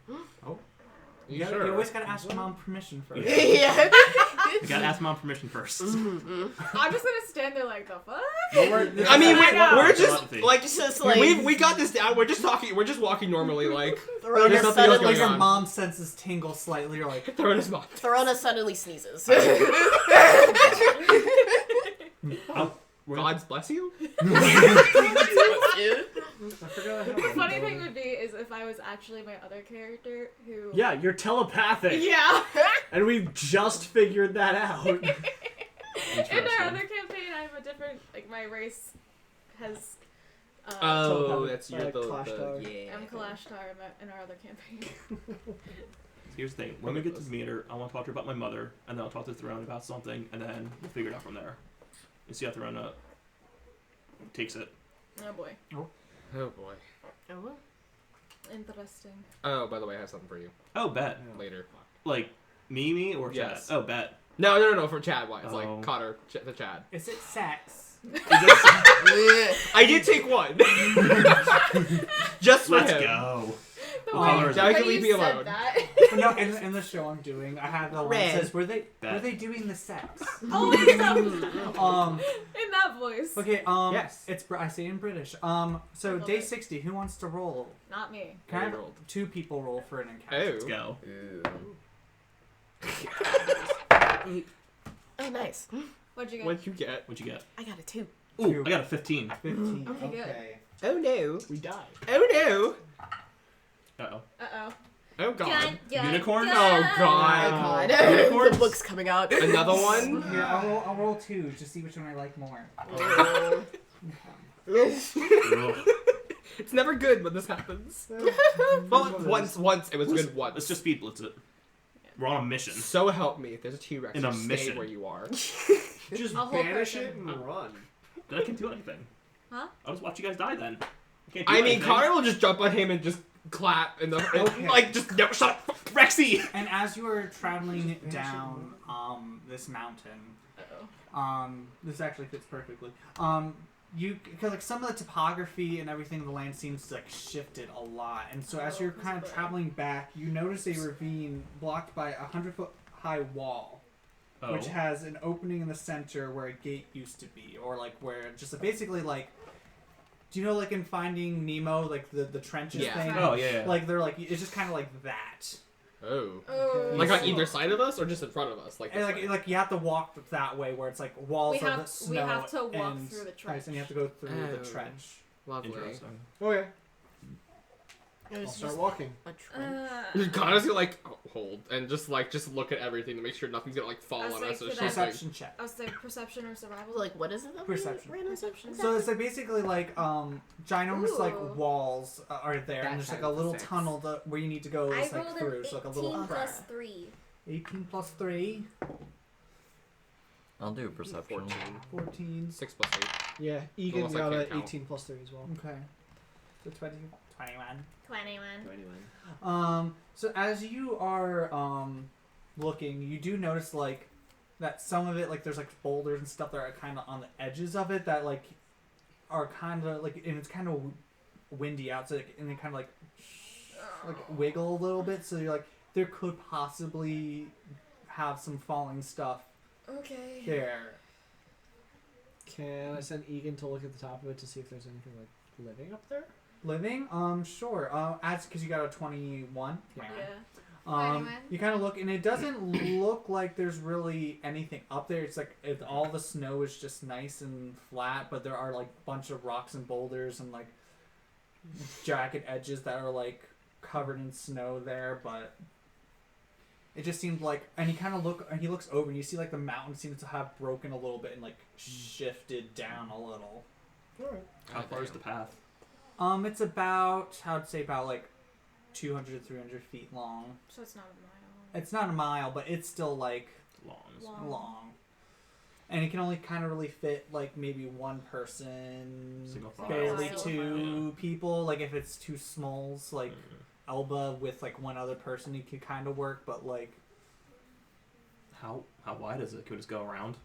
You always gotta ask your mom permission first. Yeah. You gotta ask Mom permission first. I'm just gonna stand there like the fuck. I mean, know. we're It's a just lot to like It's just like we got this down. We're just talking. We're just walking normally. Like Throna There's nothing else suddenly, going Your on. mom senses tingle slightly. You're like, throwing his mom. Throna suddenly sneezes. God's bless you. I forgot The funny thing would be is if I was actually my other character who. Yeah, you're telepathic. Yeah. And we just figured that out. In our Interesting. other campaign, I'm a different. Like my race has. Oh, Telepathic, that's your Clash Tower. yeah. I'm Kalashtar in our other campaign. Here's the thing. When we get to meet her, I want to talk to her about my mother, and then I'll talk to Throna about something, and then we'll figure it out from there. And see how Throna takes it. Oh boy. Oh boy. Oh, well. Interesting. Oh, by the way, I have something for you Oh, bet. later. Like, Mimi or Chad? Yes. Oh, bet. No, for Chad wise, Oh. like Connor, the Chad. is it sex? I did take one. Just for Let's him. go. The What color is Now it? you can way leave me you said alone. that. No, in the show I'm doing, I have the one that Red. says, were they Bet. doing the sex? Oh, it's so- in that voice. Okay, Yes. it's I say in British. So love day it. 60, who wants to roll? Not me. Can I I have rolled. 2 people roll for an encounter? Let's go. Oh, nice. What'd you get? What'd you get? What'd you get? I got a 2. Ooh, I got a 15. 15. Okay, good. Okay. Oh no. We died. Oh no. Uh-oh. Uh-oh. Oh god. Unicorns? Oh Oh, god. God. Unicorns? The book's coming out. Another one? Here, I'll roll 2 to see which one I like more. Ugh. It's never good when this happens. Well, once it was good once. Let's just speed blitz it. We're on a mission. So help me, if there's a T-Rex, In a just stay mission. where you are. Just I'll hold banish person. it and run. Then I can't do anything. Huh? I'll just watch you guys die then. I can't do I mean, anything. Connor will just jump on him and just clap in the Okay. like just no, shut up. Rexy! And as you are traveling down this mountain, Uh-oh. this actually fits perfectly. You because like some of the topography and everything of the land seems to like shifted a lot, and so as you're kind of traveling back, you notice a ravine blocked by a 100-foot high wall, Oh. which has an opening in the center where a gate used to be, or like where just basically like, do you know like in Finding Nemo like the trenches Yeah. thing? Oh, yeah. Like they're like it's just kind of like that. Oh. Oh. Like on either side of us or just in front of us? Like, And this like way? like you have to walk that way where it's like walls We of have- the snow we have to walk and through the ice, trench. and you have to go through the Oh. trench. Lovely. Interesting. Okay. It I'll was start just walking. a trench. Connor's gonna like hold and just look at everything to make sure nothing's gonna like fall I was on like, us or could I- something. Perception check. I was like perception or survival. Like, what is it? That we Perception. ran on? Perception. So it's like basically like ginormous like Ooh. walls are there, That and there's like a sounds little six. tunnel where you need to go I like rolled through. an So like a 18 little plus crack. 3. 18 plus 3, I'll do perception. 14. 14. 6 plus 8. Yeah, Egan Almost I got can't a count. 18 plus 3 as well. Okay. So 21. 21. So as you are looking, you do notice like that some of it like there's like boulders and stuff that are kind of on the edges of it that like are kind of like, and it's kind of windy out, so and they kind of like wiggle a little bit. So you're like there could possibly have some falling stuff Okay. there. Can I send Egan to look at the top of it to see if there's anything like living up there? Living, sure. As because you got a 21. Yeah. Um, 21. you kind of look, and it doesn't look like there's really anything up there. It's like all the snow is just nice and flat, but there are like a bunch of rocks and boulders and like jagged edges that are like covered in snow there. But it just seemed like, and he looks over, and you see like the mountain seems to have broken a little bit and like shifted down a little. Alright. How far is the path? It's about about like 200 to 300 feet long. So it's not a mile. It's not a mile, but it's still like Long. long. And it can only kind of really fit like maybe one person, Single file. barely Single two people. Like if it's two smalls, like Mm. Elba with like one other person, it could kind of work. But like How wide is it? Could we just go around?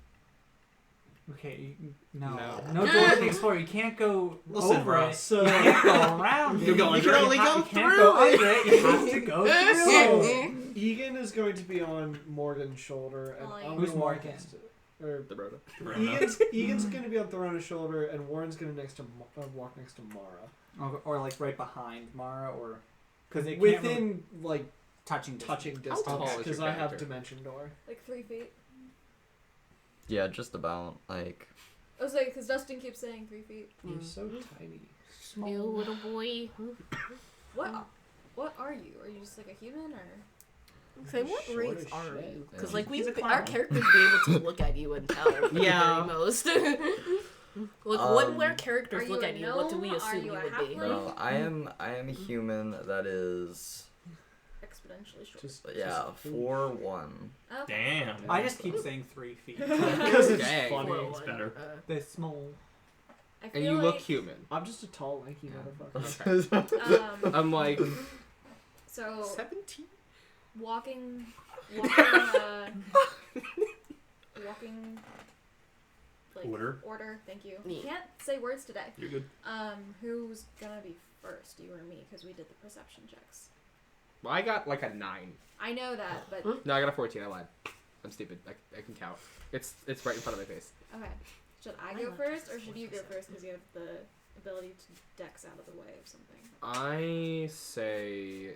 Okay, no No. Dora the Explorer. You can't go Listen, over bro. it. So- You can't go around it. You go under it. only go You can't through go it. under it. You have to go through So, it. Egan is going to be on Morgan's shoulder, and Like- I'm Who's gonna walk Morgan? next to, or The Rhoda. Egan's going to be on Therona's shoulder, and Warren's going to walk next to Mara. Or like right behind Mara, or because they can't Within like touching distance. tall distance, is your because I have character? Dimension Door. Like 3 feet. Yeah, just about. Like, I was like, because Dustin keeps saying 3 feet. You're so tiny. You little boy. What are you? Are you just like a human or? Say, what Short race as are shit. you? Because Yeah. like He's a our clown. characters be able to look at you and tell. Yeah. At the very most. Like what where Are characters you look a at you? What do we gnome? Are assume you you a would be? halfling? no, I am a human that is, Exponentially short. Just yeah, 4'1". Okay. Damn. I just keep saying 3 feet. because it's Dang. funny. It's better. They're small. I feel And you like, look human. I'm just a tall, lanky motherfucker. Okay. I'm like so 17. walking, like Order. Thank you. Yeah. Can't say words today. You're good. Who's gonna be first? You or me? Because we did the perception checks. Well, I got like a 9. I know that, but No, I got a 14. I lied. I'm stupid. I can count. It's right in front of my face. okay. Should I go first, or should you go first? Because you have the ability to dex out of the way of something. I say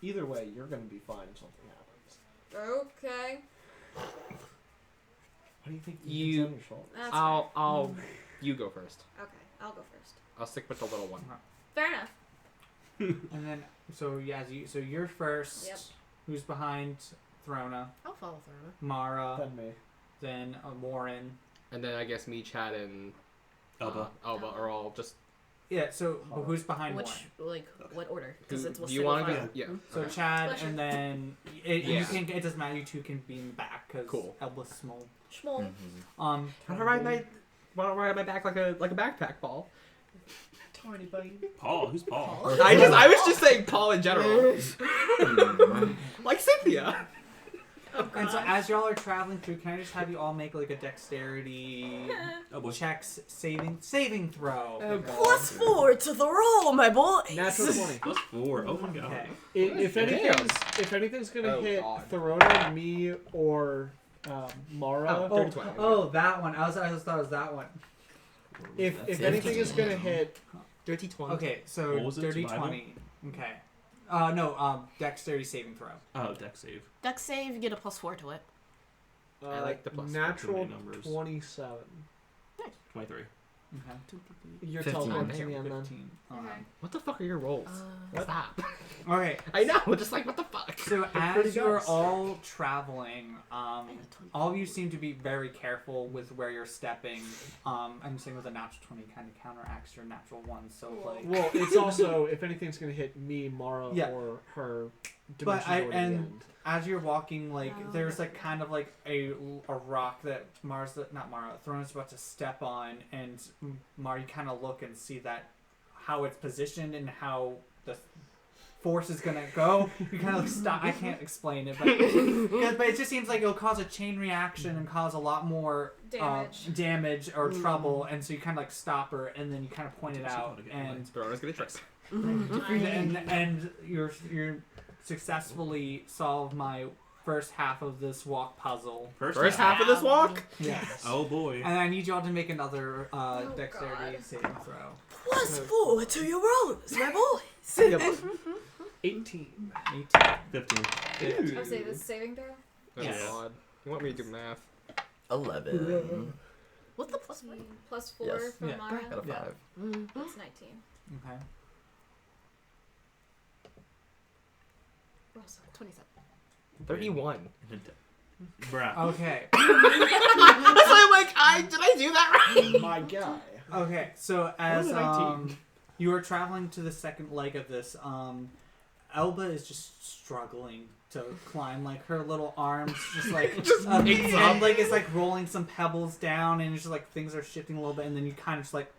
Either way, you're going to be fine if something happens. Okay. What do you think? You- Egan's on your shoulder? That's I'll you go first. fair. Okay, I'll go first. I'll stick with the little one. Fair enough. And then, so yeah, so you're first. Yep. Who's behind Throna? I'll follow through. Mara, Then me. then Warren. And then I guess me, Chad, and Elba. Elba are all just. Yeah, so but who's behind Which Warren? like what order? Because it's do you want to single go? Yeah. So Okay. Chad, Pleasure. and then it Yeah. doesn't matter. You two can be in the back because Cool. Elba's small. Schmoll. Mhm. Um, Want to ride my back like a backpack, Paul? Tiny baby. Paul. Who's Paul? I was just saying Paul in general, like Cynthia. and so as y'all are traveling through, can I just have you all make like a dexterity Oh boy. checks saving throw? +4 to the roll, my boy. Natural 20. +4. Oh my god. Okay. If anything's gonna Oh, hit God. Therona, me, or Mara, Oh, 30-20. Oh, that one. I just thought it was that one. if That's anything is interesting. gonna hit, Dirty 20. Okay, so What was it, dirty survival? 20. Okay. No, dexterity saving throw. Oh, deck save. Dex save, you get a +4 to it. I like the plus. natural Too many numbers. 27. 23. Okay. You're 15. teleporting to the end then. 15. Okay. What the fuck are your rolls? Stop. Okay. I know. Just like what the fuck. So pretty as you're good. all traveling, all of you seem to be very careful with where you're stepping. I'm saying with a natural 20 kind of counteracts your natural 1. So Whoa. like, Well, it's also if anything's gonna hit me, Mara, Yeah. or her. But Dimension door to the and end. as you're walking, like Oh, there's like okay. kind of like a rock that Throne's about to step on, and Mara, you kind of look and see that how it's positioned and how the force is gonna go. You kind of stop. I can't explain it, but it just seems like it'll cause a chain reaction and cause a lot more damage or trouble, and so you kind of like stop her, and then you kind of point it out, and Verona's gonna tricks. and you're successfully solve my first half of this walk puzzle. First half of this walk. Yes. Oh boy. And I need y'all to make another Oh, dexterity God. saving throw. +4 to your rolls, my boys. 18. 18. 15. I'll say this saving throw. Oh Yes. god. You want me to do math? 11. What's the +4? +4 Yes. from Yeah. Mara. Got a Yeah. 5. That's 19. Okay. Russell, 27. 31. Bruh. Okay. So I'm like, did I do that right? My guy. Okay. So as Only 19. you are traveling to the second leg of this, Elba is just struggling to climb. Like her little arms, just like Just gives up. and like it's like rolling some pebbles down, and it's just like things are shifting a little bit, and then you kind of just like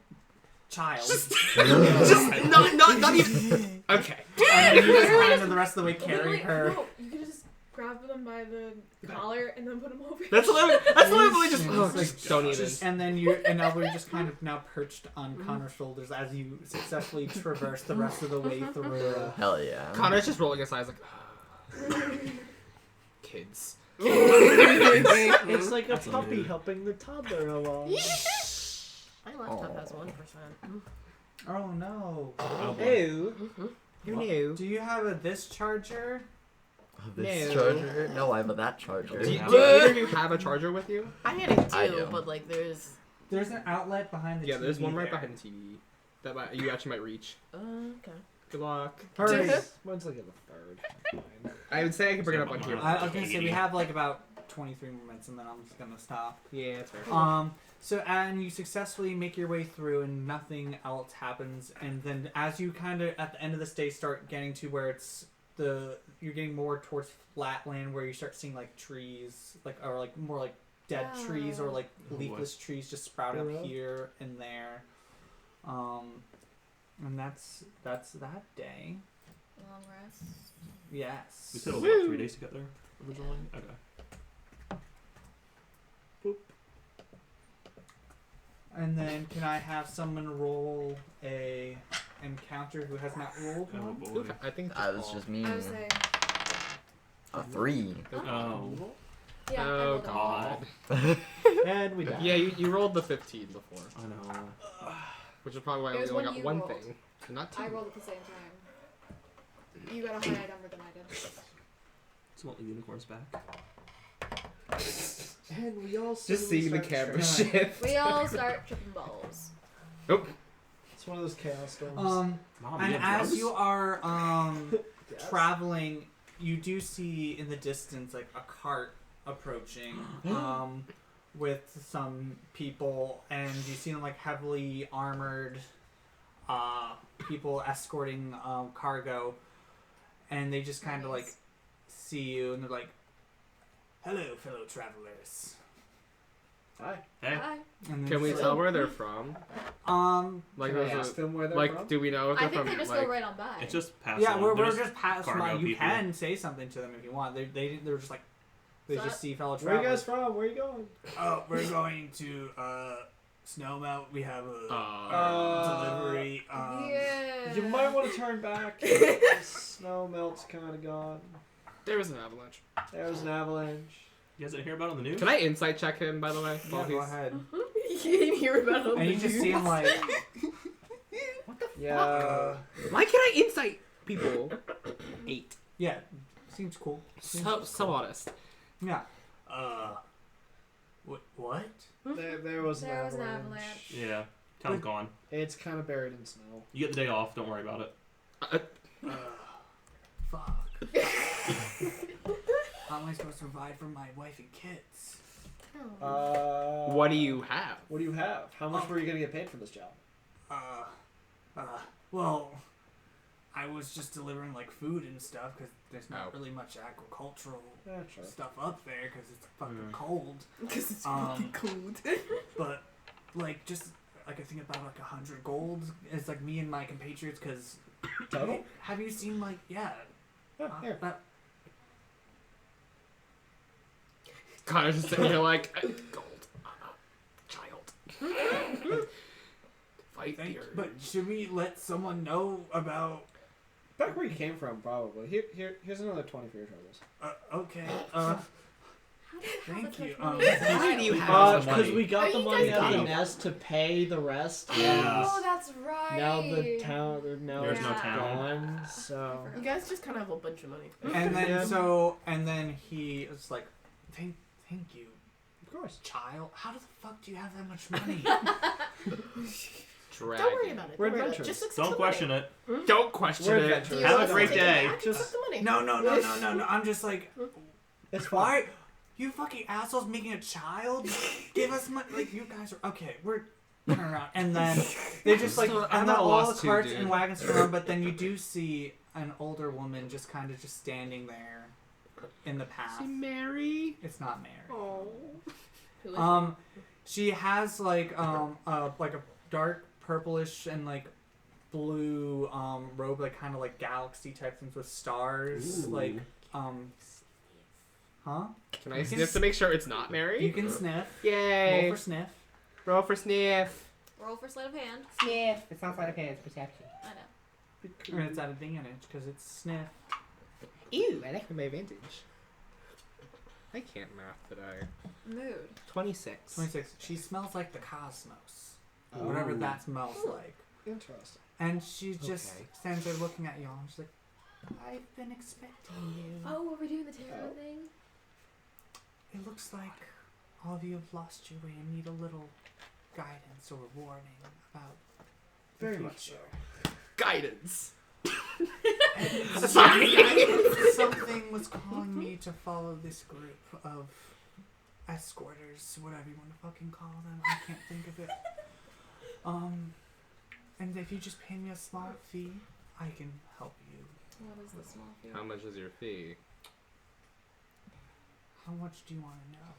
child. Just not even. Okay. And then you just kind of the rest of the way carry Wait, her. No, you could just grab them by the collar and then put them over. That's literally just Yeah, oh, it's like, just don't even. And then Elwood just kind of now perched on Connor's shoulders as you successfully traverse the rest of the way through. Hell yeah. Connor's just rolling his eyes like kids. It's like a That's puppy weird. helping the toddler along. My laptop has 1%. Oh no. Oh, boy. Ew. Who knew? Do you have this charger? This No. charger? No, I have that charger. Do either of you have a charger with you? I had it I too, do. but like there's. There's an outlet behind the Yeah, TV there's one right there. behind the TV that you actually might reach. Okay. Good luck. Hurry. Mine's like in the third. Fine. I would say I could bring it up on here. I was gonna say we have like about 23 more minutes and then I'm just gonna stop. Yeah, that's fair. So and you successfully make your way through and nothing else happens, and then as you kind of at the end of the stage start getting to where you're getting more towards flat land where you start seeing like trees or like more like dead trees or like Oh, boy. leafless trees just sprouting Yeah. up here and there. And that's that day. Long rest. Yes. We said it was about 3 days to get there originally. Okay. And then can I have someone roll a encounter who has not rolled Oh one? boy. I think That was just me. I was saying. A 3. Oh. Yeah. I Oh rolled a god. And we died. Yeah, you rolled the 15 before, I know. which is probably why It we was only when got you one rolled. thing, and not two. I rolled at the same time. You got a higher number than I did. So want the unicorns back. And we all Just seeing the camera trying. shift. We all start tripping balls. It's one of those chaos storms. Mom, And you have as drugs? you are Yes. traveling, you do see in the distance like a cart approaching with some people, and you see them like heavily armored people escorting cargo, and they just kind of like see you and they're like, "Hello, fellow travelers." Hi. Hey. Hi. And Can we it's tell like, where they're from? Can Like, Can there's I ask them where they're like, from? do we know if I they're think from they just like? go right on by. It's just past. yeah, them. we're They're just past cargo by. You people. can say something to them if you want. They're just like they So just see fellow Where are you travelers. guys from? Where are you going? Oh, we're going to Snowmelt. We have a delivery. Yeah. You might want to turn back. The snow melt's kind of gone. There was an avalanche. There was an avalanche. You guys didn't hear about it on the news? Can I insight check him, by the way? Yeah, while go he's- ahead. You didn't hear about it. And you just see him like, Yeah. Why can't I insight people? 8. yeah, seems cool. So honest. Yeah. What? There was an There was an avalanche. avalanche. Yeah. Town's gone. It's kind of buried in snow. You get the day off. Don't worry about it. Fuck. How am I supposed to provide for my wife and kids? What do you have? What do you have? How much were you gonna get paid for this job? Well, I was just delivering like food and stuff because there's not Oh. really much agricultural Yeah, sure. stuff up there because it's fucking Mm. cold. Because it's Um, cold. But like just like I think about like 100 gold is like me and my compatriots because Total? have you seen like yeah Yeah, here. that Connor's just sitting here like, gold, child. Fight the urge. but should we let someone know about Back where you came from, probably. Here's another 20 for your troubles. okay How do you have thank this you much money? Why do you have the Because money? we got Are the you money guys out of the kidding? nest to pay the rest. Yeah. Oh, that's right. Now the town, now There's it's no town. gone. So You guys just kind of have a bunch of money. and then Yeah. and then he was like thank you of course. child how the fuck do you have that much money Dragon. Don't worry about it. We're Don't worry about it. adventurous. Just accept Don't the question money. it. Don't question We're it. adventurous. Do you Have want a great to take it day. back? Just- Accept the money. no I'm just like It's fine. why you fucking assholes making a child give us money like you guys are okay we're turn around and then they just like Still, I'm and then at a all loss the too, carts dude. and wagons come around but then you do see an older woman just kind of just standing there in the path Mary. it's not Mary Oh. Who is she has like a dark purplish and like blue robe, like kind of like galaxy type things with stars, Ooh. like Huh? Can I You can sniff to make sure it's not Mary? You can sniff. Yay! Roll for sniff. Roll for sniff. Roll for sleight of hand. Sniff. It's not sleight of hand. It's perception. I know. And it's at advantage because it's sniff. Ew! I like my advantage. I can't math today. Mood. 26. 26. She smells like the cosmos. Whatever that smells like. Interesting. And she just Okay. stands there looking at y'all and she's like, I've been expecting you. Oh, were we doing the tarot thing? It looks like all of you have lost your way and need a little guidance or warning about the Very future. much so. Guidance. And Sorry. something was calling me to follow this group of escorters, whatever you want to fucking call them. I can't think of it. And if you just pay me a small fee, I can help you. What is the small fee? How much is your fee? How much do you want to know?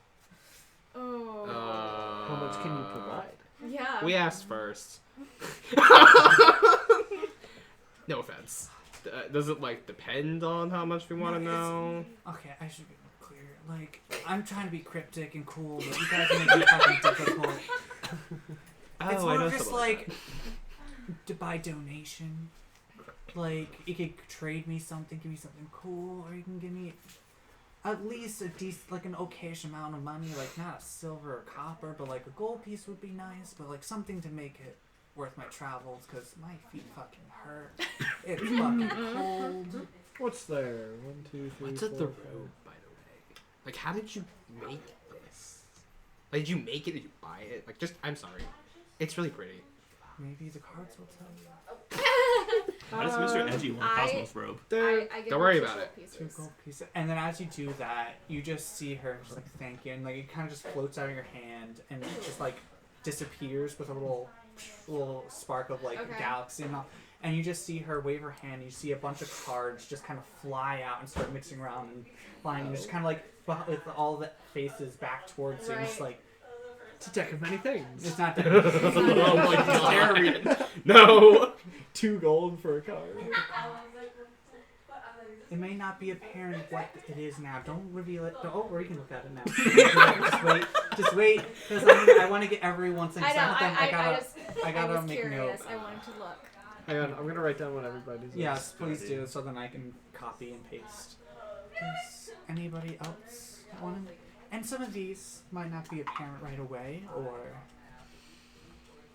Oh. How much can you provide? Yeah. We asked first. No offense. Does it like depend on how much we want to know? Okay, I should be more clear. Like, I'm trying to be cryptic and cool, but you guys make it fucking difficult. It's more just something like by donation. Like, you could trade me something, give me something cool, or you can give me at least a decent, like an okayish amount of money. Like, not a silver or copper, but like a gold piece would be nice. But like something to make it worth my travels, because my feet fucking hurt. It's fucking cold. What's there? 1, 2, 3, What's at 4, the 5. road, by the way? Like, how did you make this? Like, did you make it? Did you buy it? Like, just, I'm sorry. It's really pretty. Maybe the cards will tell you. Why does Mr. Edgy want a Cosmos robe? I give Don't her worry 2 about gold it. Pieces. 2 gold pieces. And then as you do that, you just see her just like thank you, and like it kind of just floats out of your hand and it just like disappears with a little spark of like Okay. galaxy and all. And you just see her wave her hand. And you see a bunch of cards just kind of fly out and start mixing around and flying. And just kind of like with all the faces back towards you. And just Right. like It's a deck of many things. it's not that. Oh my god. No. 2 gold for a card. It may not be apparent what it is now. Don't reveal it. Or you can look at it now. Just wait, because I want to get everyone's thing. I know. I gotta was make curious. note. I wanted to look. Hang on, I'm gonna write down what everybody's. Yes, please do, so then I can copy and paste. Does anybody else want to? And some of these might not be apparent right away, or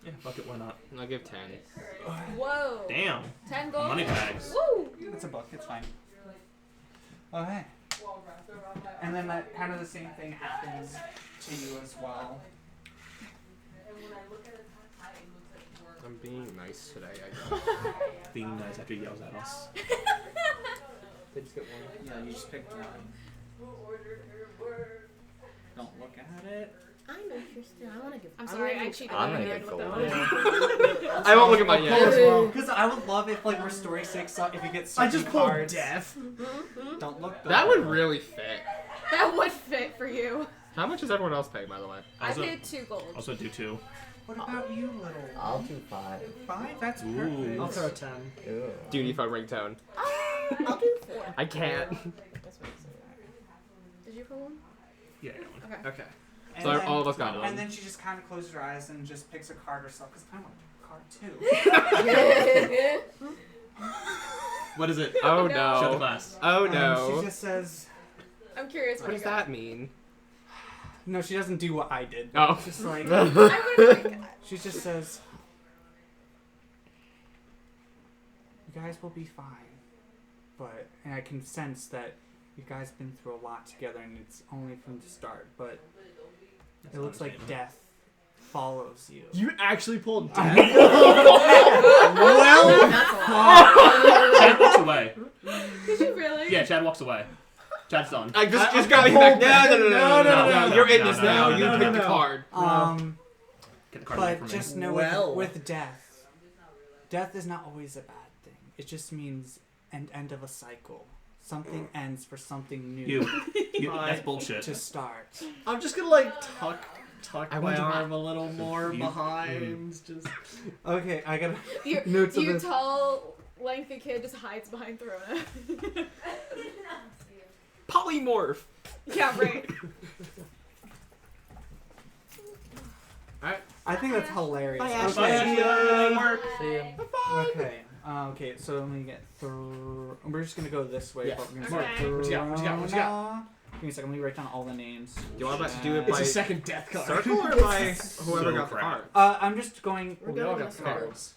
Yeah, fuck it, why not? I'll give 10. Whoa. Damn. 10 gold. Money bags. Woo. it's a book. It's fine. Okay. And then that kind of the same thing happens to you as well. I'm being nice today, I guess. Being nice after he yells at us. They just get one. Yeah, you just picked one. Don't look at it. I'm interested. I want to give. I'm sorry. I cheated. I'm I gonna didn't get know what gold. that was. I won't look at mine yet. Because I would love if, like, for story's sake, so if you get certain I just pulled cards. death. Don't look. That would really fit. That would fit for you. How much is everyone else paying, by the way? I Also- paid 2 gold. Also do 2. What about you, little? I'll do 5. 5? That's Ooh. perfect. I'll throw a 10. Ew. Do you need phone ringtone? I'll do 4. I can't. Did you pull one? Yeah, I got one. Okay. Okay. And So then- all of us got one. And then she just kind of closes her eyes and just picks a card herself, because I want a card too. What is it? Oh No. Show the no. class. Oh And no. she just says, I'm curious What you does got. that mean? no, she doesn't do what I did. Oh. It's just like, I would have. she just says, you guys will be fine. But, and I can sense that you guys been through a lot together and it's only from the start, but it looks like death follows you. You actually pulled death. Well, Chad walks away. Did you really? Yeah, Chad walks away. Chad's done. I just I'm got me pulled back. No, no. You're in No, this no, now. no, You no, pick the no. card. Get the card away but from just me. know Well. with death, death is not always a bad thing. It just means an end of a cycle. Something ends for something new That's bullshit. to start. I'm just gonna like tuck I my wonder why. arm a little more You- behind. Just Okay, I gotta You, notes of you this. tall, lengthy kid just hides behind Throna. Polymorph. Yeah, right. I think that's hilarious. Bye, Okay. Ashley. Everything worked. See ya. Okay. Okay. So let me get through. We're just gonna go this way. Yeah. But we're gonna Okay. start What you got? What you got? What you got? Give me a second. Let me write down all the names. Do you want to do it It's by a second death card. circle or by whoever So got the crap. card? I'm just going. We all got cards.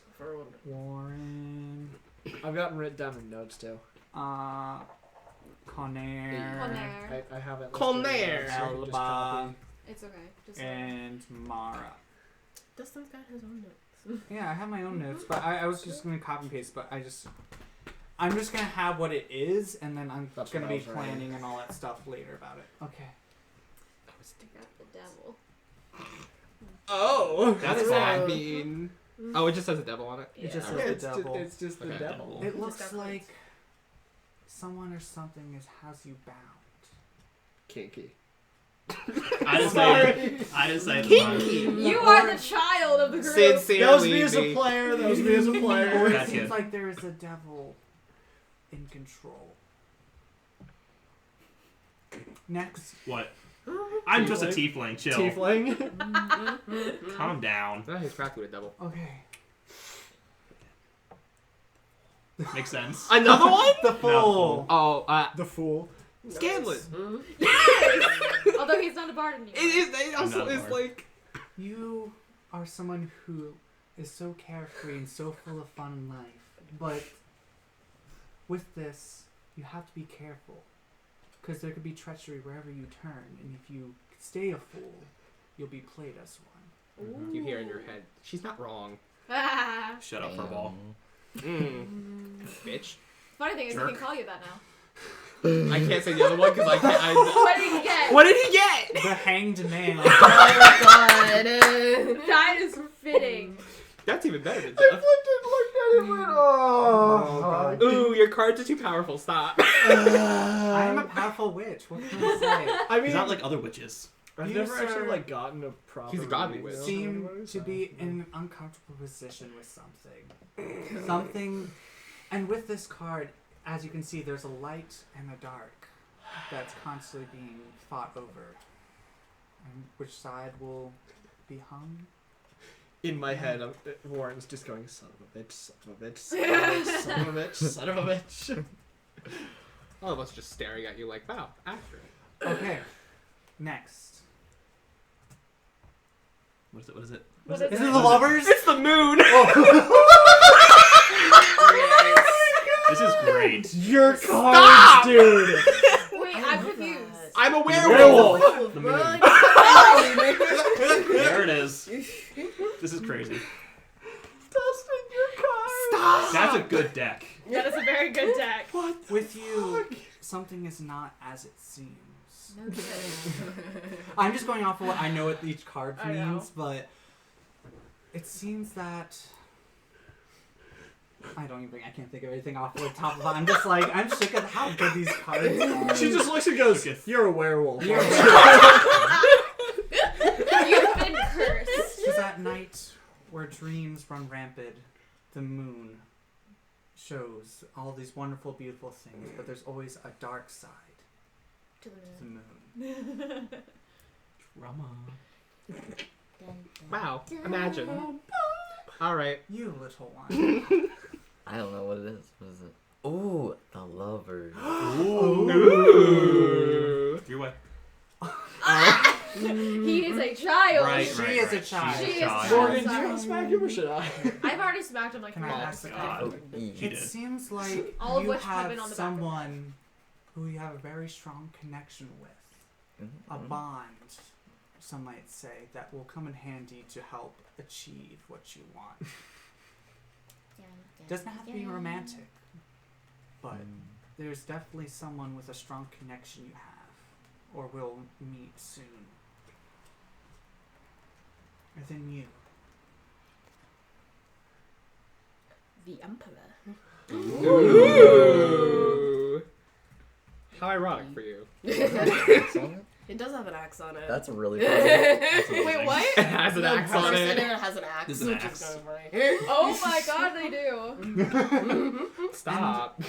Warren. I've gotten written down in notes too. Conair. Conair. I haven't. Conair. listed it, so just copy. It's okay. Just And Mara. Dustin's got his own notes. Yeah, I have my own notes, but I was just gonna copy and paste. But I'm just gonna have what it is, and then I'm That's gonna what I be was writing. planning and all that stuff later about it. Okay. I got the devil. Oh, that's Ooh. bad. Mean. Oh, it just says a devil on it. It just Yeah. says the It's, devil. it's just the Okay. devil. It Just looks got like someone or something has you bound. Kinky. I didn't say Kinky. You are the child of the group. Sincerely, That was me as a me. player. That was me as a Or player. it That's seems good. like there is a devil in control. Next. What? I'm just a tiefling. Chill. Tiefling. Calm down. No, he's practically a devil. Okay. Makes sense. Another one? The fool. Oh, The fool. Scanlan. Although he's not a bard anymore. It I'm also not a is bard. like. You are someone who is so carefree and so full of fun in life, but with this, you have to be careful, because there could be treachery wherever you turn, and if you stay a fool, you'll be played as one. You hear in your head, she's not wrong. Ah. Shut up, Furball. Bitch. Funny thing is, he Jerk. can call you that now. I can't say the other one because I can't. What did he get? What did he get? The hanged man. Oh my god. That is fitting. That's even better than death. Oh, Ooh, your cards are too powerful. Stop. I am a powerful witch. What can I say? I He's mean, not like other witches. I've You, never sir, actually like gotten a proper. He's a godly read witch. on Seem anybody, to so- be in an uncomfortable position with something. Something. And with this card, as you can see, there's a light and a dark that's constantly being fought over. And which side will be hung? In my head, Warren's just going, son of a bitch, son of a bitch, son of a bitch, son of a bitch, son of a bitch. All of us just staring at you like, wow, accurate. Okay. Next. What is it? What is it? What Is is it it? the lovers? It's the moon. This is great. Your Stop! cards, dude. Wait, I'm confused. I'm a werewolf. Werewolf. The moon. There it is. This is crazy. Dustin, your cards. Stop. That's a good deck. That is a very good deck. With you, something is not as it seems. No kidding. I'm just going off of what I know what each card I know. means, but it seems that I can't think of anything off the top of it. I'm just like, I'm shook at how good these cards are. She just looks and goes, Okay. "You're a werewolf." You're- You've been cursed. Because at night, where dreams run rampant, the moon shows all these wonderful, beautiful things, but there's always a dark side To to the the moon. moon. Drama. Wow. Imagine. All right. You little one. I don't know what it is. What is it? Ooh, the lovers. Ooh. Your way. He is a child. Right, She right, is right. a child. She's She is a child. child. Morgan, do you Sorry. want to smack him or should I? I've already smacked him like Can I 4 ask times. a God. Oh, He It did. seems like All of you which have have been on the back of it. someone who you have a very strong connection with. A bond, some might say, that will come in handy to help achieve what you want. Doesn't have to be romantic, but there's definitely someone with a strong connection you have, or will meet soon. And then you. The Emperor. Ooh. How ironic for you. It does have an axe on it. That's really funny. That's Wait, amazing. what? It has an axe on Person it. in it has an axe. There's an which is axe. kind of funny. Oh my god, they do. Stop.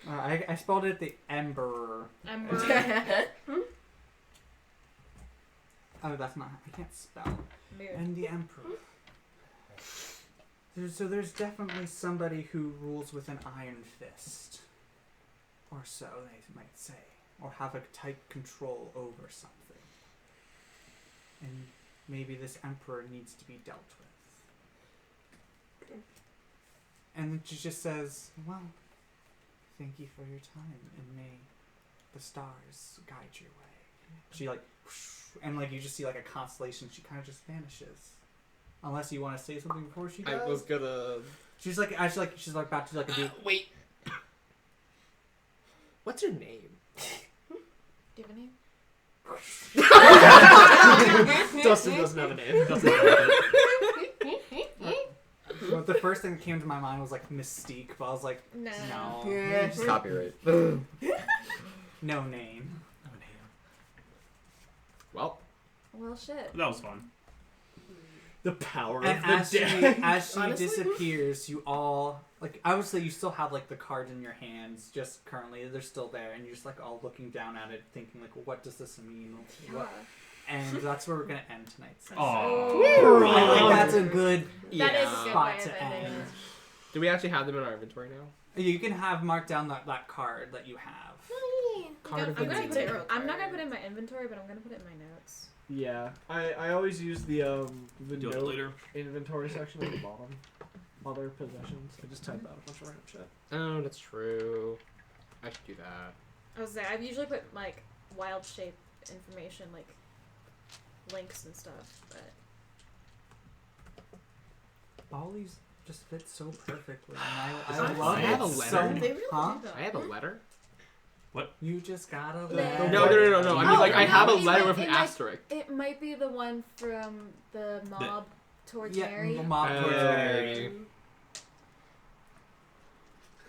I spelled it the Emperor. Ember. Oh, that's not. I can't spell. Mood. And the Emperor. There's definitely somebody who rules with an iron fist. Or so they might say. Or have a tight control over something. And maybe this Emperor needs to be dealt with. And she just says, well, thank you for your time, and may the stars guide your way. She like, whoosh, and like you just see like a constellation. She kind of just vanishes, unless you want to say something before she does. I was gonna. She's like she's like about to like do. Wait. What's your name? Do you have a name? Dustin doesn't have a name. Doesn't have it. But the first thing that came to my mind was like Mystique, but I was like, No. no, Yeah, just copyright. no name. Well, Well, shit. That was fun. The power And of as the she, dead. as she Honestly? disappears, you all like. Obviously, you still have like the cards in your hands. Just currently, they're still there, and you're just like all looking down at it, thinking like, "What does this mean?" What? And that's where we're gonna end tonight's session. Aw. I think that's a good That is a good spot way of to ending end. it. do we actually have them in our inventory now? You can have marked down that card that you have. Card of I'm, gonna the put it, I'm not gonna put it in my inventory, but I'm gonna put it in my notes. Yeah, I always use the Do it note later. inventory section at the bottom. Other possessions. I just type out a bunch of random shit. Oh, that's true. I should do that. I was I usually put like wild shape information, like links and stuff, but Bollies just fit so perfectly, and I Honestly, love I it have a so. letter. They really Huh? do, though. I have a letter. You just got a No. letter. No. I mean, like, I have a it letter might- with an it might- asterisk. it might be the one from the mob towards Yeah, Mary. Mob towards Mary.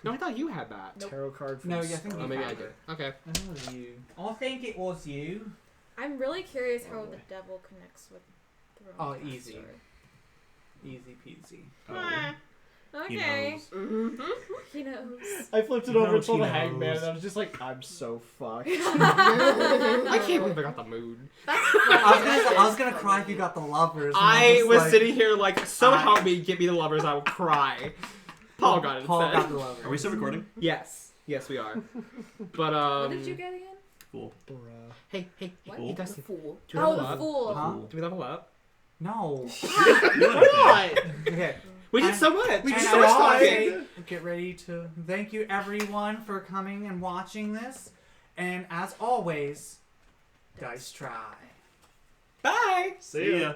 No, I thought you had that. Nope. Tarot card. From No, yeah, I think Oh, you maybe I found did. it. Okay. I think it was you. I think it was you. I'm really curious how the devil connects with Throne. Oh, Master. easy. Easy peasy. Oh, he Okay. knows. He knows. I flipped it He over knows, until he the hangman, knows. and I was just like, I'm so fucked. I can't believe I got the mood. I was gonna cry if you got the lovers. and I just was like, sitting here like, so I- help me, get me the lovers, I will cry. Paul got it Paul instead. got the lovers. Are we still recording? Yes. Yes, we are. But, What did you get again? Cool. Hey, What? hey, Dustin. Fool. Do we Oh, level the up? fool. Huh? Do we level up? No. What? Okay. We did And- so much. And just I so was much gonna talking. say, get ready to thank you everyone for coming and watching this. And as always, dice try. Bye. See ya.